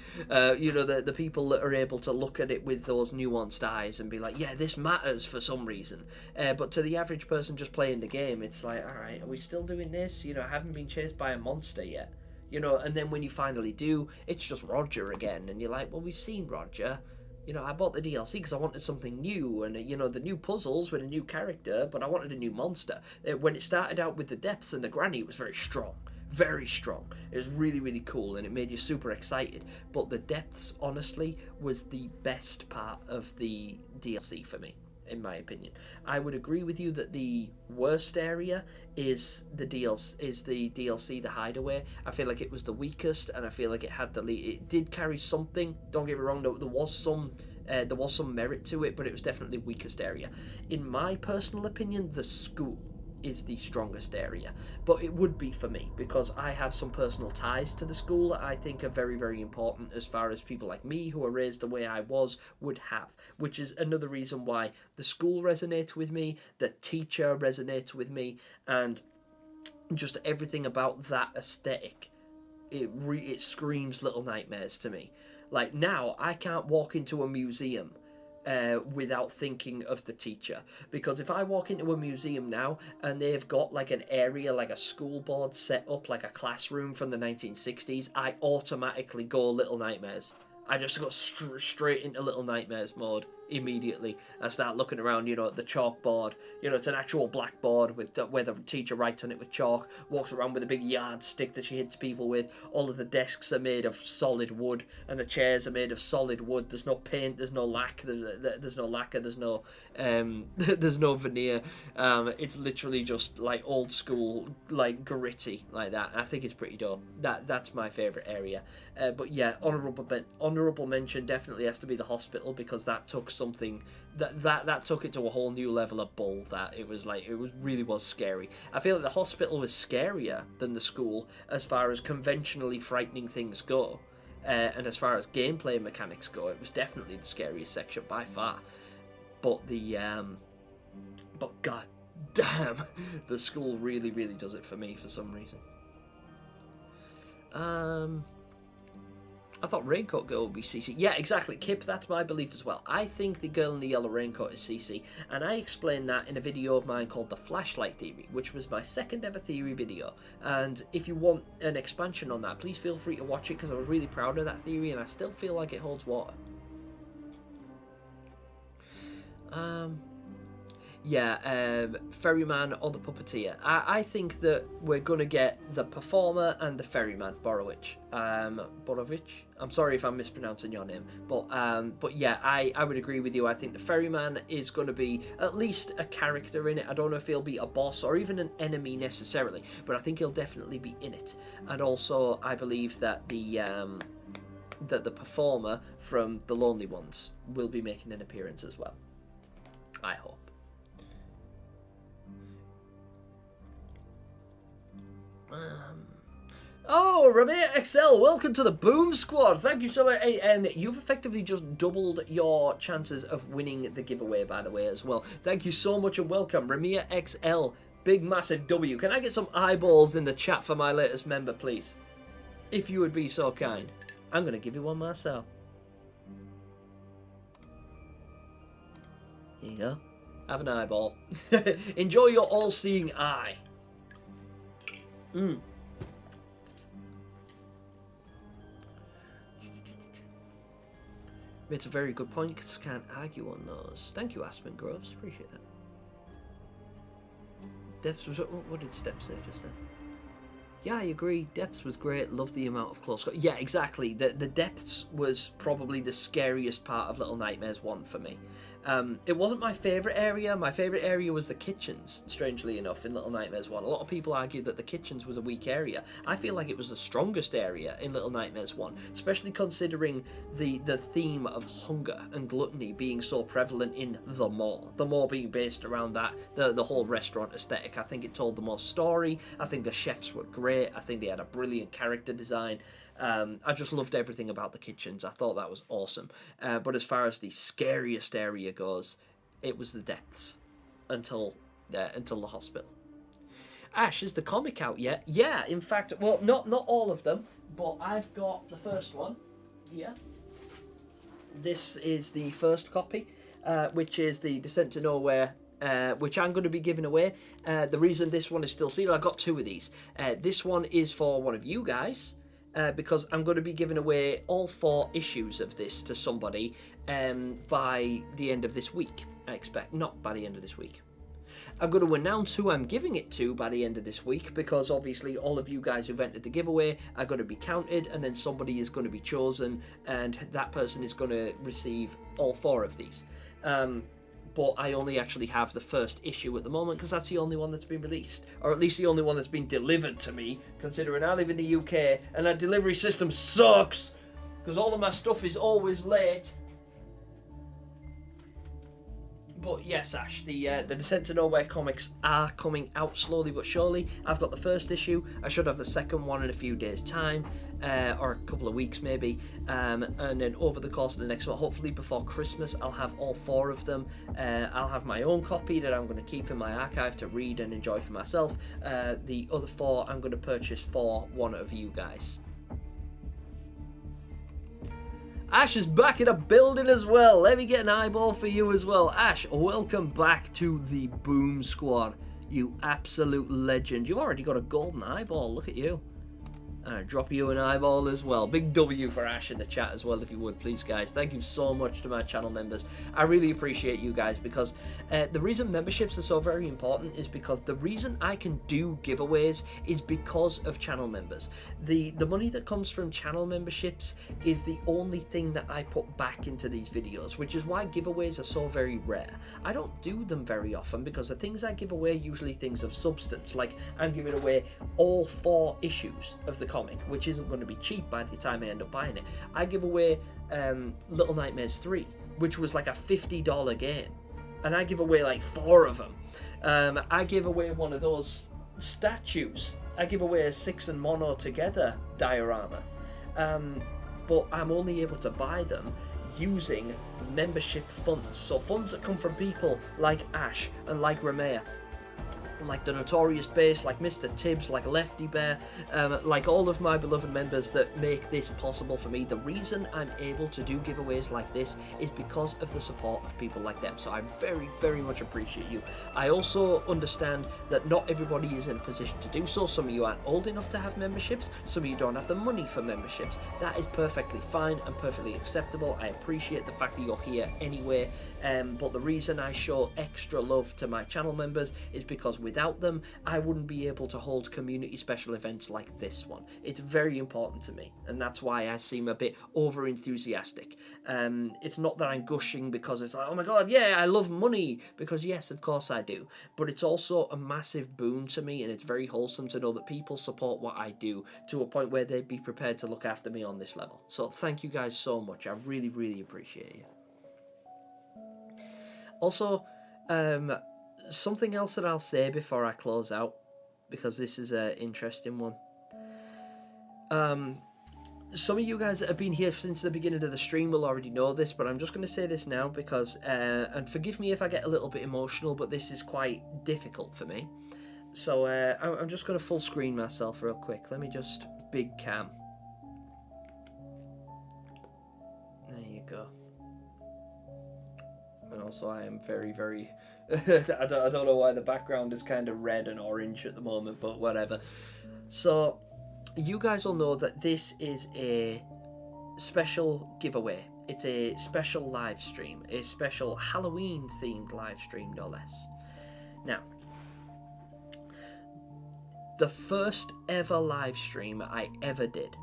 You know, the people that are able to look at it with those nuanced eyes and be like, yeah, this matters for some reason. But to the average person just playing the game, it's like, alright, are we still doing this? You know, I haven't been chased by a monster yet. You know, and then when you finally do, it's just Roger again. And you're like, well, we've seen Roger. You know, I bought the DLC because I wanted something new, and, you know, the new puzzles with a new character, but I wanted a new monster. When it started out with the depths and the granny, it was very strong. Very strong. It was really, really cool, and it made you super excited. But the depths, honestly, was the best part of the DLC for me, in my opinion. I would agree with you that the worst area is the DLC, the Hideaway. I feel like it was the weakest, and I feel like it did carry something. Don't get me wrong, there was some merit to it, but it was definitely the weakest area. In my personal opinion, the school is the strongest area, but it would be for me because I have some personal ties to the school that I think are very, very important as far as people like me who are raised the way I was would have, which is another reason why the school resonates with me, the teacher resonates with me, and just everything about that aesthetic, it screams Little Nightmares to me. Like, now I can't walk into a museum without thinking of the teacher, because if I walk into a museum now and they've got like an area, like a school board set up like a classroom from the 1960s, I automatically go Little Nightmares. I just got straight into Little Nightmares mode immediately. I start looking around, you know, at the chalkboard. You know, it's an actual blackboard where the teacher writes on it with chalk, walks around with a big yardstick that she hits people with. All of the desks are made of solid wood, and the chairs are made of solid wood. There's no paint, there's no lac, there's no lacquer, there's no there's no veneer. It's literally just like old school, like gritty, like that. I think it's pretty dope. That's my favourite area. But yeah, honourable mention definitely has to be the hospital, because that took something that took it to a whole new level of bull. That it was really scary. I feel like the hospital was scarier than the school as far as conventionally frightening things go, and as far as gameplay mechanics go, it was definitely the scariest section by far. But god damn, the school really, really does it for me for some reason. I thought Raincoat Girl would be Cece. Yeah, exactly, Kip, that's my belief as well. I think the girl in the yellow raincoat is Cece, and I explained that in a video of mine called The Flashlight Theory, which was my second ever theory video. And if you want an expansion on that, please feel free to watch it, because I was really proud of that theory, and I still feel like it holds water. Yeah, Ferryman or the Puppeteer. I think that we're going to get the Performer and the Ferryman, Borovich. Borovich? I'm sorry if I'm mispronouncing your name. But yeah, I would agree with you. I think the Ferryman is going to be at least a character in it. I don't know if he'll be a boss or even an enemy necessarily, but I think he'll definitely be in it. And also, I believe that the Performer from The Lonely Ones will be making an appearance as well. I hope. Oh, Ramir XL, welcome to the Boom Squad. Thank you so much. Hey, you've effectively just doubled your chances of winning the giveaway, by the way, as well. Thank you so much and welcome, Ramir XL. Big, massive W. Can I get some eyeballs in the chat for my latest member, please? If you would be so kind. I'm going to give you one myself. Here you go. Have an eyeball. Enjoy your all-seeing eye. It's a very good point, because I can't argue on those. Thank you, Aspen Groves. Appreciate that. Depths was... What did Step say just then? Yeah, I agree. Depths was great. Love the amount of close... Yeah, exactly. The Depths was probably the scariest part of Little Nightmares 1 for me. It wasn't my favourite area. My favourite area was the kitchens, strangely enough, in Little Nightmares 1. A lot of people argued that the kitchens was a weak area. I feel like it was the strongest area in Little Nightmares 1, especially considering the theme of hunger and gluttony being so prevalent in the mall. The mall being based around that, the whole restaurant aesthetic. I think it told the most story. I think the chefs were great. I think they had a brilliant character design. I just loved everything about the kitchens. I thought that was awesome. But as far as the scariest area goes, it was the Depths until the hospital. Ash, is the comic out yet? Yeah, in fact, well, not all of them, but I've got the first one here. This is the first copy, which is the Descent to Nowhere, which I'm going to be giving away. The reason this one is still sealed, I got two of these. This one is for one of you guys, because I'm going to be giving away all 4 issues of this to somebody by the end of this week, I expect. Not by the end of this week. I'm going to announce who I'm giving it to by the end of this week, because obviously all of you guys who've entered the giveaway are going to be counted, and then somebody is going to be chosen, and that person is going to receive all 4 of these. But I only actually have the first issue at the moment, because that's the only one that's been released. Or at least the only one that's been delivered to me, considering I live in the UK, and that delivery system sucks, because all of my stuff is always late. But yes, Ash, the Descent to Nowhere comics are coming out slowly but surely. I've got the first issue. I should have the second one in a few days' time, or a couple of weeks maybe. And then over the course of the next one, hopefully before Christmas, I'll have all 4 of them. I'll have my own copy that I'm going to keep in my archive to read and enjoy for myself. The other 4 I'm going to purchase for one of you guys. Ash is back in a building as well. Let me get an eyeball for you as well. Ash, welcome back to the Boom Squad. You absolute legend. You've already got a golden eyeball. Look at you. And I drop you an eyeball as well. Big W for Ash in the chat as well, if you would, please, guys. Thank you so much to my channel members. I really appreciate you guys, because the reason memberships are so very important is because the reason I can do giveaways is because of channel members. The money that comes from channel memberships is the only thing that I put back into these videos, which is why giveaways are so very rare. I don't do them very often, because the things I give away are usually things of substance. Like, I'm giving away all 4 issues of the comic, which isn't going to be cheap by the time I end up buying it. I give away Little Nightmares 3, which was like a $50 game, and I give away like 4 of them. I give away one of those statues. I give away a 6 and Mono Together diorama, but I'm only able to buy them using membership funds, so funds that come from people like Ash and like Ramea, like the Notorious Bass, like Mr. Tibbs, like Lefty Bear, like all of my beloved members that make this possible for me. The reason I'm able to do giveaways like this is because of the support of people like them, so I very, very much appreciate you. I also understand that not everybody is in a position to do so. Some of you aren't old enough to have memberships, some of you don't have the money for memberships. That is perfectly fine and perfectly acceptable. I appreciate the fact that you're here anyway, but the reason I show extra love to my channel members is because without them, I wouldn't be able to hold community special events like this one. It's very important to me, and that's why I seem a bit over enthusiastic. It's not that I'm gushing because it's like, oh my god, yeah, I love money, because yes, of course I do, but it's also a massive boon to me, and it's very wholesome to know that people support what I do to a point where they'd be prepared to look after me on this level. So thank you guys so much. I really, really appreciate you. Also, something else that I'll say before I close out, because this is an interesting one. Some of you guys that have been here since the beginning of the stream will already know this, but I'm just going to say this now because, and forgive me if I get a little bit emotional, but this is quite difficult for me. So I'm just going to full screen myself real quick. Let me just big cam. There you go. And also I am very, very... I don't know why the background is kind of red and orange at the moment, but whatever. So, you guys will know that this is a special giveaway. It's a special live stream, a special Halloween themed live stream, no less. Now, the first ever live stream I ever did,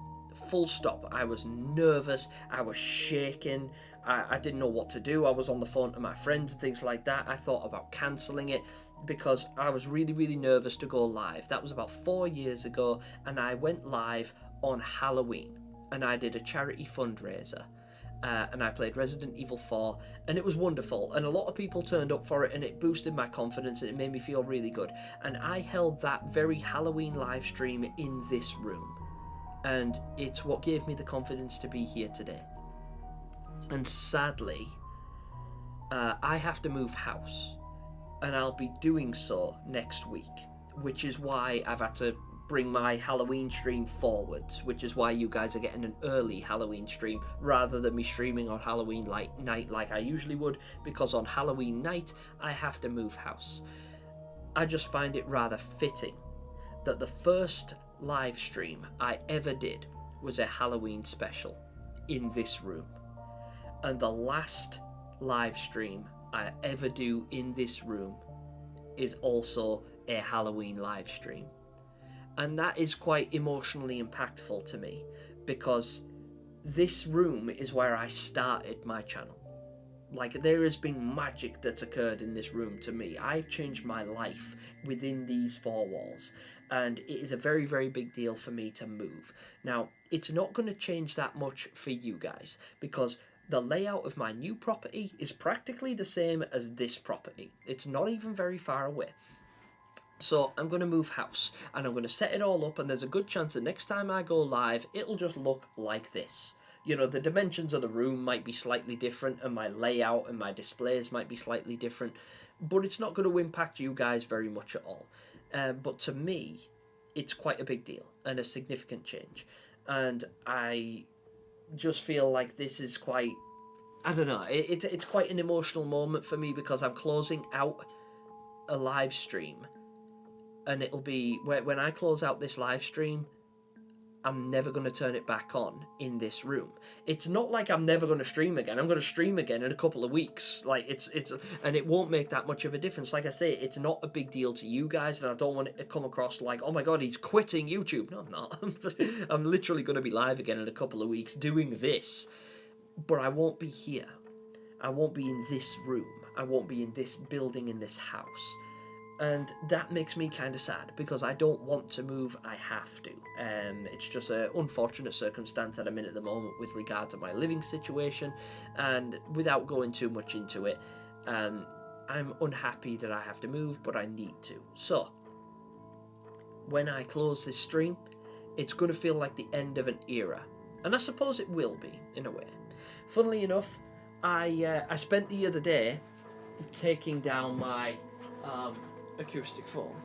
full stop. I was nervous, I was shaking, I didn't know what to do. I was on the phone to my friends and things like that. I thought about cancelling it because I was really, really nervous to go live. That was about 4 years ago, and I went live on Halloween, and I did a charity fundraiser. And I played Resident Evil 4, and it was wonderful, and a lot of people turned up for it, and it boosted my confidence, and it made me feel really good. And I held that very Halloween live stream in this room, and it's what gave me the confidence to be here today. And sadly, I have to move house, and I'll be doing so next week, which is why I've had to bring my Halloween stream forwards, which is why you guys are getting an early Halloween stream rather than me streaming on Halloween night like I usually would, because on Halloween night I have to move house. I just find it rather fitting that the first live stream I ever did was a Halloween special in this room, and the last live stream I ever do in this room is also a Halloween live stream. And that is quite emotionally impactful to me, because this room is where I started my channel. Like, there has been magic that's occurred in this room to me. I've changed my life within these four walls, and it is a very, very big deal for me to move. Now, it's not going to change that much for you guys, because the layout of my new property is practically the same as this property. It's not even very far away. So I'm going to move house, and I'm going to set it all up, and there's a good chance that next time I go live, it'll just look like this. You know, the dimensions of the room might be slightly different, and my layout and my displays might be slightly different, but it's not going to impact you guys very much at all. But to me, it's quite a big deal and a significant change. And I just feel like this is quite, I don't know, it's quite an emotional moment for me, because I'm closing out a live stream. And it'll be, when I close out this live stream, I'm never going to turn it back on in this room. It's not like I'm never going to stream again. I'm going to stream again in a couple of weeks. Like, and it won't make that much of a difference. Like I say, it's not a big deal to you guys, and I don't want it to come across like, oh my god, he's quitting YouTube. No, I'm not. I'm literally going to be live again in a couple of weeks doing this. But I won't be here. I won't be in this room. I won't be in this building, in this house. And that makes me kind of sad, because I don't want to move, I have to. It's just an unfortunate circumstance that I'm in at the moment with regard to my living situation, and without going too much into it, I'm unhappy that I have to move, but I need to. So, when I close this stream, it's going to feel like the end of an era, and I suppose it will be, in a way. Funnily enough, I spent the other day taking down my acoustic phone.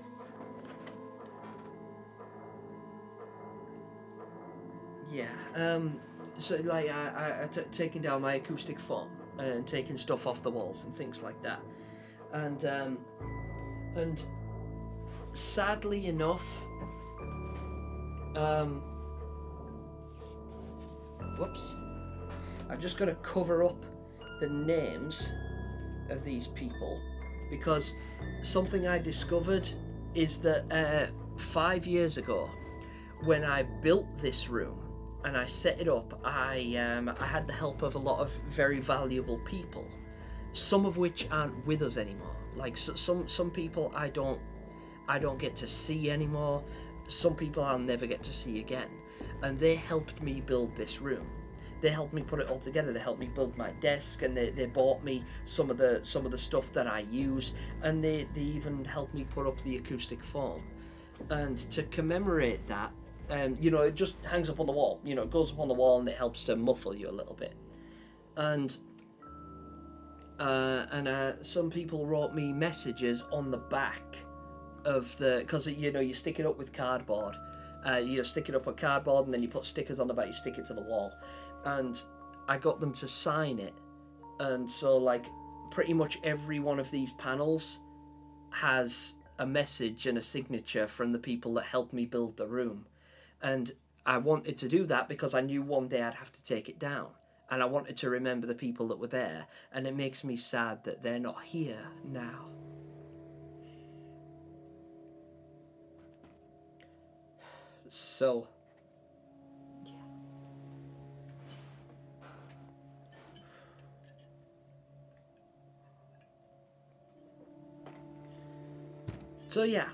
So like taking down my acoustic foam and taking stuff off the walls and things like that, and sadly enough, whoops, I've just got to cover up the names of these people, because something I discovered is that 5 years ago, when I built this room and I set it up, I had the help of a lot of very valuable people, some of which aren't with us anymore. Like some people I don't get to see anymore. Some people I'll never get to see again, and they helped me build this room. They helped me put it all together. They helped me build my desk, and they bought me some of the stuff that I use, and they even helped me put up the acoustic foam. And to commemorate that, it just hangs up on the wall. It goes up on the wall and it helps to muffle you a little bit. And some people wrote me messages on the back of because you stick it up with cardboard. You stick it up on cardboard and then you put stickers on the back. You stick it to the wall, and I got them to sign it. And so like pretty much every one of these panels has a message and a signature from the people that helped me build the room. And I wanted to do that because I knew one day I'd have to take it down, and I wanted to remember the people that were there. And it makes me sad that they're not here now. So yeah,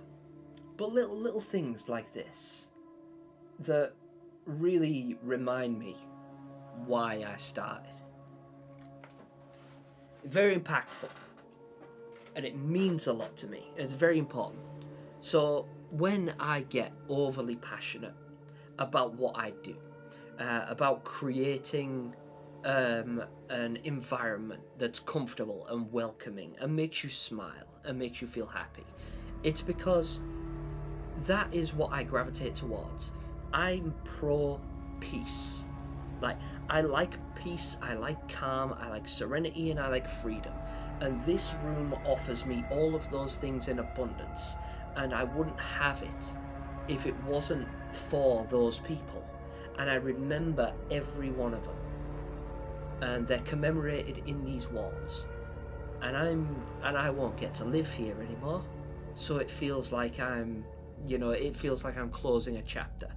but little things like this that really remind me why I started. Very impactful, and it means a lot to me. It's very important. So when I get overly passionate about what I do, about creating an environment that's comfortable and welcoming and makes you smile and makes you feel happy, it's because that is what I gravitate towards. I'm pro peace. Like, I like peace, I like calm, I like serenity, and I like freedom. And this room offers me all of those things in abundance. And I wouldn't have it if it wasn't for those people. And I remember every one of them. And they're commemorated in these walls. And I won't get to live here anymore. So it feels like I'm closing a chapter.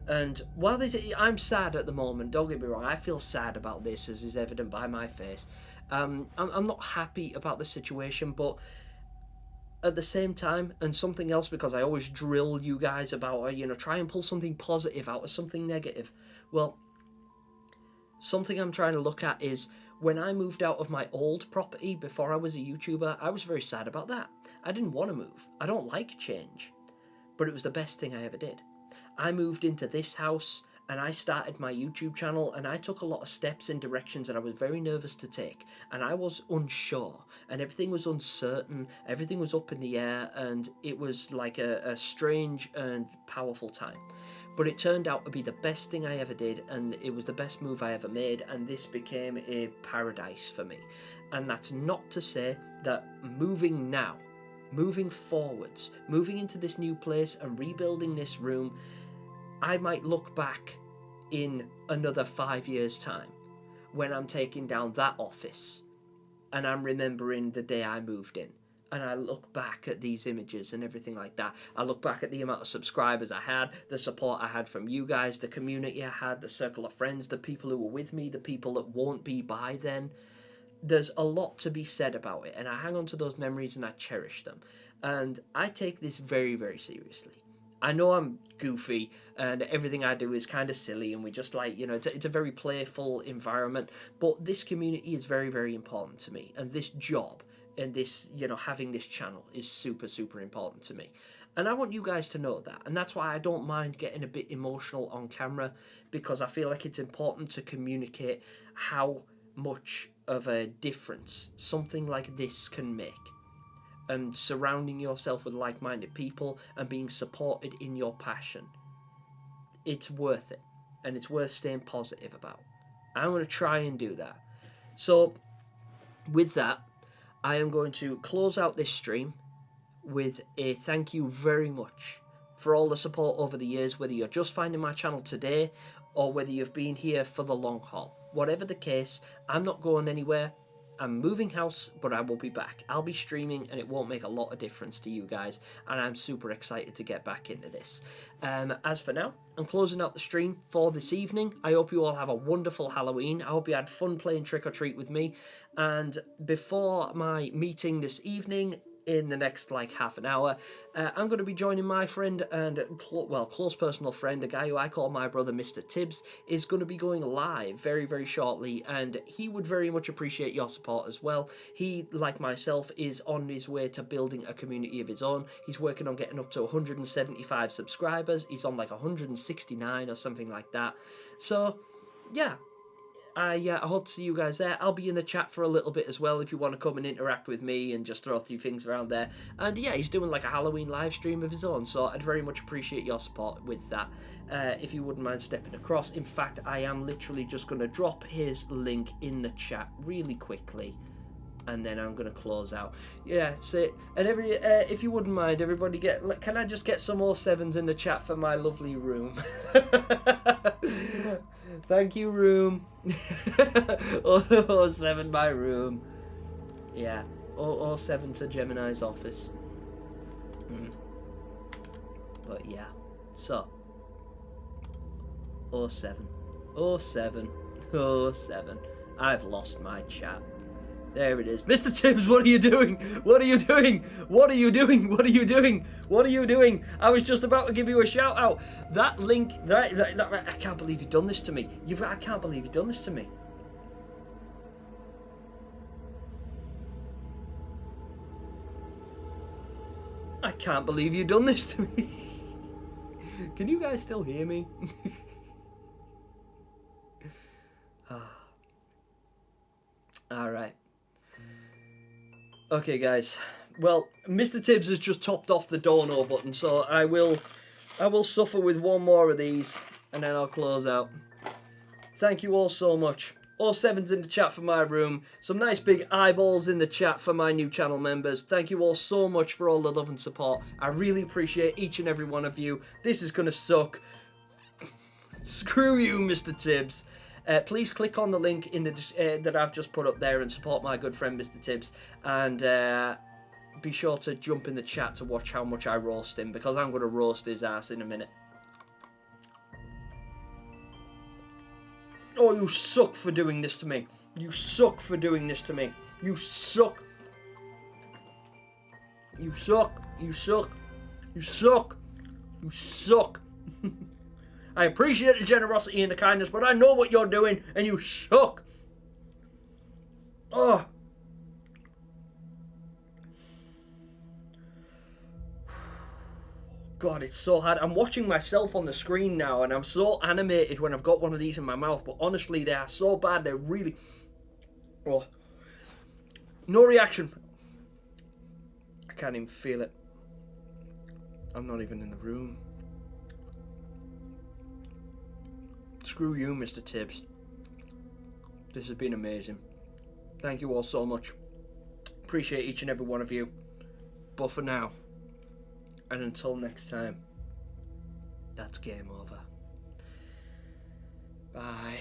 And while I'm sad at the moment, don't get me wrong, I feel sad about this, as is evident by my face. I'm not happy about the situation, but at the same time, and something else, because I always drill you guys about, try and pull something positive out of something negative. Well, something I'm trying to look at is, when I moved out of my old property before I was a YouTuber, I was very sad about that. I didn't want to move. I don't like change. But it was the best thing I ever did. I moved into this house and I started my YouTube channel, and I took a lot of steps in directions that I was very nervous to take, and I was unsure, and everything was uncertain, everything was up in the air, and it was like a strange and powerful time. But it turned out to be the best thing I ever did, and it was the best move I ever made, and this became a paradise for me. And that's not to say that moving now, moving forwards, moving into this new place and rebuilding this room, I might look back in another 5 years' time when I'm taking down that office and I'm remembering the day I moved in, and I look back at these images and everything like that. I look back at the amount of subscribers I had, the support I had from you guys, the community I had, the circle of friends, the people who were with me, the people that won't be by then. There's a lot to be said about it, and I hang on to those memories and I cherish them. And I take this very, very seriously. I know I'm goofy and everything I do is kind of silly, and we just it's a very playful environment, but this community is very, very important to me, and this job and this, having this channel is super, super important to me. And I want you guys to know that, and that's why I don't mind getting a bit emotional on camera, because I feel like it's important to communicate how much of a difference something like this can make. And surrounding yourself with like-minded people and being supported in your passion, it's worth it. and it's worth staying positive about. I'm going to try and do that. So, with that, I am going to close out this stream with a thank you very much for all the support over the years, whether you're just finding my channel today or whether you've been here for the long haul. Whatever the case, I'm not going anywhere. I'm moving house, but I will be back. I'll be streaming, and it won't make a lot of difference to you guys, and I'm super excited to get back into this. As for now, I'm closing out the stream for this evening. I hope you all have a wonderful Halloween. I hope you had fun playing Trick or Treat with me, and before my meeting this evening, in the next like half an hour, I'm going to be joining my friend and close personal friend, a guy who I call my brother, Mr. Tibbs, is going to be going live very, very shortly, and he would very much appreciate your support as well. He, like myself, is on his way to building a community of his own. He's working on getting up to 175 subscribers. He's on like 169 or something like that. So, yeah. I hope to see you guys there. I'll be in the chat for a little bit as well if you want to come and interact with me and just throw a few things around there. And yeah, he's doing like a Halloween live stream of his own, so I'd very much appreciate your support with that. If you wouldn't mind stepping across. In fact, I am literally just going to drop his link in the chat really quickly, and then I'm going to close out. Yeah, so, and if you wouldn't mind, everybody can I just get some 07s in the chat for my lovely room? Thank you, room. 07 my room. Yeah, 07 to Gemini's office. But yeah, so 07. I've lost my chat. There it is. Mr. Tibbs, what are you doing? What are you doing? What are you doing? What are you doing? What are you doing? I was just about to give you a shout out. That link, I can't believe you've done this to me. I can't believe you've done this to me. I can't believe you've done this to me. Can you guys still hear me? All right. Okay, guys. Well, Mr. Tibbs has just topped off the dono button, so I will suffer with one more of these, and then I'll close out. Thank you all so much. 07's in the chat for my room. Some nice big eyeballs in the chat for my new channel members. Thank you all so much for all the love and support. I really appreciate each and every one of you. This is gonna suck. Screw you, Mr. Tibbs. Please click on the link in the that I've just put up there and support my good friend Mr. Tibbs, and be sure to jump in the chat to watch how much I roast him, because I'm going to roast his ass in a minute. Oh, you suck for doing this to me. You suck for doing this to me. You suck. You suck. You suck. You suck. You suck. I appreciate the generosity and the kindness, but I know what you're doing, and you suck. Oh. God, it's so hard. I'm watching myself on the screen now, and I'm so animated when I've got one of these in my mouth, but honestly, they are so bad. They're really... Oh. No reaction. I can't even feel it. I'm not even in the room. Screw you, Mr. Tibbs. This has been amazing. Thank you all so much. Appreciate each and every one of you. But for now, and until next time, that's game over. Bye.